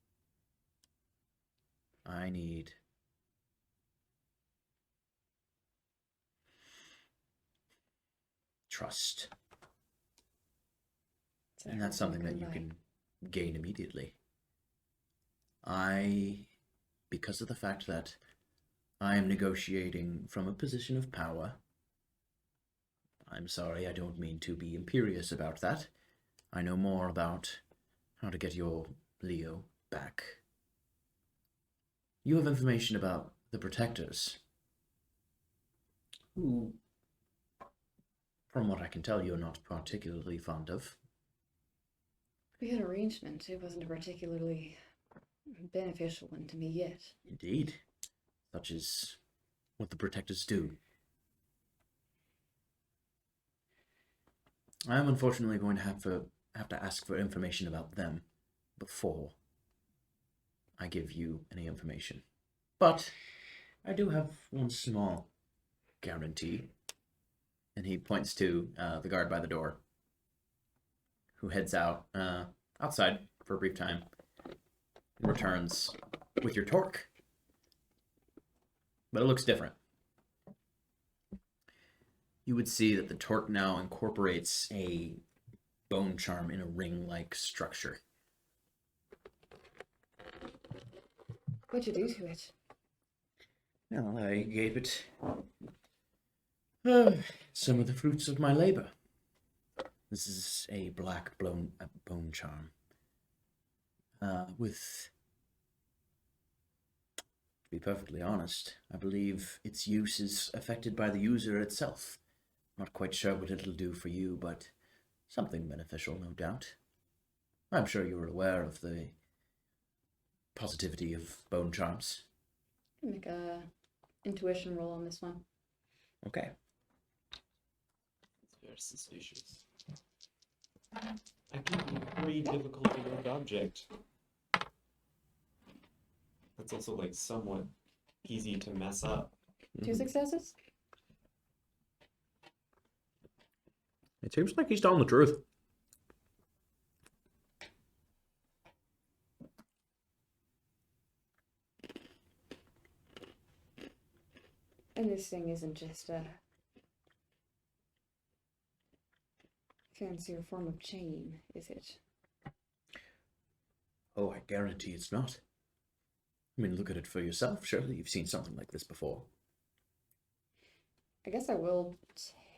I need trust. It's a And hard that's thing to something that come you by. can gain immediately. Because of the fact that I am negotiating from a position of power, I'm sorry, I don't mean to be imperious about that. I know more about how to get your Leo back. You have information about the Protectors, who, from what I can tell, you're not particularly fond of. We had an arrangement. It wasn't a particularly beneficial one to me yet. Indeed. Such is what the Protectors do. I am unfortunately going to have to ask for information about them before I give you any information. But I do have one small guarantee. And he points to the guard by the door, who heads out outside for a brief time and returns with your torque. But it looks different. You would see that the torque now incorporates a bone charm in a ring-like structure. What'd you do to it? Well, I gave it some of the fruits of my labor. This is a black bone charm. To be perfectly honest, I believe its use is affected by the user itself. Not quite sure what it'll do for you, but something beneficial, no doubt. I'm sure you're aware of the positivity of bone charms. Make a intuition roll on this one. Okay. It's very suspicious. I can be a pretty difficult to work object. That's also like somewhat easy to mess up. 2 successes? It seems like he's telling the truth. And this thing isn't just a fancier form of chain, is it? Oh, I guarantee it's not. I mean, look at it for yourself. Surely you've seen something like this before. I guess I will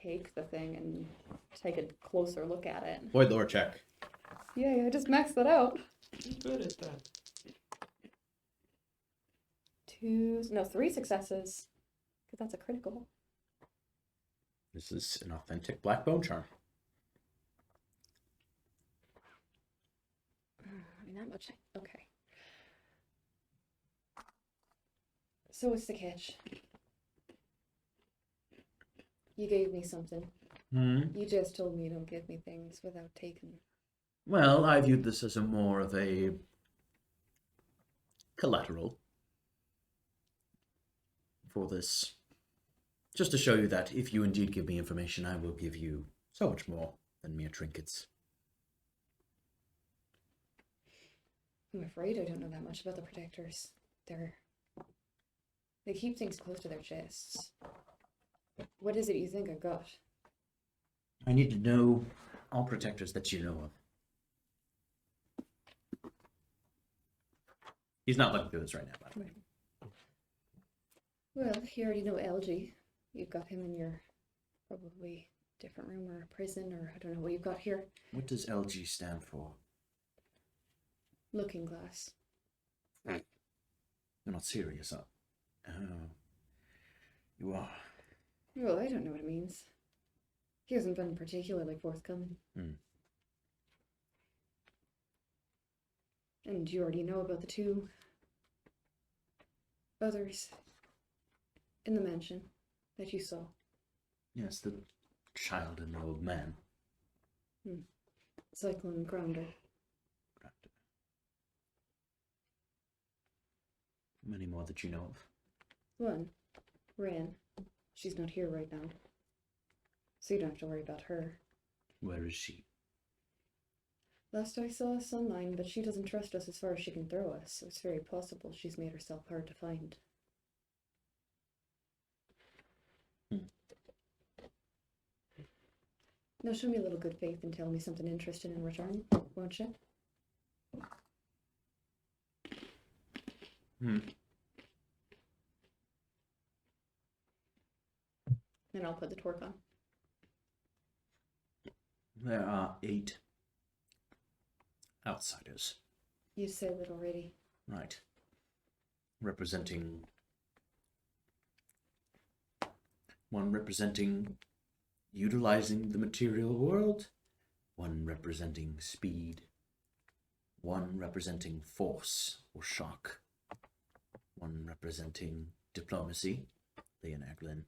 take the thing and take a closer look at it. Void lore check. Yay, I just maxed that out. I'm good at that. 3 successes. Because that's a critical. This is an authentic black bone charm. I mean, not much. Okay. So what's the catch? You gave me something. You just told me you don't give me things without taking. Well, I viewed this as more of a collateral for this. Just to show you that if you indeed give me information, I will give you so much more than mere trinkets. I'm afraid I don't know that much about the Protectors. They keep things close to their chests. What is it you think I got? I need to know all Protectors that you know of. He's not looking through this right now, by the way. Well, you already know LG. You've got him in your probably different room or a prison, or I don't know what you've got here. What does LG stand for? Looking glass. You're not serious, huh? Oh. You are. Well, I don't know what it means. He hasn't been particularly forthcoming. And you already know about the 2 others. In the mansion that you saw. Yes, the child and the old man. Cyclone Grounder. Many more that you know of. One, Ran. She's not here right now. So you don't have to worry about her. Where is she? Last I saw us online, but she doesn't trust us as far as she can throw us, so it's very possible she's made herself hard to find. Now show me a little good faith and tell me something interesting in return, won't you? And I'll put the torque on. There are 8 outsiders. You said it already. Right. One representing utilizing the material world, one representing speed, one representing force or shock, one representing diplomacy, Leon Eglin,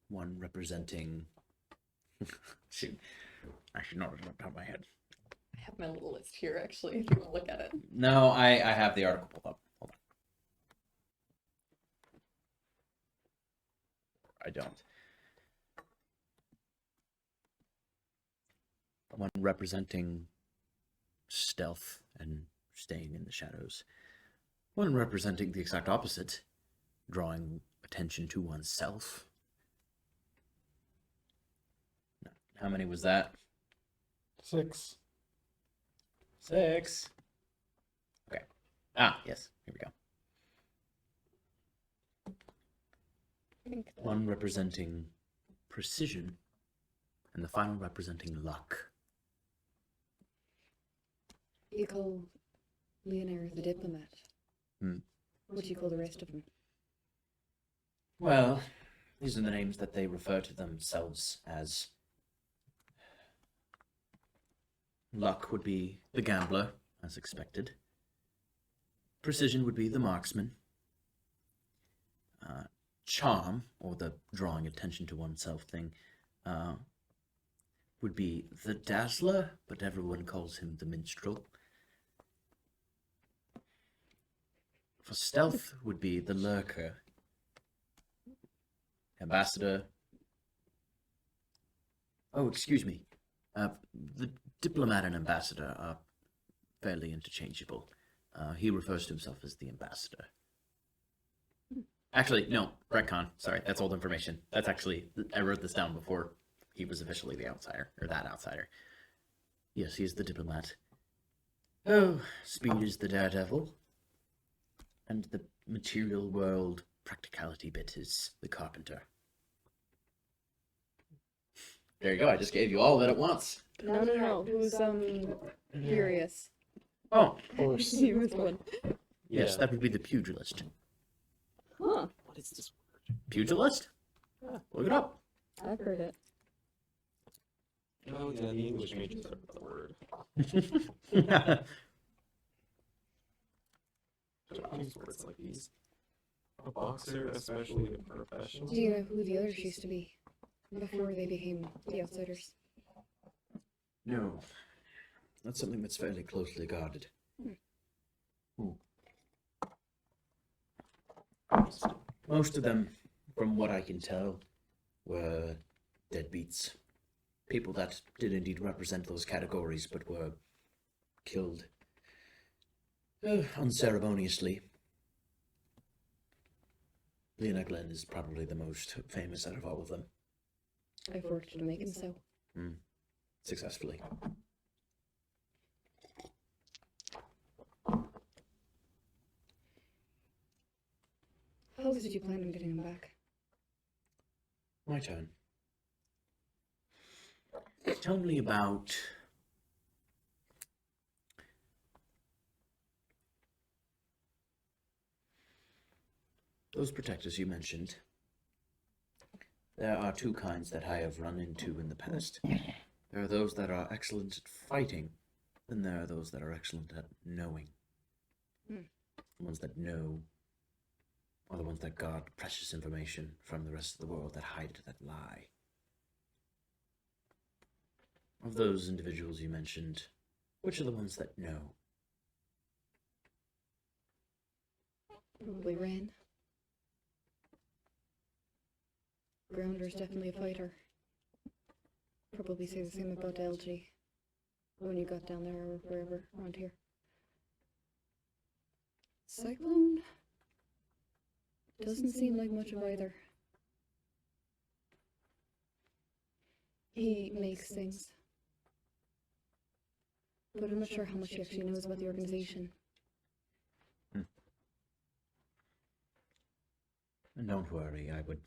one representing... Shoot, I should not have off the top of my head. I have my little list here, actually, if you want to look at it. No, I have the article pulled up. Hold on. I don't. One representing stealth and staying in the shadows. One representing the exact opposite, drawing attention to oneself. How many was that? 6. 6. Okay. Ah, yes. Here we go. I think that One representing precision, and the final representing luck. you call Leonard the diplomat. What do you call the rest of them? Well, these are the names that they refer to themselves as. Luck would be the gambler, as expected. Precision would be the marksman. Charm, or the drawing attention to oneself thing, would be the dazzler, but everyone calls him the minstrel. For stealth would be the lurker. Ambassador. Oh, excuse me. The diplomat and ambassador are fairly interchangeable. He refers to himself as the ambassador. Actually, no, retcon. Sorry, that's old information. That's actually, I wrote this down before he was officially the outsider, or that outsider. Yes, he's the diplomat. Oh, speed is the daredevil. And the material world practicality bit is the carpenter. There you go, I just gave you all of it at once. No. Who's, Furious? Oh, Of course. You missed one. Yes, Yeah. that would be the pugilist. Huh. What is this? Pugilist? Look it up. I've heard it. Oh, yeah, the English majors are the word. Japanese words like these. A boxer, especially a professional. Do you know who the others used to be? Before they became the outsiders? No. That's something that's fairly closely guarded. Most of them, from what I can tell, were deadbeats. People that did indeed represent those categories, but were killed unceremoniously. Lena Glenn is probably the most famous out of all of them. I've worked to make him so. Successfully. How did you plan on getting him back? My turn. Tell me about those protectors you mentioned. There are 2 kinds that I have run into in the past. There are those that are excellent at fighting, and there are those that are excellent at knowing. The ones that know are the ones that guard precious information from the rest of the world, that hide it, that lie. Of those individuals you mentioned, which are the ones that know? Probably Ren. Grounder's definitely a fighter. Probably say the same about LG. When you got down there or wherever around here. Cyclone doesn't seem like much of either. He makes things. But I'm not sure how much he actually knows about the organization. And don't worry, I would...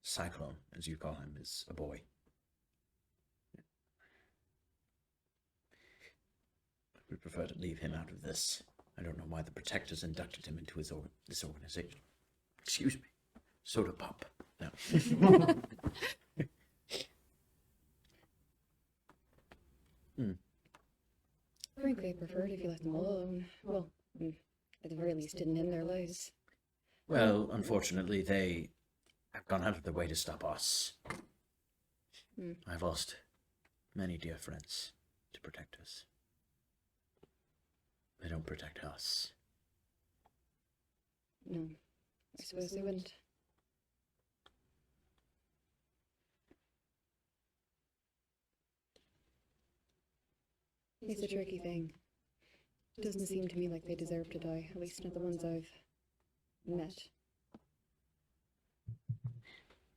Cyclone, as you call him, is a boy. I would prefer to leave him out of this. I don't know why the Protectors inducted him into this organization. Excuse me. Soda pop. No. Frankly, I preferred if you let them all alone. Well, at the very least, didn't end their lives. Well, unfortunately, they have gone out of their way to stop us. I've lost many dear friends to Protectors. They don't protect us. No, I suppose they wouldn't. It's a tricky thing. It doesn't seem to me like they deserve to die, at least not the ones I've met.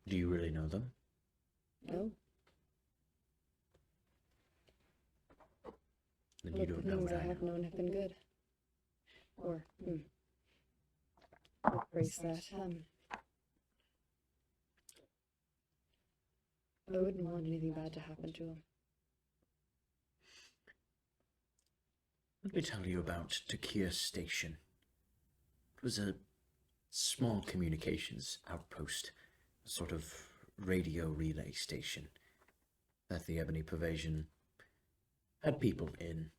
Do you really know them? No? Then Look, you the don't know things what I I have know. known have been good. Or, phrase that, I wouldn't want anything bad to happen to him. Let me tell you about Takir Station. It was a small communications outpost, a sort of radio relay station that the Ebony Pervasion had people in.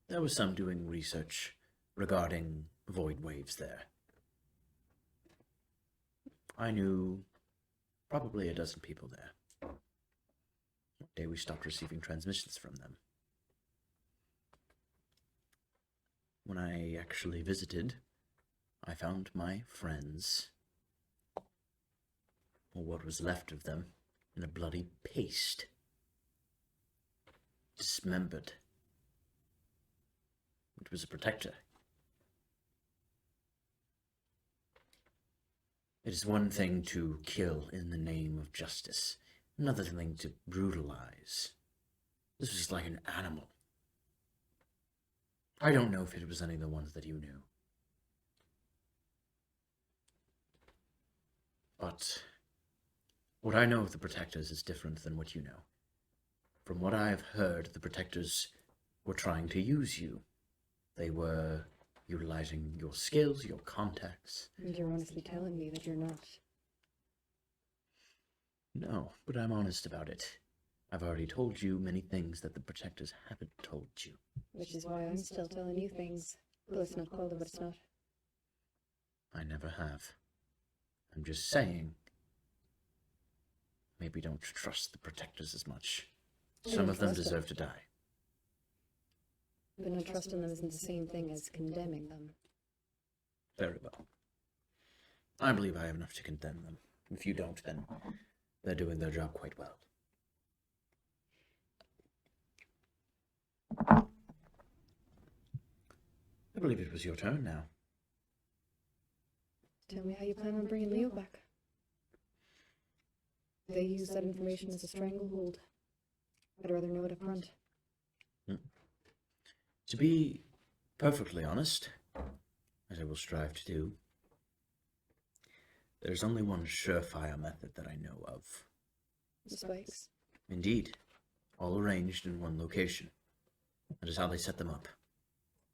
There was some doing research regarding void waves there. I knew probably a dozen people there. One day we stopped receiving transmissions from them. When I actually visited, I found my friends, or what was left of them, in a bloody paste. Dismembered. It was a protector. It is one thing to kill in the name of justice, another thing to brutalize. This was like an animal. I don't know if it was any of the ones that you knew. But what I know of the Protectors is different than what you know. From what I have heard, the Protectors were trying to use you. They were utilizing your skills, your contacts. And you're honestly telling me that you're not. No, but I'm honest about it. I've already told you many things that the Protectors haven't told you. Which is why I'm still telling you things. Let's not call it what it's not. I never have. I'm just saying, maybe don't trust the Protectors as much. Some of them deserve to die. But not trusting them isn't the same thing as condemning them. Very well. I believe I have enough to condemn them. If you don't, then they're doing their job quite well. I believe it was your turn now. Tell me how you plan on bringing Leo back. They use that information as a stranglehold. I'd rather know it up front. To be perfectly honest, as I will strive to do, there's only one surefire method that I know of. The spikes. Indeed, all arranged in one location. That is how they set them up.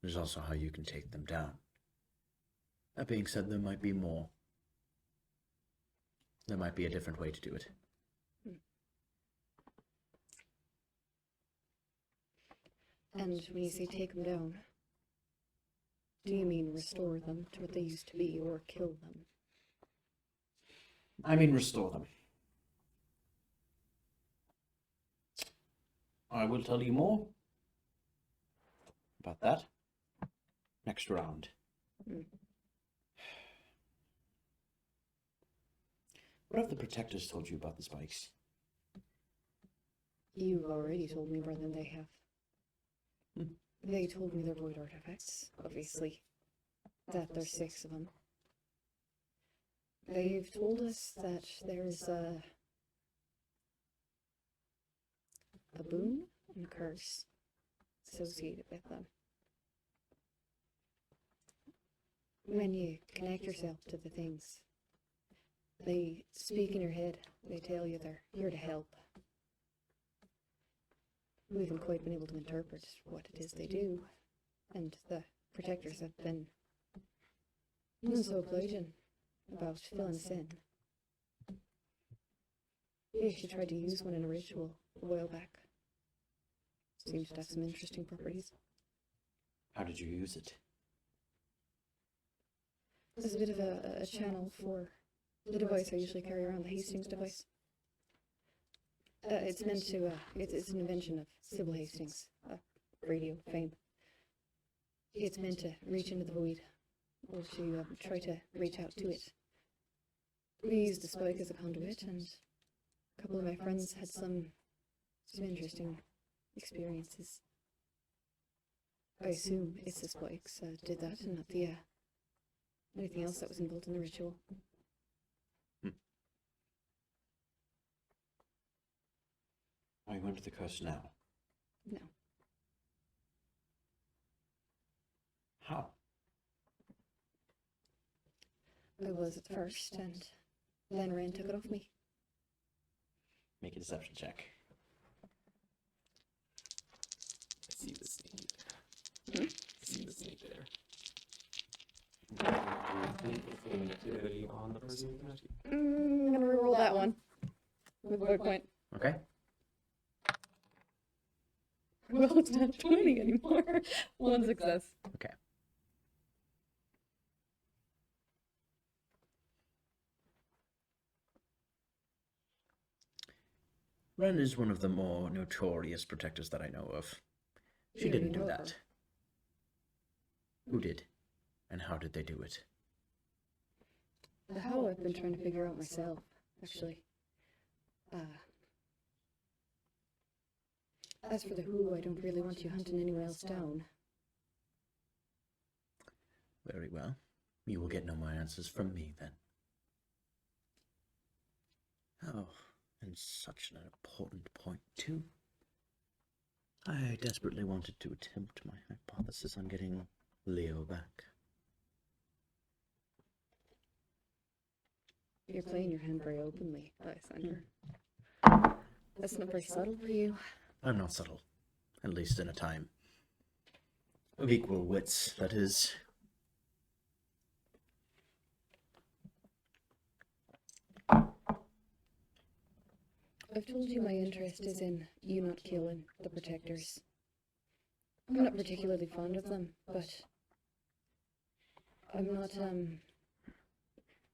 It is also how you can take them down. That being said, there might be more. There might be a different way to do it. And when you say take them down, Do you mean restore them to what they used to be, or kill them? I mean, restore them. I will tell you more about that next round. Hmm. What have the protectors told you about the spikes? You've already told me more than they have. Hmm. They told me they're void artifacts, obviously. That there's 6 of them. They've told us that there's a boon and a curse associated with them. When you connect yourself to the things, they speak in your head. They tell you they're here to help. We haven't quite been able to interpret what it is they do, and the protectors have been so obliging about filling us in. Yeah, she tried to use one in a ritual a while back. Seems to have some interesting properties. How did you use it? There's a bit of a channel for the device I usually carry around, the Hastings device. It's meant to, it's an invention of Sybil Hastings, radio fame. It's meant to reach into the void, or to try to reach out to it. We used the spike as a conduit, and a couple of my friends had some interesting experiences. I assume it's the spikes did that, and not the anything else that was involved in the ritual. Are you under the curse now? No. How? I was at first, and then Ren took it off me. Make a deception check. I see the sneak. Hmm? I see the sneak there. Activity on the person who connected. I'm gonna reroll that one. With void point. Okay. Well, it's not 20 anymore. One success. Okay. Ren is one of the more notorious protectors that I know of. She You didn't already do know that. her. Who did? And how did they do it? The how I've been trying to figure out myself, actually. As for the who, I don't really want you hunting anyone else down. Very well. You will get no more answers from me then. Oh, and such an important point too. I desperately wanted to attempt my hypothesis on getting Leo back. You're playing your hand very openly, Lysander. That's not very subtle for you. I'm not subtle, at least in a time of equal wits, that is. I've told you my interest is in you not killing the protectors. I'm not particularly fond of them, but I'm not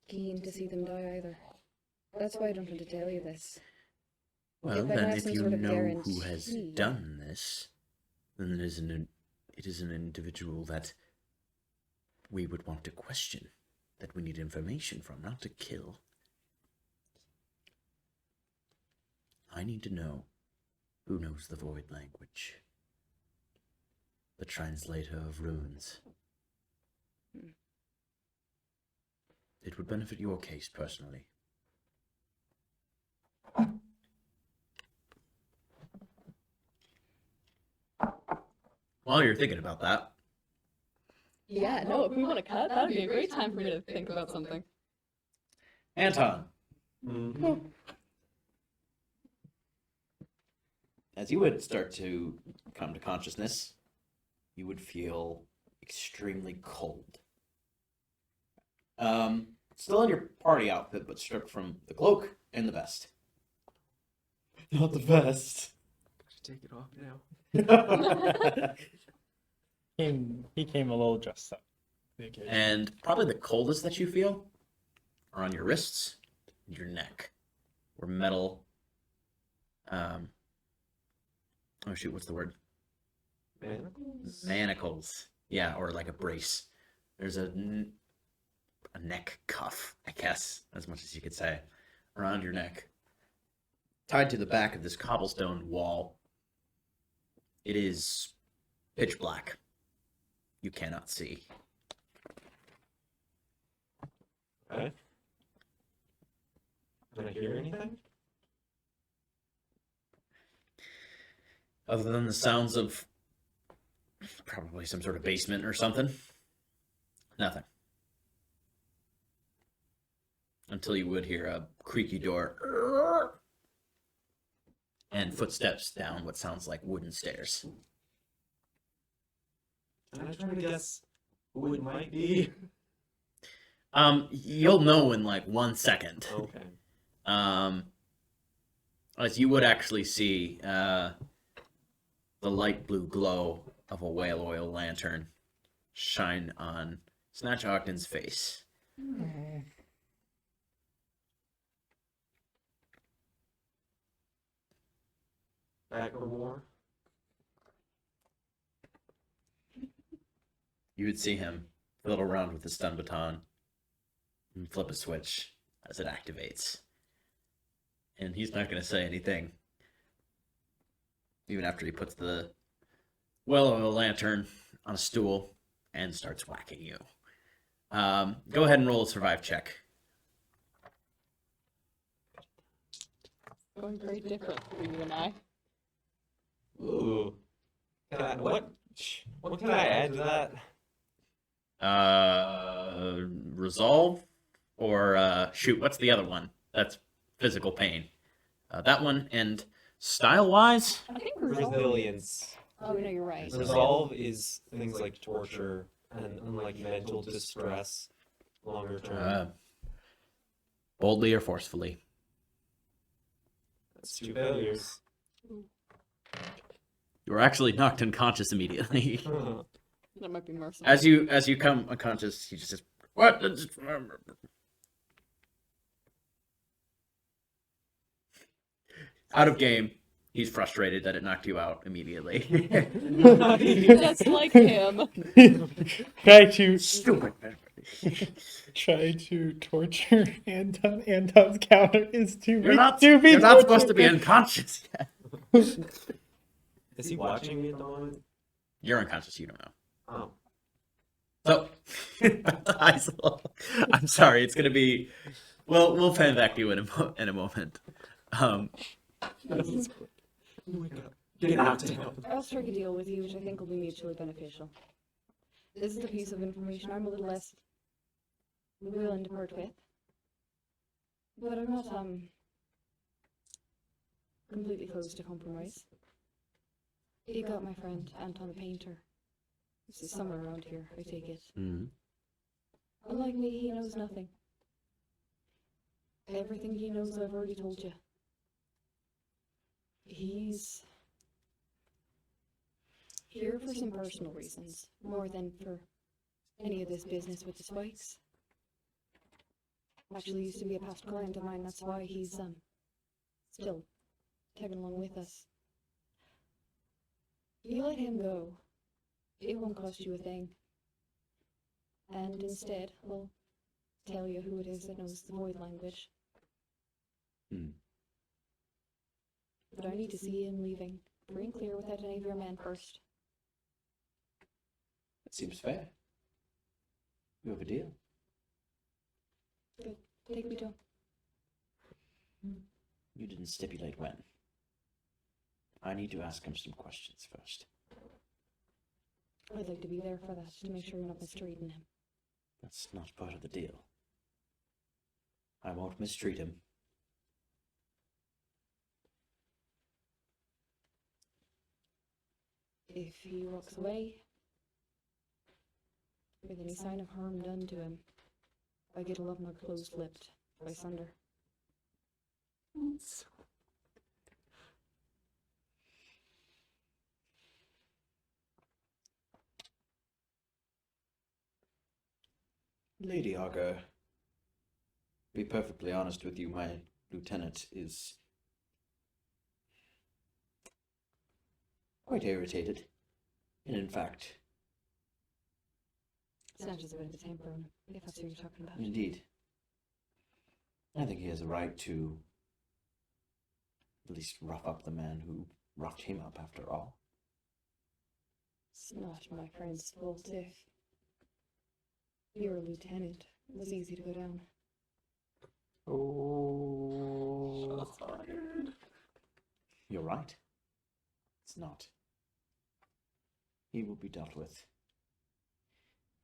keen to see them die either. That's why I don't want to tell you this. Well, If I then, have if some you sort of know who has guarantee- done this, then it is an individual that we would want to question, that we need information from, not to kill. I need to know who knows the void language, the translator of runes. It would benefit your case personally. While you're thinking about that, Yeah, no, if we want to cut, that would be a great time for me to think about something. Anton, Mm-hmm. as you would start to come to consciousness, you would feel extremely cold. Still in your party outfit, but stripped from the cloak and the vest. Not the best. Gotta take it off now. He came a little dressed up. And probably the coldest that you feel are on your wrists and your neck, where metal. Oh shoot, what's the word? Manacles? Manacles. Yeah, or like a brace. There's a neck cuff, I guess, as much as you could say, around your neck, tied to the back of this cobblestone wall. It is pitch black. You cannot see. Okay. Did I hear anything? Other than the sounds of probably some sort of basement or something. Nothing. Until you would hear a creaky door and footsteps down what sounds like wooden stairs. Can I try to guess who it might be? You'll know in like 1 second. Okay. As you would actually see the light blue glow of a whale oil lantern shine on Snatch Ogden's face. Back for more? You would see him fiddle around with his stun baton and flip a switch as it activates. And he's not going to say anything. Even after he puts the well oil lantern on a stool and starts whacking you. Go ahead and roll a survive check. Going very different for you and I. Ooh. What can I add to that? Resolve or shoot, what's the other one? That's physical pain. That one, and style-wise, I think Resilience. Oh, no, you're right. Resolve is things like torture and like mental distress longer term. boldly or forcefully. That's 2 failures. You were actually knocked unconscious immediately. That might be merciful. As you come unconscious, he just says, "What?" Out of game. He's frustrated that it knocked you out immediately. Just like him. Try to Stupid. try to torture Anton. Anton's counter is to You're not tortured. supposed to be unconscious yet. Is he watching me at the moment? You're unconscious. You don't know. Oh. So, Isol, I'm sorry. It's gonna be. We'll fan back to you in a moment. Oh my god. Get out now. I'll strike a deal with you, which I think will be mutually beneficial. This is a piece of information I'm a little less willing to part with. But I'm not, completely closed to compromise. You got my friend, Anton the Painter. This is somewhere around here, I take it. Mm-hmm. Unlike me, he knows nothing. Everything he knows I've already told you. He's here for some personal reasons, more than for any of this business with the spikes. Actually used to be a past client of mine, that's why he's, still tagging along with us. You let him go, it won't cost you a thing. And instead, I'll tell you who it is that knows the void language. But I need to see him leaving, free and clear without any of your men first. That seems fair. You have a deal. Good. Take me to him. You didn't stipulate when. I need to ask him some questions first. I'd like to be there for that, to make sure you're not mistreating him. That's not part of the deal. I won't mistreat him. If he walks away, with any sign of harm done to him, I get a lot more close-lipped by Sunder. Lady Augur, be perfectly honest with you, my lieutenant is quite irritated. And in fact, Snatch is a bit of a temper, if that's what you're talking about. indeed, I think he has a right to at least rough up the man who roughed him up after all. It's not my friend's fault if you're a lieutenant. It was easy to go down. Oh, You're right. It's not. He will be dealt with.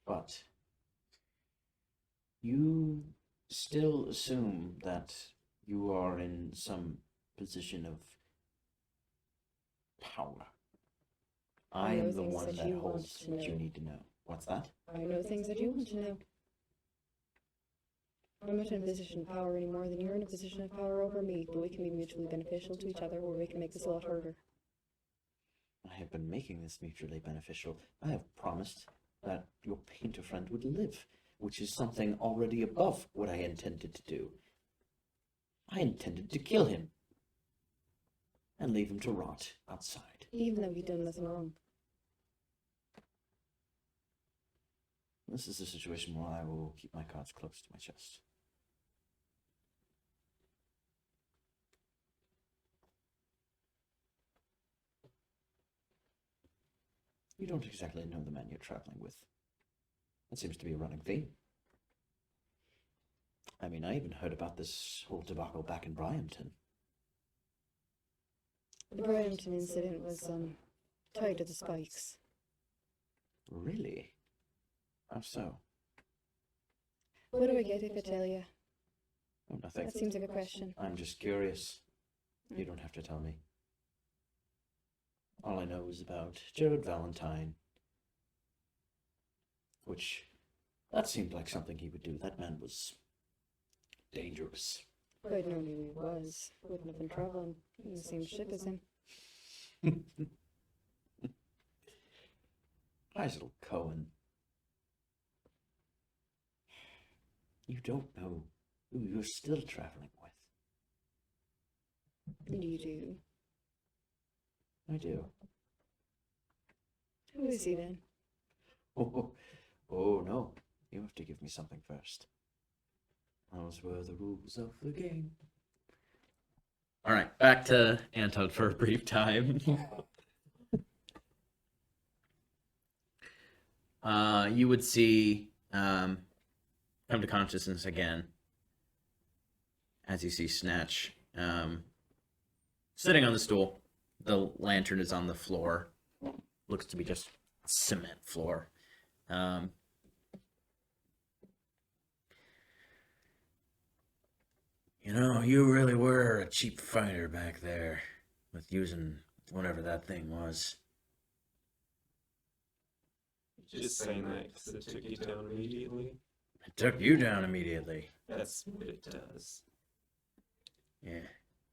But you still assume that you are in some position of power. I I know am the things one that that you want holds to what you know. need to know. What's that? I know things that you want to know. I'm not in a position of power any more than you're in a position of power over me, but we can be mutually beneficial to each other, or we can make this a lot harder. I have been making this mutually beneficial. I have promised that your painter friend would live, which is something already above what I intended to do. I intended to kill him and leave him to rot outside. Even though he'd done nothing wrong. This is a situation where I will keep my cards close to my chest. You don't exactly know the man you're traveling with. That seems to be a running theme. I mean, I even heard about this whole debacle back in Bryampton. The Brampton incident was, tied to the spikes. Really? How so? What do I get if I tell you? Oh, nothing. That seems like a question. I'm just curious. You don't have to tell me. All I know is about Jared Valentine. Which, that seemed like something he would do. That man was dangerous. If I'd known who he was, wouldn't have been traveling in the same ship as him. Isel Cohen. You don't know who you're still traveling with. You do. I do. Who is he then? Oh no. You have to give me something first. Those were the rules of the game. All right, back to Anton for a brief time. You would see come to consciousness again as you see Snatch sitting on the stool. The lantern is on the floor. Looks to be just cement floor. You know, you really were a cheap fighter back there with using whatever that thing was. just saying that because it took you down immediately. It took you down immediately. That's what it does. Yeah,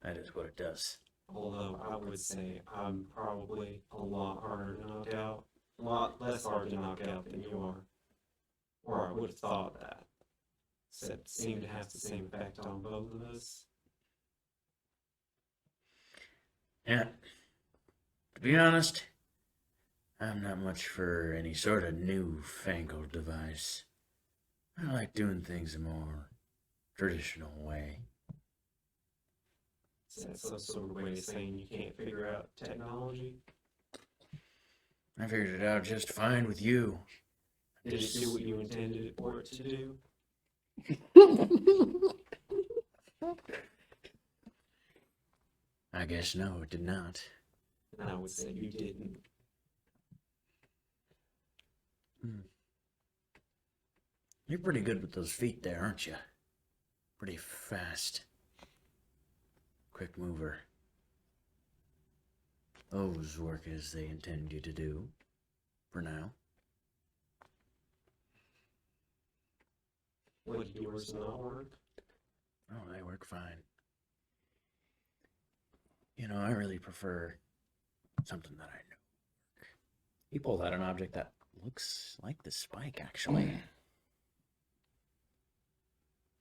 that is what it does. Although I would say I'm probably a lot harder to knock out, a lot less hard to knock out than you are. Or I would have thought that. Except seemed to have the same effect on both of us. Yeah. To be honest, I'm not much for any sort of newfangled device. I like doing things a more traditional way. Is that some sort of way of saying you can't figure out technology? I figured it out just fine with you. Did it do what you intended it for it to do? I guess no, it did not. And I would say you didn't. You're pretty good with those feet there, aren't you? Pretty fast. Quick mover. Those work as they intend you to do. For now. What did yours not work? Oh, they work fine. You know, I really prefer something that I know. He pulled out an object that looks like the spike, actually.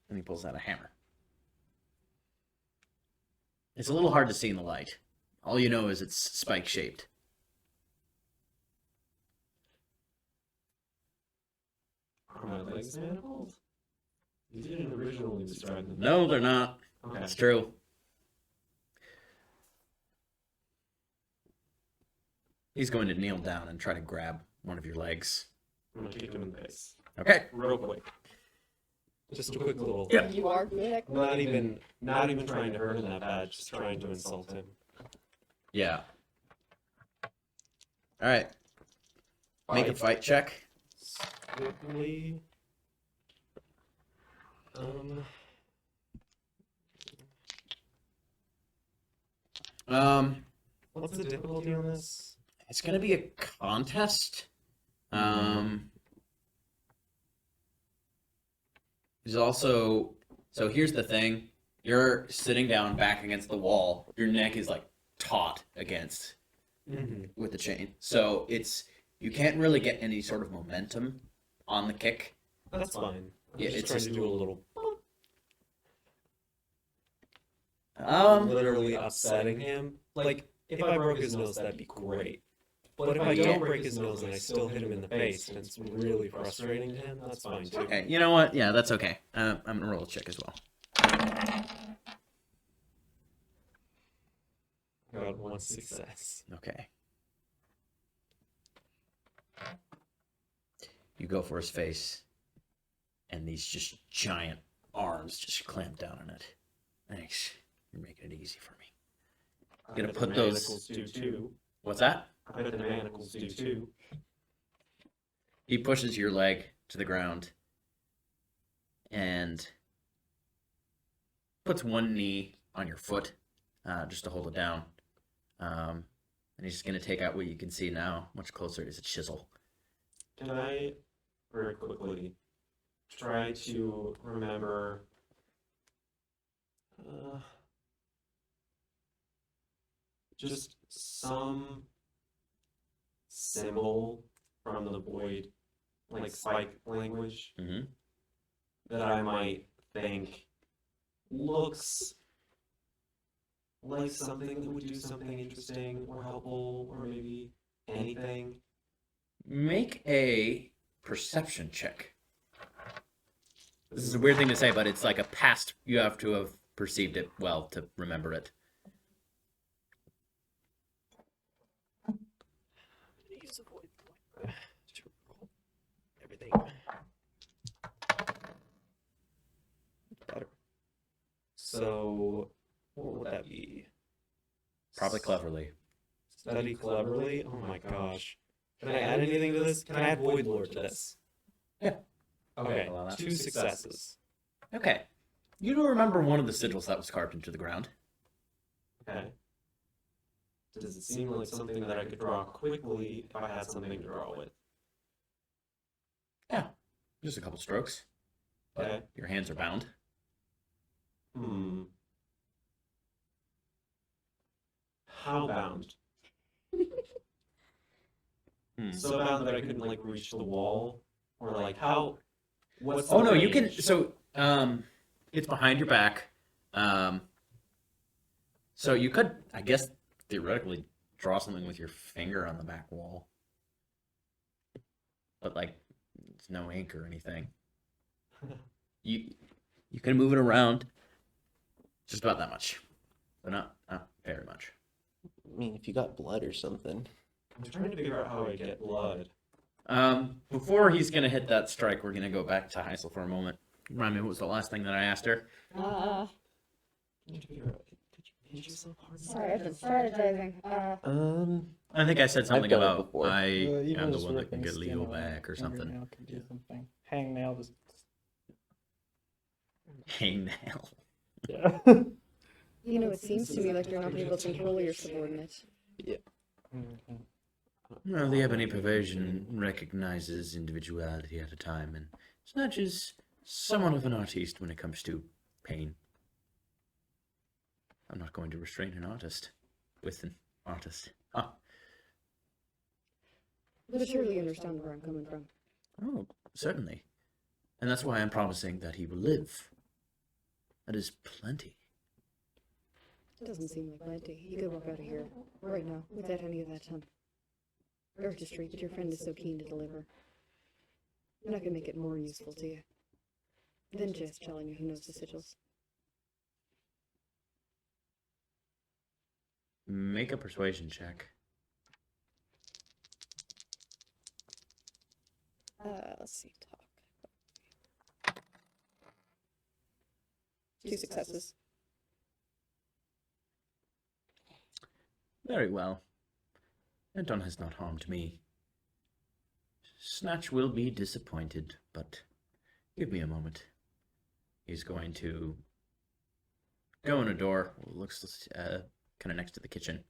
And he pulls out a hammer. It's a little hard to see in the light. All you know is it's spike-shaped. Are my legs manacled? You didn't originally describe them. No, they're not. Okay. That's true. He's going to kneel down and try to grab one of your legs. I'm gonna kick him in the face. Okay. Real quick. Just a quick little. Yeah. You are good at Not even trying to hurt him that bad, just trying to insult him. Yeah. All right. Make a fight check. Quickly. What's the difficulty on this? It's gonna be a contest. There's also, so here's the thing: you're sitting down, back against the wall. Your neck is like taut against with the chain, so you can't really get any sort of momentum on the kick. That's fine. I'm Yeah, just it's trying just- to do a little. Um, Literally upsetting him. Like, if I broke his nose, that'd be great. But if I don't break his nose and I still hit him in the face, and it's really frustrating to him, that's fine too. okay, you know what? Yeah, that's okay. I'm gonna roll a check as well. I got one success. Okay. You go for his face, and these just giant arms just clamp down on it. Thanks. You're making it easy for me. I Gonna bet put the those- manacles do too. What's that? I bet the manacles do too. He pushes your leg to the ground and puts one knee on your foot just to hold it down. And he's just going to take out what you can see now. Much closer is a chisel. Can I, very quickly, try to remember just some symbol from the void, like spike language, Mm-hmm. that I might think looks like something that would do something interesting or helpful or maybe anything? Make a perception check. This is a weird thing to say, but it's like a past. You have to have perceived it well to remember it. Use the void to roll everything. Better. So, what would that be? Probably cleverly. Study cleverly? Oh my gosh. Can I add anything to this? Can I add Void Lord to this? Yeah. Okay, Allow that. 2 successes. Okay. You do remember one of the sigils that was carved into the ground. Okay. Does it seem like something that I could draw quickly if I had something to draw with? Yeah. Just a couple strokes. But Okay. your hands are bound. How bound? Hmm. So bound that I couldn't like reach the wall? Or like how what's Oh the no, you can. range? So it's behind your back. So you could, I guess, theoretically draw something with your finger on the back wall, but like, it's no ink or anything. You can move it around, just about that much, but not very much. I mean, if you got blood or something. I'm trying to figure out how I get blood. Before he's gonna hit that strike, we're gonna go back to Heisel for a moment. Remind me, what was the last thing that I asked her? I'm trying to figure out, did you hit yourself hard? Sorry, I've been strategizing. I think I said something done it about before. Even I'm the just one that can ripping get skin Leo away, back or something. Hangnail could do something. Hangnail just Hangnail. yeah. You know, it seems to me like you're not able to control your subordinate. Mhm. Well, the ebony pervasion recognizes individuality at a time, and Snatch is somewhat of an artiste when it comes to pain. I'm not going to restrain an artist with an artist. Ah, But surely you understand where I'm coming from. oh, certainly. And that's why I'm promising that he will live That is plenty. It doesn't seem like plenty. You could walk out of here right now without any of that artistry that your friend is so keen to deliver. And I can make it more useful to you than just telling you who knows the sigils. Make a persuasion check. Let's see, talk. 2 successes. Very well. Anton has not harmed me. Snatch will be disappointed, but give me a moment. He's going to go in a door. Looks kind of next to the kitchen.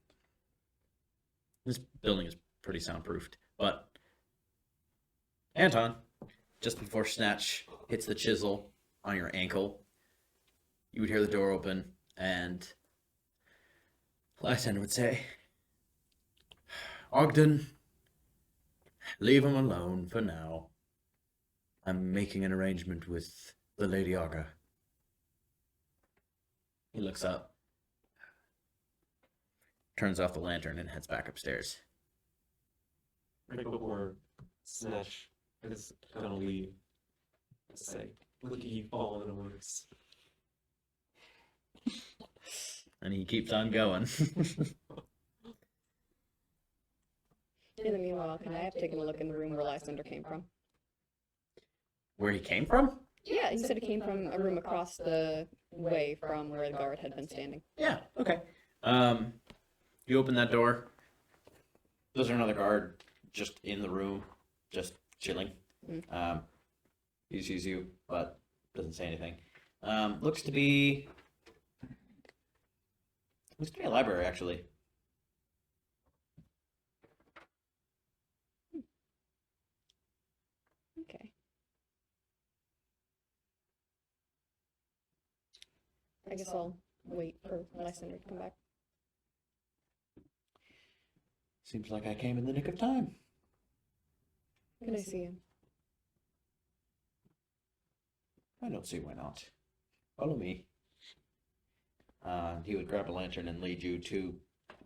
This building is pretty soundproofed, but Anton, just before Snatch hits the chisel on your ankle, you would hear the door open, and Lysander would say, Ogden, leave him alone for now. I'm making an arrangement with the Lady Arga. He looks up, turns off the lantern, and heads back upstairs. Right before Snatch is gonna leave, say, look at you falling onwards. And he keeps on going. In the meanwhile, can I have taken a look in the room where Lysander came from? Where he came from? Yeah, he said it came from a room across the way from where the guard had been standing. Yeah, okay. You open that door. There's another guard just in the room, just chilling. He sees you, but doesn't say anything. Looks to be a library, actually. Okay. I guess I'll wait for Lysander to come back. Seems like I came in the nick of time. Can I see him? I don't see why not. Follow me. He would grab a lantern and lead you to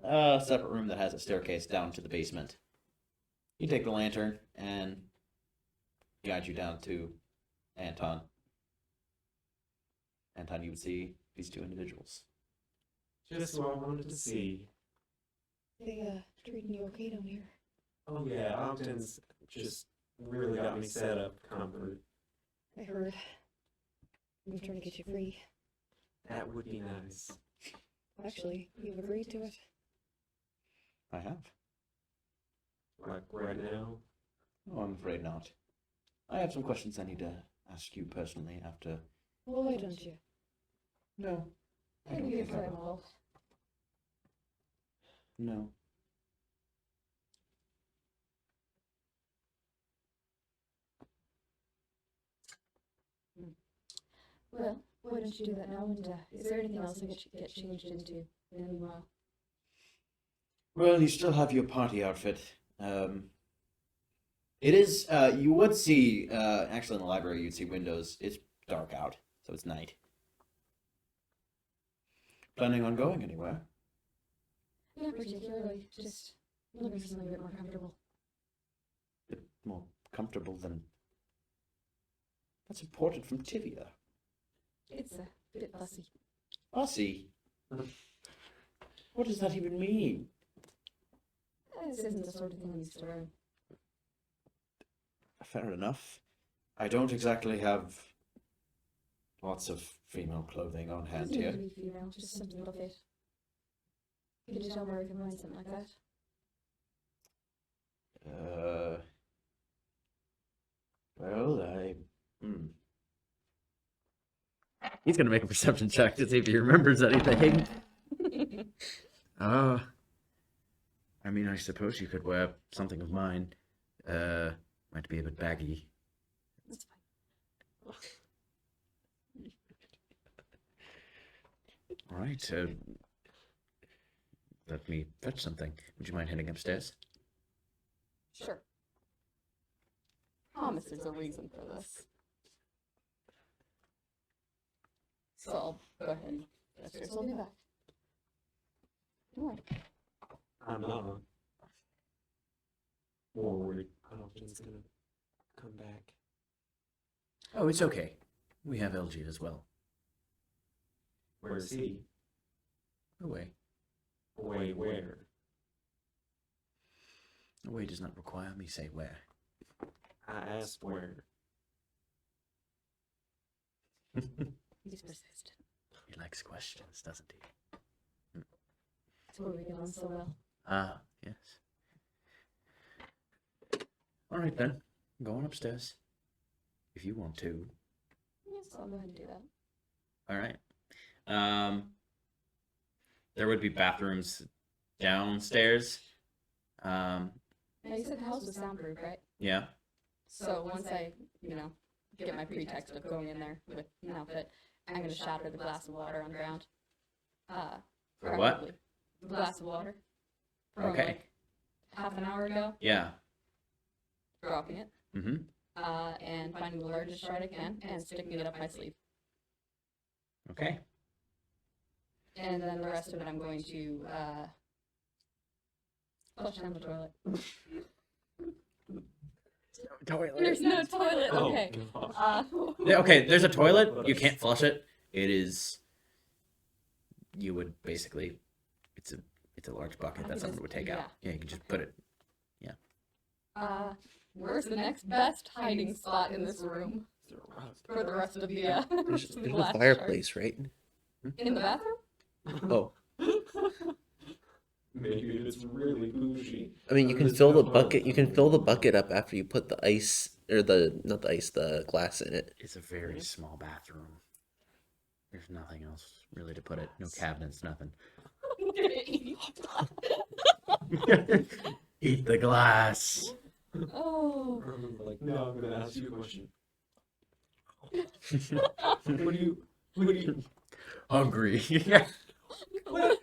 a separate room that has a staircase down to the basement. You take the lantern and guide you down to Anton. Anton, you would see these two individuals. Just what I wanted to see. They, treating you okay down here? Oh yeah, Ogden's just really got me set up comfort. I heard. I'm trying to get you free. That would be nice. Actually, you've agreed to it. I have. Like right now? Oh, I'm afraid not. I have some questions I need to ask you personally after. Well, why don't you? No. I don't Maybe think I friend will. will. No. Well, why don't you do that now? And is there anything else I could get changed into in the meanwhile? Well, you still have your party outfit. It is, you would see, actually in the library you'd see windows. It's dark out, so it's night. Planning on going anywhere? Not particularly, just looking for something a bit more comfortable. A bit more comfortable than... That's imported from Tivia. It's a bit fussy. Fussy? What does that even mean? This isn't the sort of thing we used to learn. Fair enough. I don't exactly have lots of female clothing on hand Doesn't need here. to be female, just something that'll fit. Could you tell me where we can find something like that? Well, He's gonna make a perception check to see if he remembers anything. I mean, I suppose you could wear something of mine. Might be a bit baggy. That's fine. All right. Let me fetch something. Would you mind heading upstairs? Sure. Promise there's a reason for this. So I'll go ahead and Jester's will be back. What? I'm not worried. I don't think it's gonna come back. Oh, it's okay. We have LG as well. Where's he? Away. Away where? Away does not require me say where. I asked where. He's persistent. He likes questions, doesn't he? That's where we get on so well. Ah, yes. All right then. Go on upstairs. If you want to. Yes, I'll go ahead and do that. All right. There would be bathrooms downstairs. Now, you said the house was soundproof, right? Yeah. So once I, get my pretext of going in there with an outfit, I'm going to shatter the glass of water on the ground. For what? Preferably the glass of water. From Okay. like half an hour ago, Yeah. dropping it, Mm-hmm. and finding the largest shard I can and sticking it up my sleeve. Okay. And then the rest of it I'm going to flush down the toilet. There's no toilet. Oh, Okay. God. Yeah, okay, there's a toilet. You can't flush it. It is. You would basically. It's a large bucket I that could someone just- would take out. Yeah, you can just put it. Where's the next best hiding spot in this room for the rest of the There's the a glass fireplace, right? shard? In the bathroom? Oh, Maybe it's really bougie. I mean, you can There's fill the no bucket. You can fire. fill the bucket up after you put the ice or not the ice, the glass in it. It's a very small bathroom. There's nothing else really to put it. No cabinets, nothing. Eat the glass. Oh. Herman's like, no, I'm gonna ask you a question. What do you? Hungry.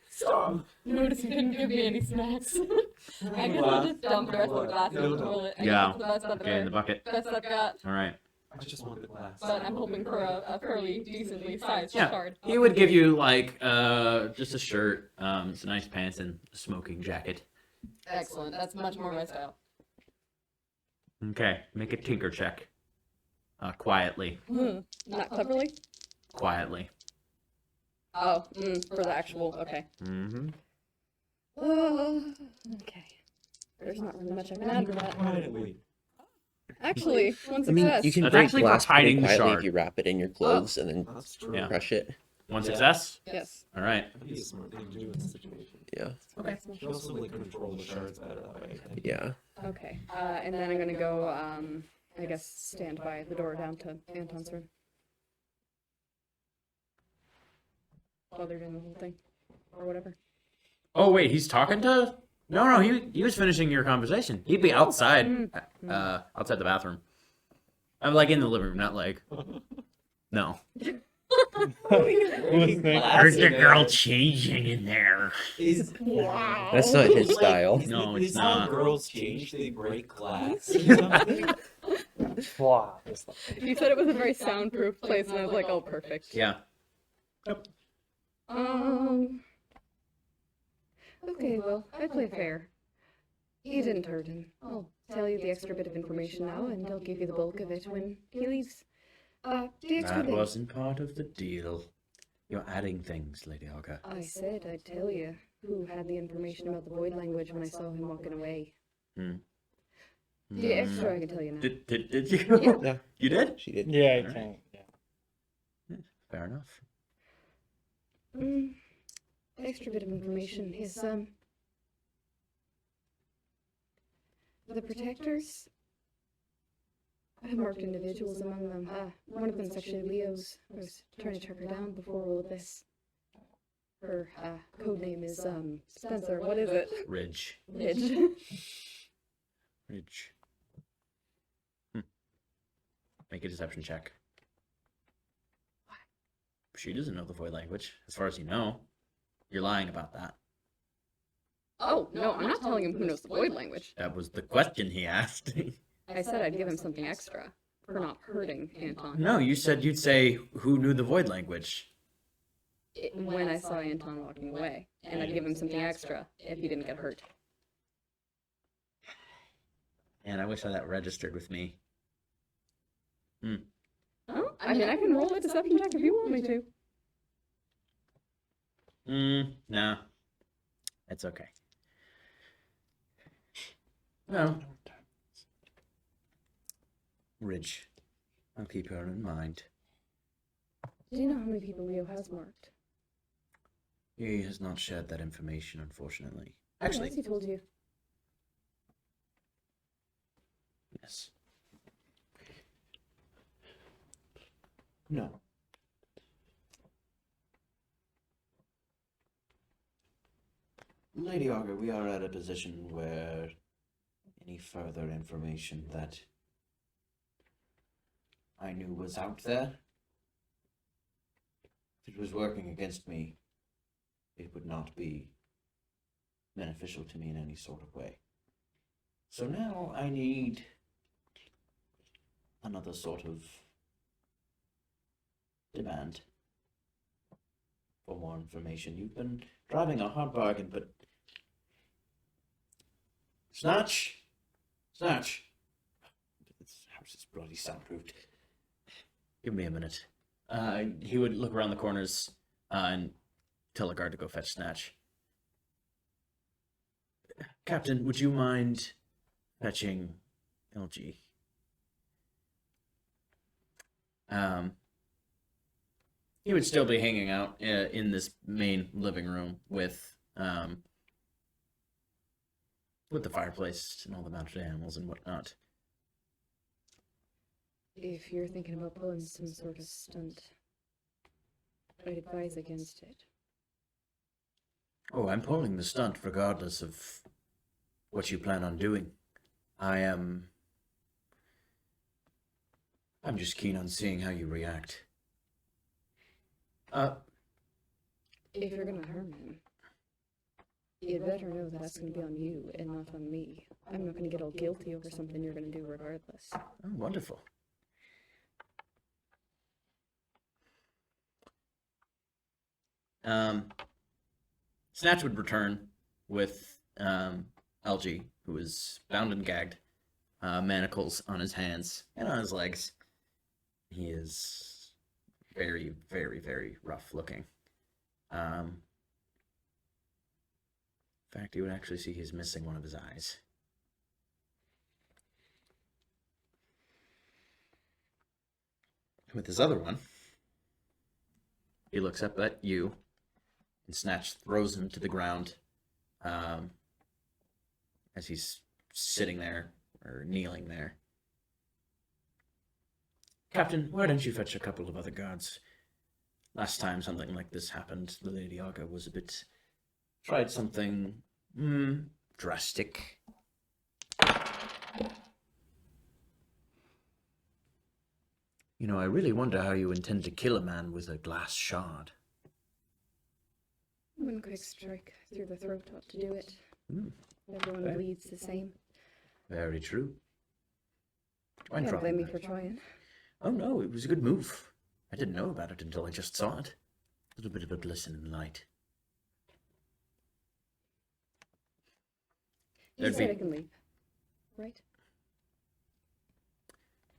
Stop. Notice you didn't give me any snacks. I guess I'll just dump the rest of the glass in the toilet. I guess Yeah. it's the best I've Okay, in the ever- bucket. best I've got. All right. I just want the glass. But I'm hoping for a fairly decently sized Yeah. shard. He would give you like just a shirt, some nice pants, and a smoking jacket. Excellent. That's much more my style. Okay, make a tinker check. Quietly. Not cleverly? Quietly. Oh, for the actual. Okay. Mm-hmm. Okay. There's not really much I can add to that. Quietly. Actually, one I mean, success. you can That's break actually for glass pretty hiding the quietly shard. if you wrap it in your clothes and then That's true. Yeah. crush it. One Yeah. success. Yes. All right. That'd be a smart thing to do in this situation. Yeah, Okay. You also like control the shards better that way. I think. yeah. Okay. And then I'm gonna go. I guess stand by the door down to Anton's room. While they're doing the whole thing, or whatever. Oh wait, he's talking to? No, he was finishing your conversation. He'd be outside, outside the bathroom. I'm like in the living room, not like. No. There's the girl changing in there. Is Wow. That's not his style. No, is it's how not. girls change? They break glass. Wow. You said it was a very soundproof place, and I was like, oh, perfect. Yeah. Okay, well, I play fair. He didn't hurt him. I'll tell you the extra bit of information now, and I'll give you the bulk of it when he leaves. The extra That bit. wasn't part of the deal. You're adding things, Lady Olga. I said I'd tell you who had the information about the void language when I saw him walking away. The extra I can tell you now. Did you? Yeah, You did? she did. Yeah, I Alright. can't. Yeah. Fair enough. The extra bit of information is, the protectors have marked individuals among them. One of them's actually Leo's. I was trying to track her down before all of this. Her, code name is, Spencer. What is it? Ridge. Ridge. Ridge. Make a deception check. She doesn't know the void language, as far as you know. You're lying about that. Oh, no, I'm not telling him who knows the void language. That was the question he asked. I said I'd give him something extra for not hurting Anton. No, you said you'd say who knew the void language. when I saw Anton walking away, and I'd give him something extra if he didn't get hurt. And I wish that registered with me. Oh, I mean, I can roll a deception check if you want me to. No. It's okay. No. Ridge. I'll keep her in mind. Do you know how many people Leo has marked? He has not shared that information, unfortunately. What Actually, else he told you? yes. No. Lady Augur, we are at a position where any further information that I knew was out there, if it was working against me, it would not be beneficial to me in any sort of way. So now I need another sort of demand for more information. You've been driving a hard bargain, but Snatch! Snatch! This house is bloody soundproofed. Give me a minute. He would look around the corners and tell a guard to go fetch Snatch. Captain, would you mind fetching LG? He would still be hanging out in this main living room with the fireplace and all the mounted animals and whatnot. If you're thinking about pulling some sort of stunt, I'd advise against it. Oh, I'm pulling the stunt regardless of what you plan on doing. I'm just keen on seeing how you react. If you're gonna harm him, you'd better know that that's gonna be on you and not on me. I'm not gonna get all guilty over something you're gonna do regardless. Oh, wonderful. Snatch would return with LG, who is bound and gagged, manacles on his hands and on his legs. He is very, very, very rough looking. In fact, you would actually see he's missing one of his eyes. With his other one, he looks up at you, and Snatch throws him to the ground as he's sitting there, or kneeling there. Captain, why don't you fetch a couple of other guards? Last time something like this happened, the Lady Augur was a bit... tried something... drastic. You know, I really wonder how you intend to kill a man with a glass shard. One quick strike through the throat ought to do it. Hmm. Everyone Okay. bleeds the same. Very true. Try and Can't try blame me that. for trying. Oh no, it was a good move. I didn't know about it until I just saw it. A little bit of a glistening light. You There'd said be- I can leave, right?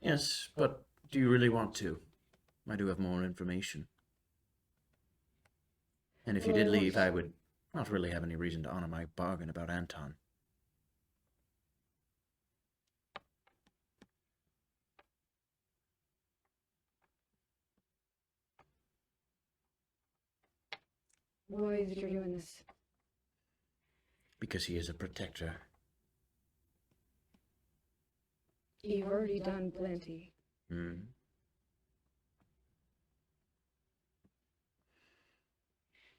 Yes, but do you really want to? I do have more information. And if you Well, did I leave, want- I would not really have any reason to honor my bargain about Anton. Why is it you're doing this? Because he is a protector. You've already done plenty. Hmm.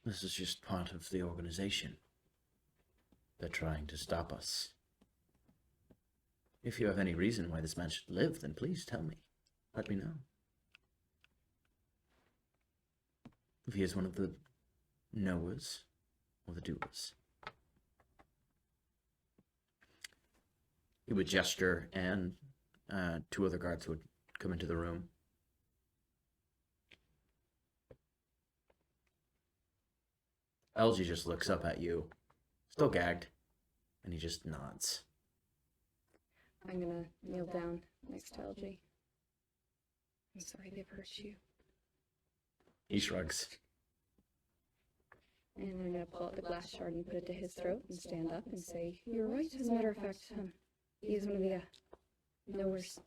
This is just part of the organization. They're trying to stop us. If you have any reason why this man should live, then please tell me. Let me know. If he is one of the knowers or the doers. He would gesture, and two other guards would come into the room. LG just looks up at you, still gagged, and he just nods. I'm gonna kneel down next to LG. I'm sorry they've hurt you. He shrugs. And I'm gonna pull out the glass shard and put it to his throat and stand up and say, "You're right, as a matter of fact, he is one of the knowers.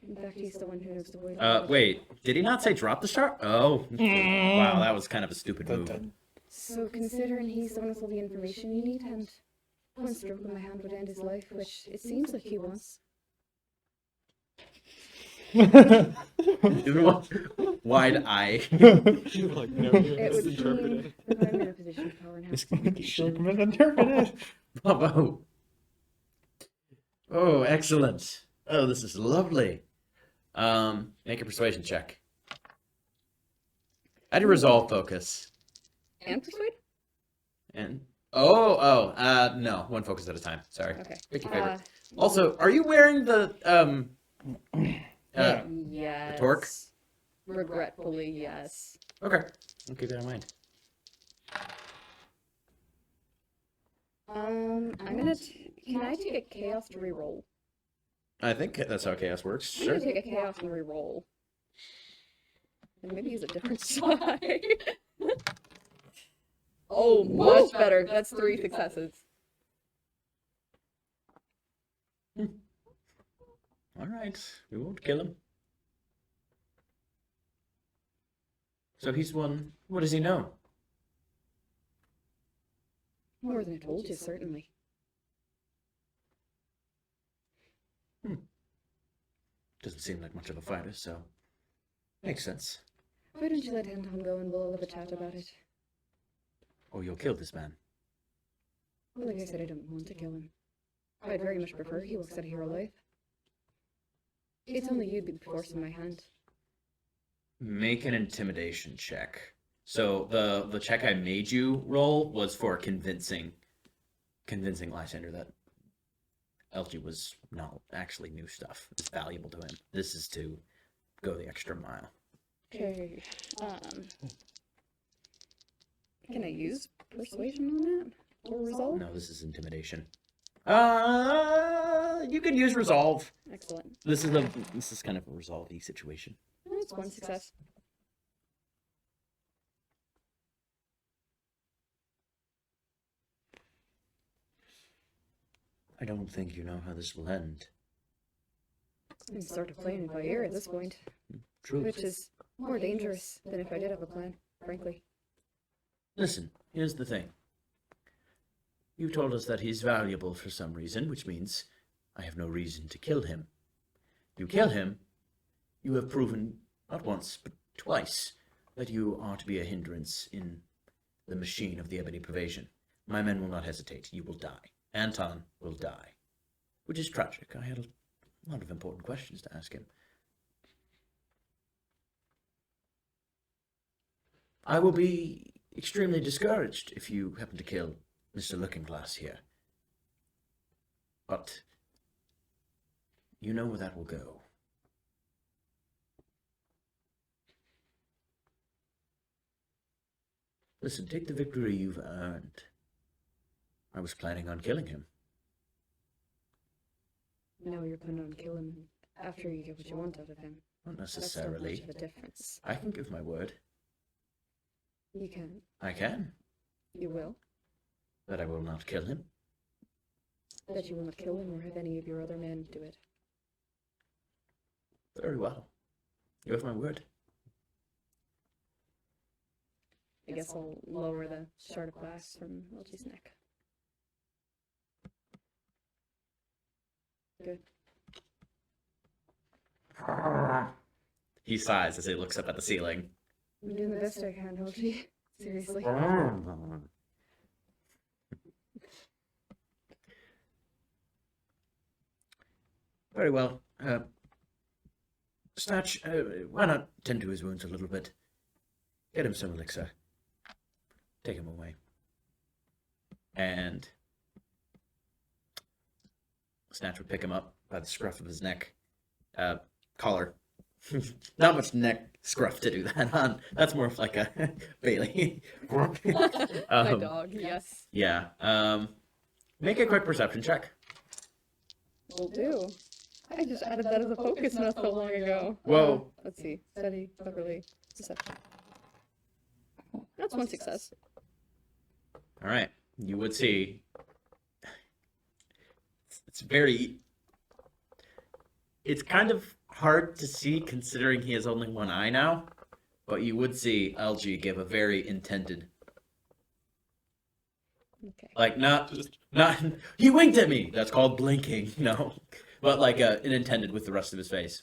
In fact, he's the one who knows the way. Wait, did he not say drop the shard? Oh, wow, that was kind of a stupid move. So considering he's the one with all the information you need, and one stroke of my hand would end his life, which it seems like he wants. Wide eye. Like, no, you It would misinterpreted. mean that I'm in a position of power now. Shook misinterpreted. Bravo. Oh, excellent. Oh, this is lovely. Make a persuasion check. I do resolve focus. And persuade? And no, one focus at a time. Sorry. Okay. Pick your favorite. Also, are you wearing the Yes. torque? Regretfully, yes. Okay. I'll keep that in mind. I'm gonna. Can I take a chaos to reroll? I think that's how chaos works. I'm Sure. gonna take a chaos and reroll. And maybe use a different side. Oh, much better. That's 3 successes. All right. We won't kill him. So he's one. What does he know? More than I told you, certainly. Doesn't seem like much of a fighter, so makes sense. Why don't you let Anton go and we'll have a chat about it? Or you'll kill this man. Well, like I said, I don't want to kill him. I'd very much prefer he walks out of here alive. It's only you'd be the force in my hand. Make an intimidation check. So the check I made you roll was for convincing Lysander that LG was not actually new stuff. It's valuable to him. This is to go the extra mile. Okay. Can I use persuasion on that? Or resolve? No, this is intimidation. You could use resolve. Excellent. This is kind of a resolve-y situation. That's 1 success. I don't think you know how this will end. I'm sort of playing it by ear at this point, True. which is more dangerous than if I did have a plan, frankly. Listen, here's the thing. You told us that he's valuable for some reason, which means I have no reason to kill him. You kill him, you have proven, not once, but twice, that you are to be a hindrance in the machine of the Ebony Pervasion. My men will not hesitate. You will die. Anton will die. Which is tragic. I had a lot of important questions to ask him. I will be extremely discouraged if you happen to kill Mr. Lookingglass here. But you know where that will go. Listen, take the victory you've earned. I was planning on killing him. No, you're planning on killing him after you get what you want out of him. Not That's not necessarily. much of a difference. I can give my word. You can. I can. You will. That I will not kill him. That you will not kill him or have any of your other men do it. Very well. You have my word. I guess I'll lower the shard of glass from LG's neck. Good. He sighs as he looks up at the ceiling. I'm doing the best I can, LG. Seriously. Very well. Snatch, why not tend to his wounds a little bit? Get him some elixir. Take him away. And Snatch would pick him up by the scruff of his neck. Collar. Not much neck scruff to do that on. That's more of like a Bailey. My Um, dog, yes. Yeah. Make a quick perception check. Will do. I just added that as a focus not so long ago. Whoa. Let's see. Steady, cleverly, deception. That's one success. All right. You would see. It's very. It's kind of hard to see considering he has only one eye now, but you would see LG give a very intended, Okay. like not he winked at me. That's called blinking. No, but like an intended with the rest of his face.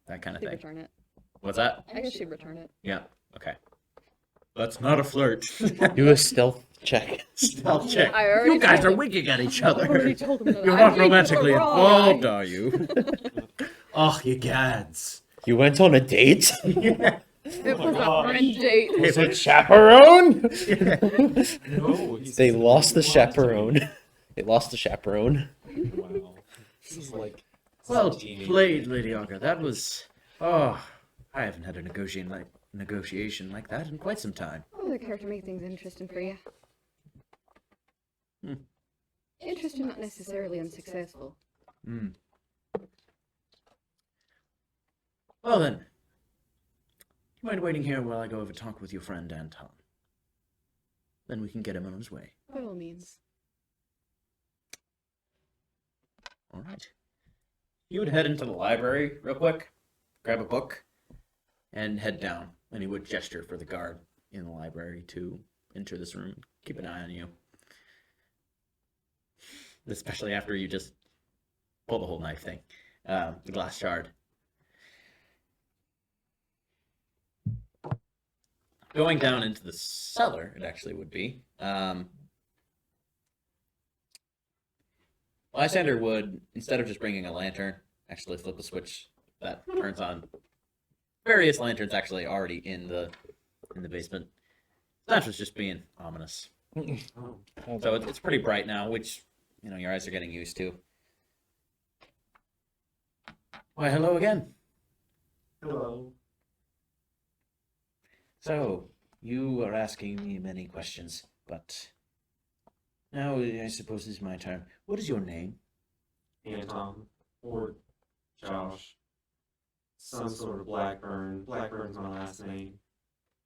That kind of She'd thing. return it. What's that? I guess she'd return it. Yeah. Okay. That's not a flirt. Do a stealth check. Stealth check. I already You guys told are him. winking at each I already other. told him that You're I not winked romantically the wrong involved, eye. are you? Oh, you gads. You went on a date? It was a friend date. Is it chaperone? No, They lost the chaperone. They lost the chaperone. Wow. This is like Well some teenage- played, Lady Aga. That was. Oh, I haven't had a negotiation like that in quite some time. Oh, the character make things interesting for you. Hmm. Interesting, not necessarily unsuccessful. Hmm. Well then, do you mind waiting here while I go have a talk with your friend Anton? Then we can get him on his way. By all means. All right. He would head into the library real quick, grab a book, and head down. And he would gesture for the guard in the library to enter this room. Keep an eye on you. Especially after you just pull the whole knife thing. The glass shard. Going down into the cellar, it actually would be. Lysander would, instead of just bringing a lantern, actually flip a switch that turns on various lanterns actually already in the basement. That was just being ominous. Oh, So it's pretty bright now, which, you know, your eyes are getting used to. Why, hello again. hello. So, you are asking me many questions, but now I suppose it's my turn. What is your name? Anton or Josh. Some sort of Blackburn. Blackburn's my last name.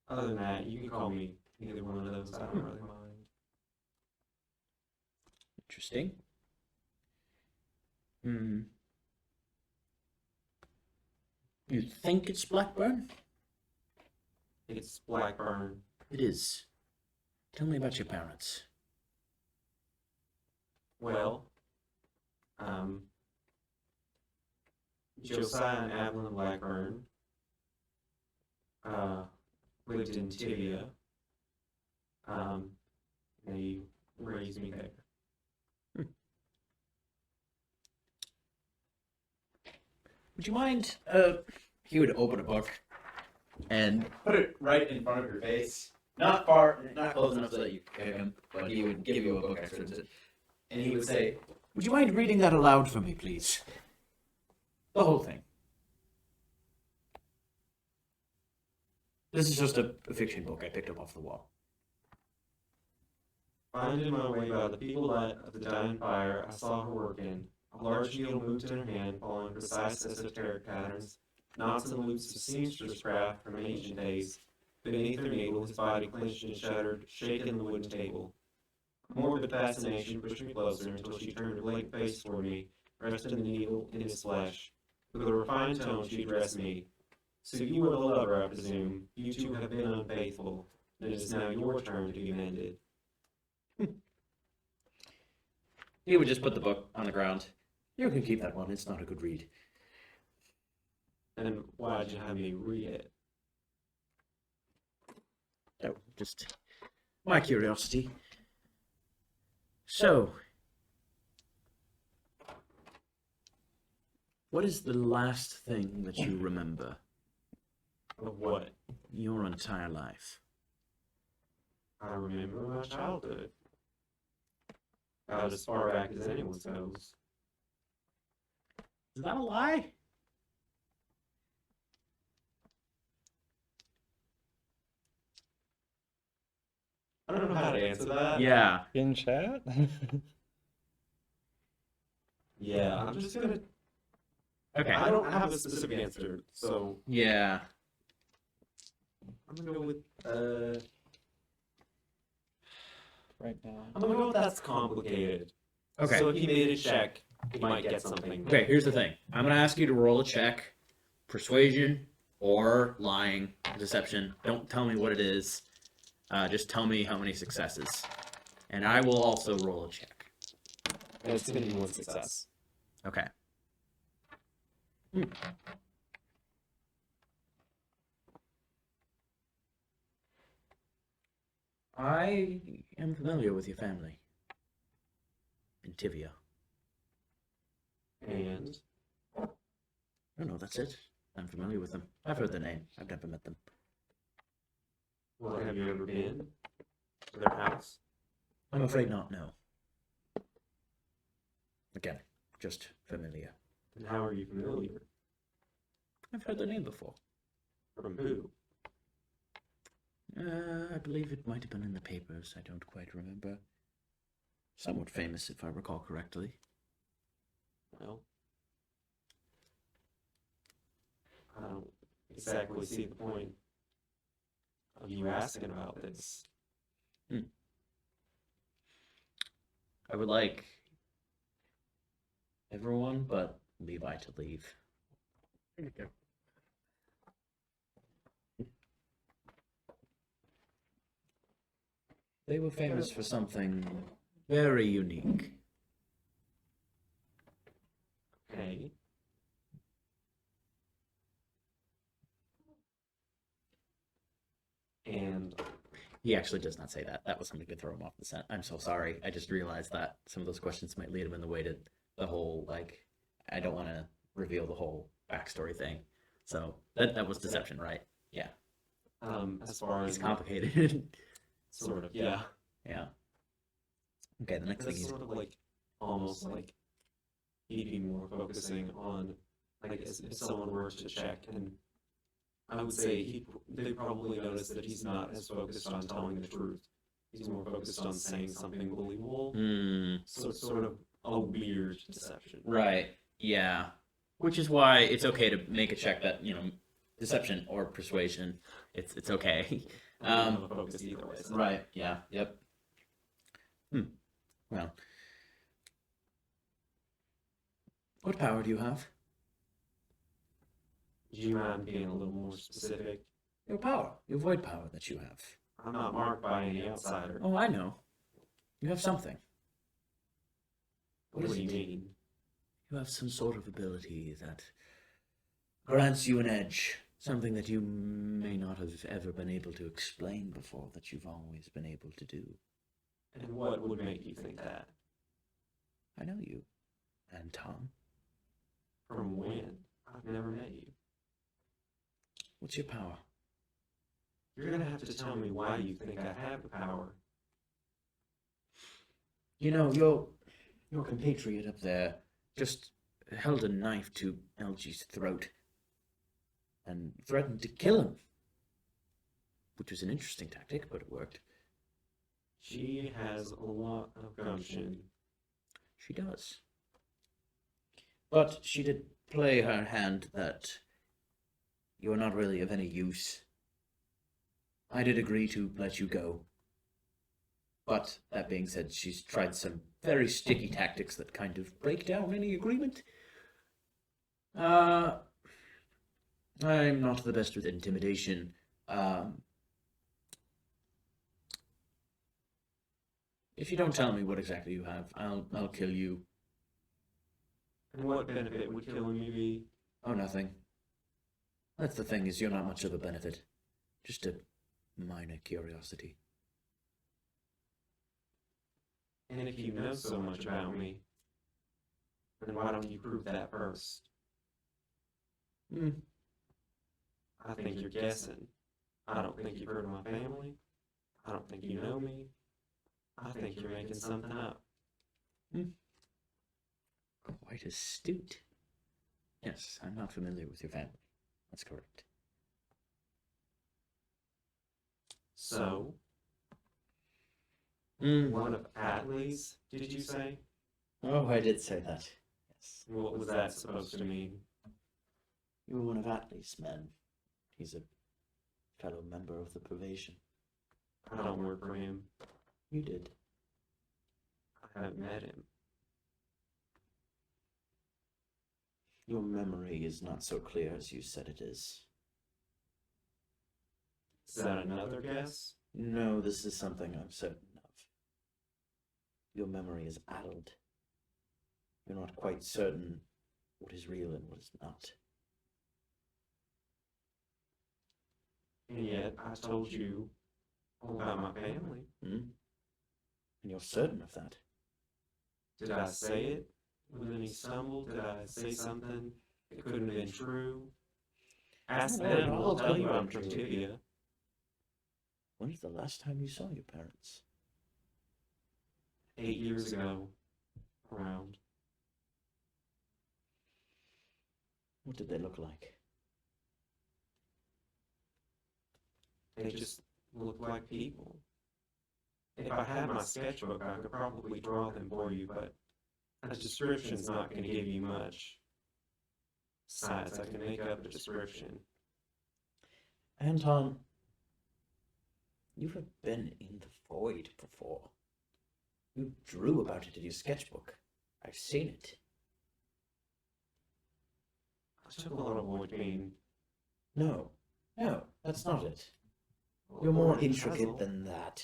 Other than that, you can call me either one of those. I don't really mind. Interesting. Hmm. You think it's Blackburn? It's Blackburn. It is. Tell me about your parents. Well, Josiah and Evelyn Blackburn lived in Tibia. They raised me there. Would you mind? He would open a book and put it right in front of your face. Not far, not close enough so that you could kick him, but he would give you a book extra. And he would say, Would you mind reading that aloud for me, please? the whole thing. This is just a fiction book I picked up off the wall. Finding my way by the people light of the dying fire, I saw her working. A large needle moved in her hand, following precise esoteric patterns, knots and loops of seamstress craft from ancient days. Beneath her needle, his body clenched and shuddered, shaking the wooden table. A morbid fascination pushed me closer until she turned her blank face toward me, resting the needle in his flesh. With a refined tone, she addressed me. So you are the lover, I presume. You two have been unfaithful. It is now your turn to be mended. He would just put the book on the ground. You can keep that one, it's not a good read. And why'd you have me read it? Oh, just my curiosity. So, what is the last thing that you remember Of what? your entire life? I remember my childhood. About as far back as anyone goes. Is that a lie? how to answer that. Yeah. In chat? Yeah, I'm just gonna. Okay. I don't have a specific answer, so Yeah. I'm gonna go with. Right now. I'm gonna go with that's complicated. Okay. So if he made a check, he might get something. Okay, here's the thing. I'm gonna ask you to roll a check, persuasion or lying, deception. Don't tell me what it is. Just tell me how many successes, and I will also roll a check. And it's gonna be one success. Okay. I am familiar with your family in Tivia. And No, that's it. I'm familiar with them. I've heard their name. I've never met them. well, have you ever been to their house? I'm afraid not, no. Again, just familiar. And how are you familiar? I've heard their name before. From who? I believe it might have been in the papers. I don't quite remember. Somewhat famous, if I recall correctly. Well, I don't exactly see the point of you asking about this. I would like everyone but Levi to leave. They were famous for something very unique. Okay. And He actually does not say that. That was something to throw him off the scent. I'm so sorry. I just realized that some of those questions might lead him in the way to the whole, like, I don't want to reveal the whole backstory thing. So that was deception, right? Yeah. as far It's as complicated. sort of, yeah. Yeah. Okay, the next thing That's is sort of like almost like he'd be more focusing on like if someone were to check, and I would say they probably notice that he's not as focused on telling the truth. He's more focused on saying something believable. So it's sort of a weird deception. Right. Yeah. Which is why it's okay to make a check that, deception or persuasion. It's okay. I don't have a focus either way. So. Right. Yeah. Yep. Well. What power do you have? Do you mind being a little more specific? Your power. Your void power that you have. I'm not marked by any outsider. Oh, I know. You have something. What is do you it? mean? You have some sort of ability that grants you an edge. Something that you may not have ever been able to explain before, that you've always been able to do. And what would make you think that? I know you. And Tom. From when? I've never met you. What's your power? You're gonna have to tell me why you think I have the power. You know, your compatriot up there just held a knife to LG's throat and threatened to kill him. Which was an interesting tactic, but it worked. She has a lot of gumption. She does. But she did play her hand that you're not really of any use. I did agree to let you go. But, that being said, she's tried some very sticky tactics that kind of break down any agreement. I'm not the best with intimidation. If you don't tell me what exactly you have, I'll kill you. And what benefit would killing me be? Oh, nothing. That's the thing, is you're not much of a benefit. Just a minor curiosity. And if you know so much about me, then why don't you prove that first? I think you're guessing. I don't think you've heard of my family. I don't think you know me. I think you're making something up. Quite astute. Yes, I'm not familiar with your family. That's correct. So, One of Atlee's, did you say? Oh, I did say that. Yes. What was that supposed to mean? You were one of Atlee's men. He's a fellow member of the Pervasion. I don't work for him. You did. I haven't met him. Your memory is not so clear as you said it is. Is that another guess? No, this is something I'm certain of. Your memory is addled. You're not quite certain what is real and what is not. And yet, I told you all about my family. Hmm? And you're certain of that? Did I say it when he stumbled? Did I say something that couldn't have been true? Ask No, them, no, they'll tell you no, I'm no. true to you. When was the last time you saw your parents? 8 years ago, around. What did they look like? They just look like people. If I had my sketchbook, I could probably draw them for you, but a description's not going to give you much. Besides, I can make up a description. Anton, you have been in the void before. You drew about it in your sketchbook. I've seen it. I took a lot of void pain. No, that's not it. You're more intricate than that.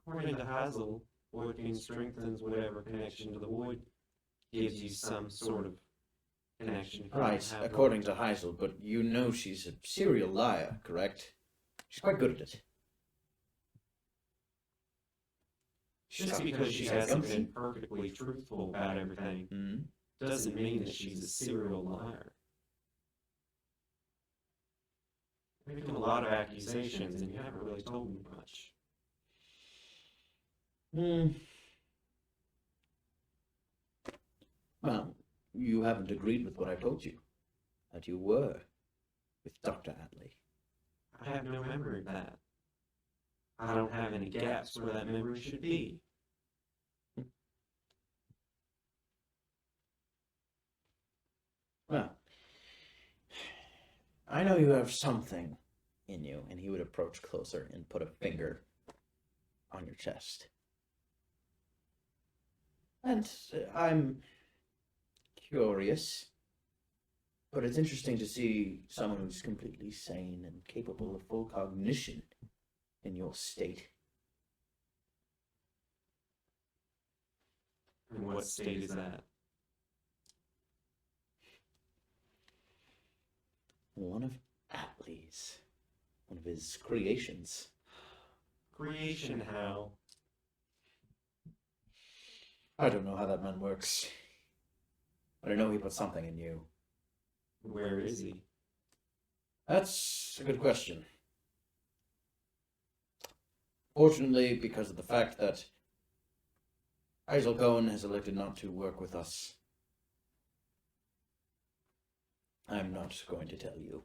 According to Hazel, void pain strengthens whatever connection to the void gives you some sort of connection. If you Right, have according one. to Heisel, but you know she's a serial liar, correct? She's quite good at it. Just because she hasn't been perfectly truthful about everything Hmm? doesn't mean that she's a serial liar. You're making a lot of accusations and you haven't really told me much. Hmm. Well, you haven't agreed with what I told you. That you were with Dr. Atlee. I have no memory of that. I don't have any gaps where that memory should be. Well, I know you have something in you, and he would approach closer and put a finger on your chest. And I'm curious, but it's interesting to see someone who's completely sane and capable of full cognition in your state. And what state is that? One of Atlee's, one of his creations. Creation how? I don't know how that man works, but I know he put something in you. Where is he? That's a good question. Fortunately, because of the fact that Isel Cohen has elected not to work with us, I'm not going to tell you.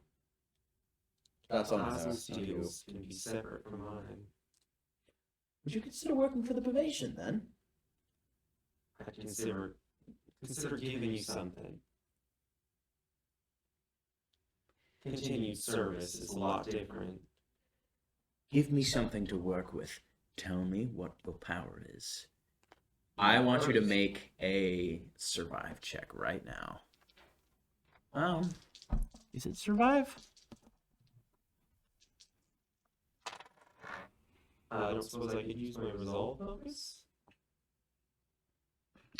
That's on Hazel's not you. deals can be separate from mine. Would you consider working for the Pervasion then? I'd consider giving you something. Continued service is a lot different. Give me something to work with. Tell me what your power is. I want you to make a survive check right now. Is it survive? I don't suppose I could use my resolve focus?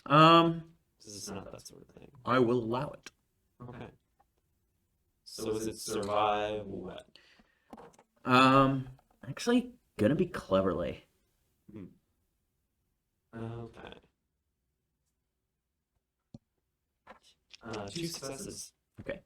This is not that sort of thing. I will allow it. Okay. So is it survive what? Actually, gonna be cleverly. Okay. 2 successes. Okay.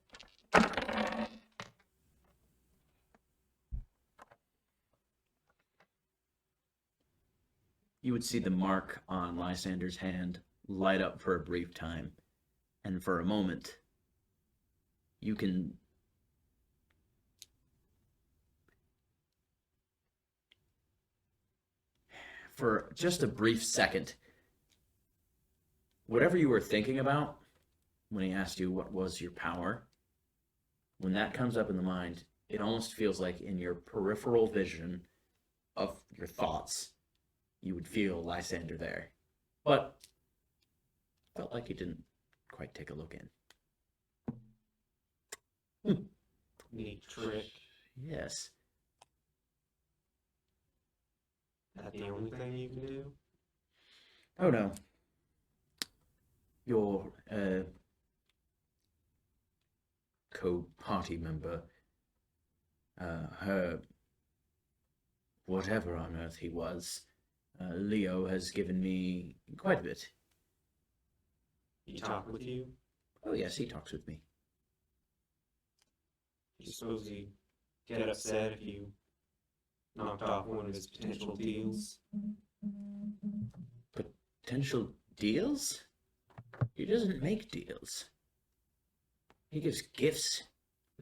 You would see the mark on Lysander's hand light up for a brief time, and for a moment, you can for just a brief second, whatever you were thinking about when he asked you what was your power, when that comes up in the mind, it almost feels like in your peripheral vision of your thoughts, you would feel Lysander there. But felt like you didn't quite take a look in. Neat trick. Yes. That the only thing you can do? Oh no. Your co-party member, her, whatever on earth he was, Leo has given me quite a bit. He talk with you? Oh yes, he talks with me. You suppose he'd get upset if you knocked off one of his potential deals? Potential deals? He doesn't make deals. He gives gifts.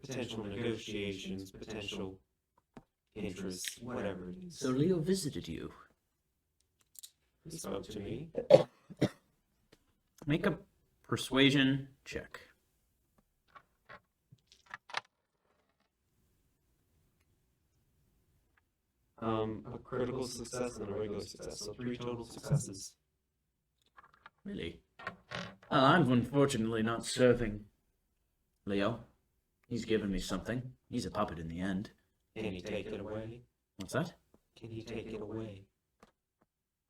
Potential negotiations, potential interests, whatever it is. So Leo visited you. He spoke to me. Make a persuasion check. A critical success and a regular success, so 3 total successes. Really? I'm unfortunately not serving Leo. He's given me something. He's a puppet in the end. Can he take it away? What's that? Can he take it away?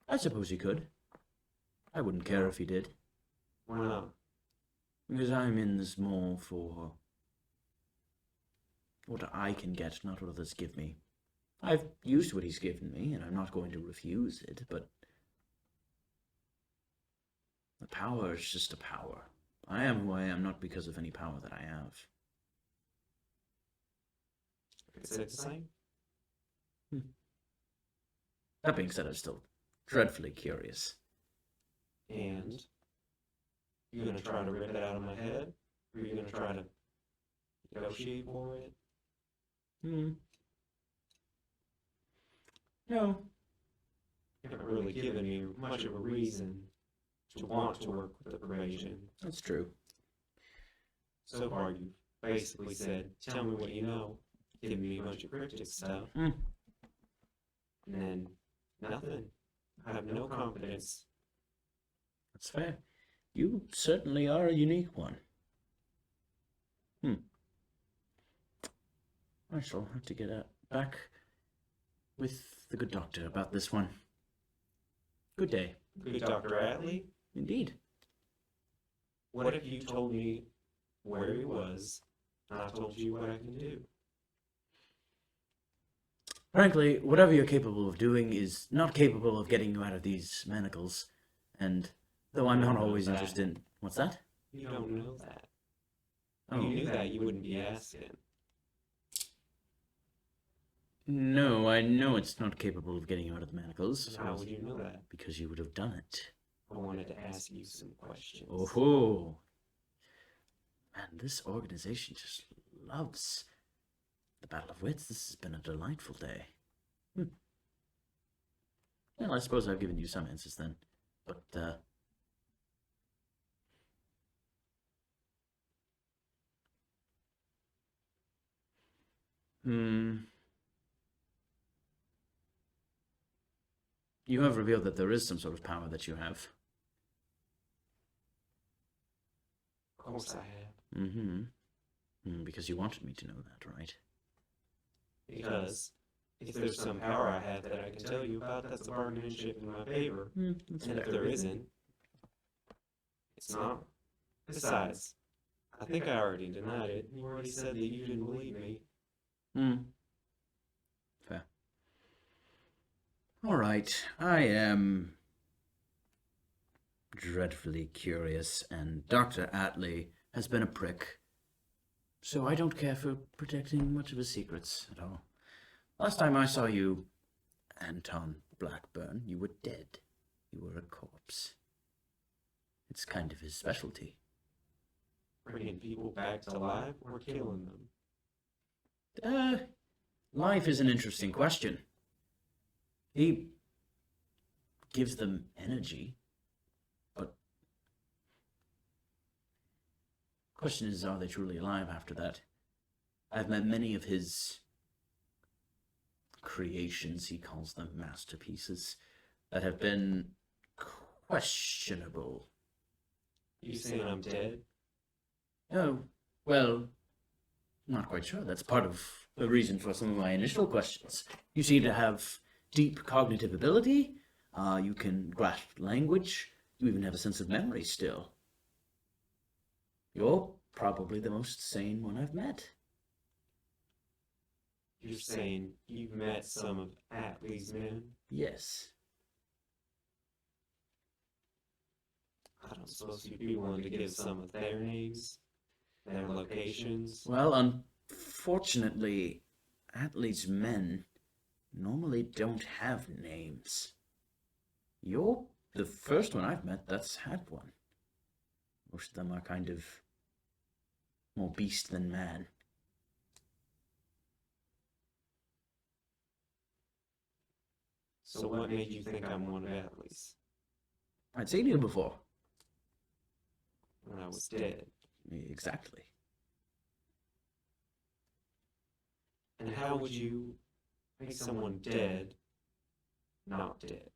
I suppose he could. I wouldn't care if he did. Why not? Because I'm in this more for what I can get, not what others give me. I've used what he's given me, and I'm not going to refuse it, but the power is just a power. I am who I am not because of any power that I have. Is it the same? That being said, I'm still dreadfully curious. And you gonna try to rip it out of my head? Or you gonna try to negotiate for it? No. You haven't really given me much of a reason to want to work with the Pervasion. That's true. So far, you've basically said, tell me what you know, giving me a bunch of cryptic stuff. Hmm. And then, nothing. I have no confidence. That's fair. You certainly are a unique one. I shall have to get back with the good doctor about this one. Good day. Good Dr. Atlee, Indeed. what if you told me where he was, and I told you what I can do? Frankly, whatever you're capable of doing is not capable of getting you out of these manacles. And though I'm not always interested in... What's that? You don't know that. Oh. If you knew that, you wouldn't be asking. No, I know it's not capable of getting you out of the manacles. How would you know that? Because you would have done it. I wanted to ask you some questions. Oh, man, this organization just loves the Battle of Wits. This has been a delightful day. Well, I suppose I've given you some answers then. But, You have revealed that there is some sort of power that you have. Of course I have. Because you wanted me to know that, right? Because if there's some power I have that I can tell you about, that's a bargaining chip in my favor. And if there isn't, it's not. Besides, I think I already denied it. You already said that you didn't believe me. Fair. All right, I am dreadfully curious, and Dr. Atlee has been a prick, so I don't care for protecting much of his secrets at all. Last time I saw you, Anton Blackburn, you were dead. You were a corpse. It's kind of his specialty. Bringing people back to life or killing them? Life is an interesting question. He gives them energy, but question is, are they truly alive after that? I've met many of his creations, he calls them masterpieces, that have been questionable. You saying I'm dead? Oh, well, not quite sure. That's part of the reason for some of my initial questions. You seem to have deep cognitive ability. You can grasp language. You even have a sense of memory still. You're probably the most sane one I've met. You're saying you've met some of Atlee's men? Yes. I don't suppose you'd be willing to give some of their names, their locations. Well, unfortunately, Atlee's men normally don't have names. You're the first one I've met that's had one. Most of them are kind of more beast than man. So what made you think I'm one of Atlee's? I'd seen you before. When I was dead. Exactly. And how would you make someone dead not dead?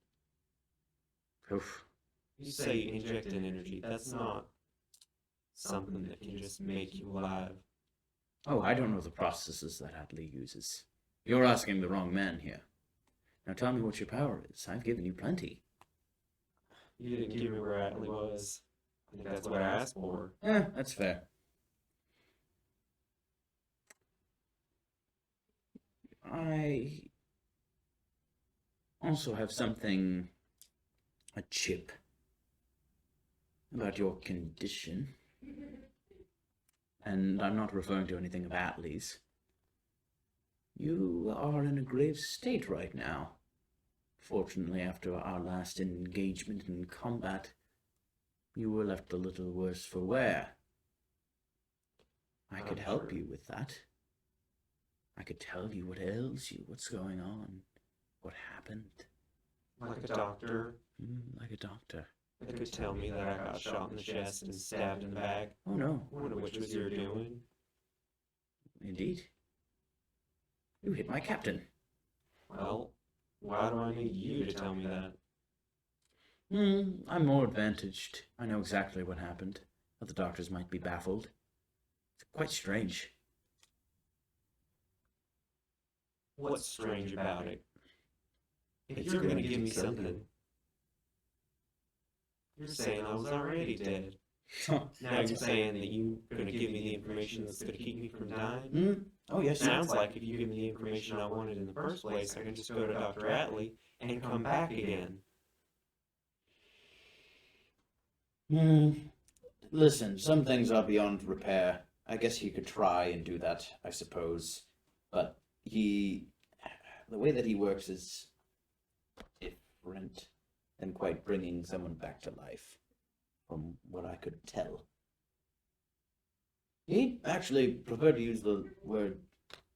Oof. You say inject an energy. That's not something that can just make you alive. Oh, I don't know the processes that Atlee uses. You're asking the wrong man here. Now tell me what your power is. I've given you plenty. You didn't give me where Atlee was. I think that's what I asked for. That's fair. I also have something, a chip, about your condition. And I'm not referring to anything of Atlee's. You are in a grave state right now. Fortunately, after our last engagement in combat, you were left a little worse for wear. I could help you with that. I could tell you what ails you, what's going on, what happened. Like a doctor. Like a doctor. That could tell me that I got shot in the chest and stabbed in the back. Oh no. One of which was your doing. Indeed. You hit my captain. Well, why do I need you to tell me that? I'm more advantaged. I know exactly what happened. Other doctors might be baffled. It's quite strange. What's strange about it? If you're gonna give me something, you're saying I was already dead. Now you're saying that you're gonna give me the information that's gonna keep me from dying? Oh, yes. Sounds like if you give me the information I wanted in the first place, I can just go to Dr. Atlee and come back again. Listen, some things are beyond repair. I guess he could try and do that, I suppose. But the way that he works is different than quite bringing someone back to life, from what I could tell. He'd actually prefer to use the word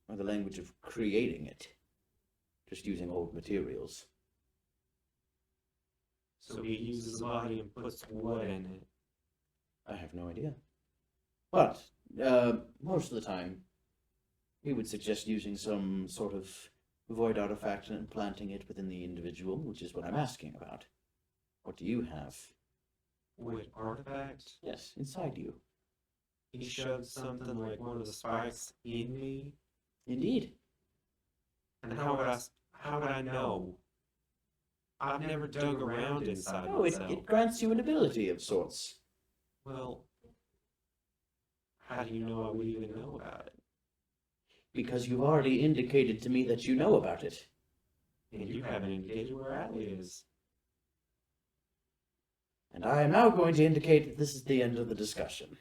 or the language of creating it, just using old materials. So he uses the body and puts what in it? I have no idea. But most of the time, we would suggest using some sort of void artifact and implanting it within the individual, which is what I'm asking about. What do you have? What artifact? Yes, inside you. He shoved something like one of the spikes in me? Indeed. And how would I know? I've never dug around inside Oh, myself. it grants you an ability of sorts. Well, how do you know I would even know about it? Because you've already indicated to me that you know about it. And you haven't indicated where Atlee is. And I am now going to indicate that this is the end of the discussion.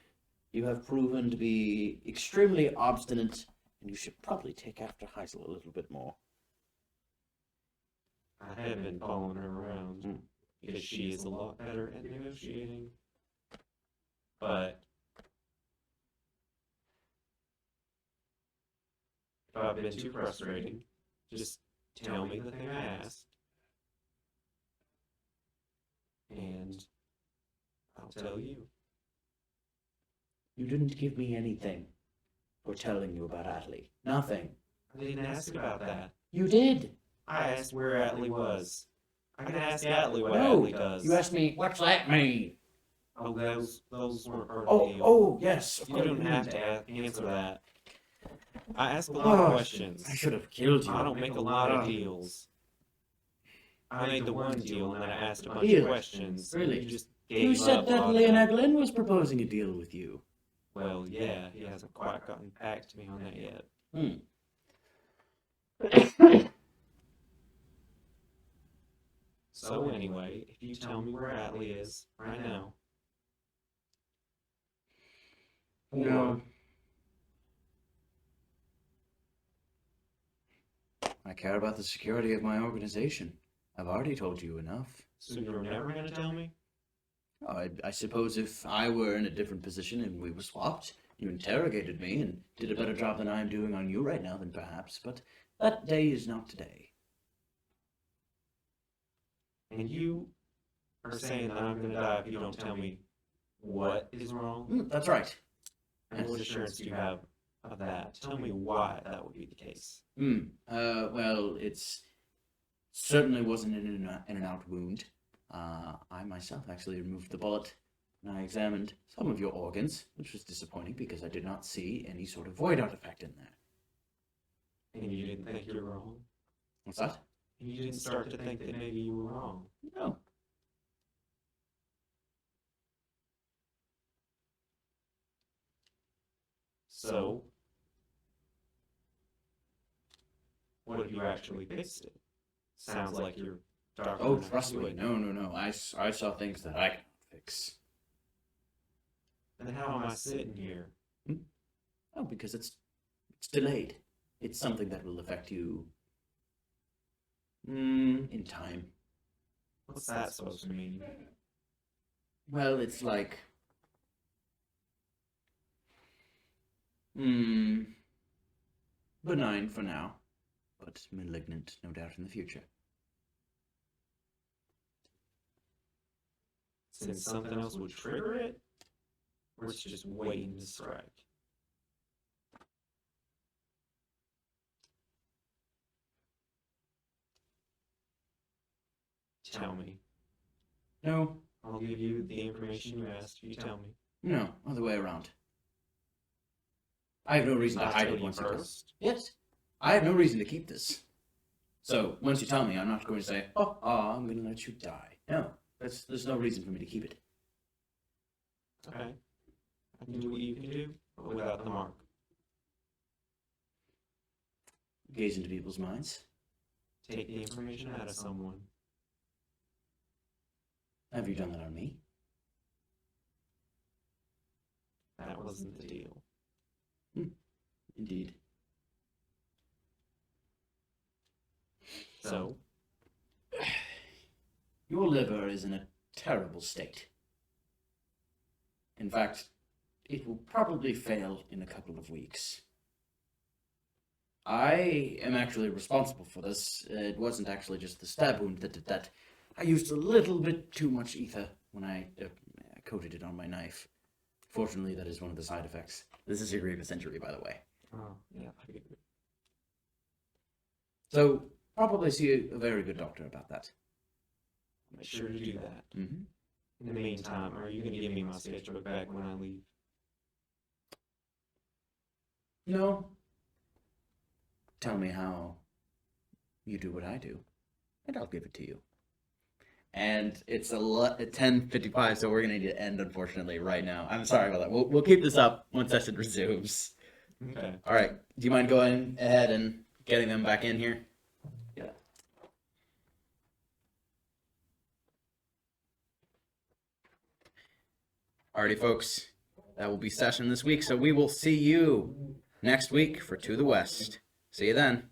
You have proven to be extremely obstinate, and you should probably take after Heisel a little bit more. I have been following her around because she is a lot better at negotiating. But if I've been too frustrating, just tell me the thing I asked. and I'll tell you. You didn't give me anything for telling you about Atlee. Nothing. I didn't ask about that. You did. I asked where Atlee was. I can ask Atlee what No, Atlee does. you asked me, what's that mean? Oh, those weren't part of Oh, the deal. oh, yes. Of You course. don't have to answer that. I ask a lot of Oh, questions. I should have killed you. I don't make a lot of deals. I made the one deal and then I asked a bunch Deal? of questions. Really? You just You gave said up that on Leonard Glenn was proposing a deal with you. Well, yeah, he hasn't quite gotten back to me on that yet. So anyway, if you tell me where Atlee is right now. No. I care about the security of my organization. I've already told you enough. So you're never gonna tell me? I suppose if I were in a different position and we were swapped, you interrogated me and did a better job than I am doing on you right now, then perhaps, but that day is not today. And you are saying that I'm gonna die if you don't tell me what is wrong? That's right. And what assurance do you have of that? Tell me why that would be the case. Well, it's certainly wasn't an in and out wound. I myself actually removed the bullet and I examined some of your organs, which was disappointing because I did not see any sort of void artifact in there. And you didn't think you were wrong? What's that? And you didn't start to think that maybe you were wrong? No. So, what if you actually fixed it? Sounds like you're dark. Oh, trust me. No. I saw things that I cannot fix. Then how am I sitting here? Oh, because it's delayed. It's something that will affect you in time. What's that supposed to mean? Well, it's like benign for now, but malignant, no doubt, in the future. Since something else would trigger it? Or it's just waiting to strike? Tell me. No, I'll give you the information you asked if you tell me. no, other way around. I have no reason to I'll hide tell it you once it goes. first. Yes, I have no reason to keep this. So once you tell me, I'm not going to say, I'm going to let you die. No, there's no reason for me to keep it. Okay. I can do what you can do, but without the mark. Gaze into people's minds. Take the information out of someone. Have you done that on me? That wasn't the deal. Indeed. So, Your liver is in a terrible state. In fact, it will probably fail in a couple of weeks. I am actually responsible for this. It wasn't actually just the stab wound that did that. I used a little bit too much ether when I coated it on my knife. Fortunately, that is one of the side effects. This is your grievous injury, by the way. oh, yeah, I get it. So, probably see a very good doctor about that. Make sure to do that. Mm-hmm. In the meantime, are you going to give me my sketchbook back when I leave? No. Tell me how you do what I do, and I'll give it to you. And it's at 10:55, so we're gonna need to end, unfortunately, right now. I'm sorry about that. We'll keep this up once session resumes. Okay. All right. Do you mind going ahead and getting them back in here? Yeah. Alrighty, folks. That will be session this week, so we will see you next week for To the West. See you then.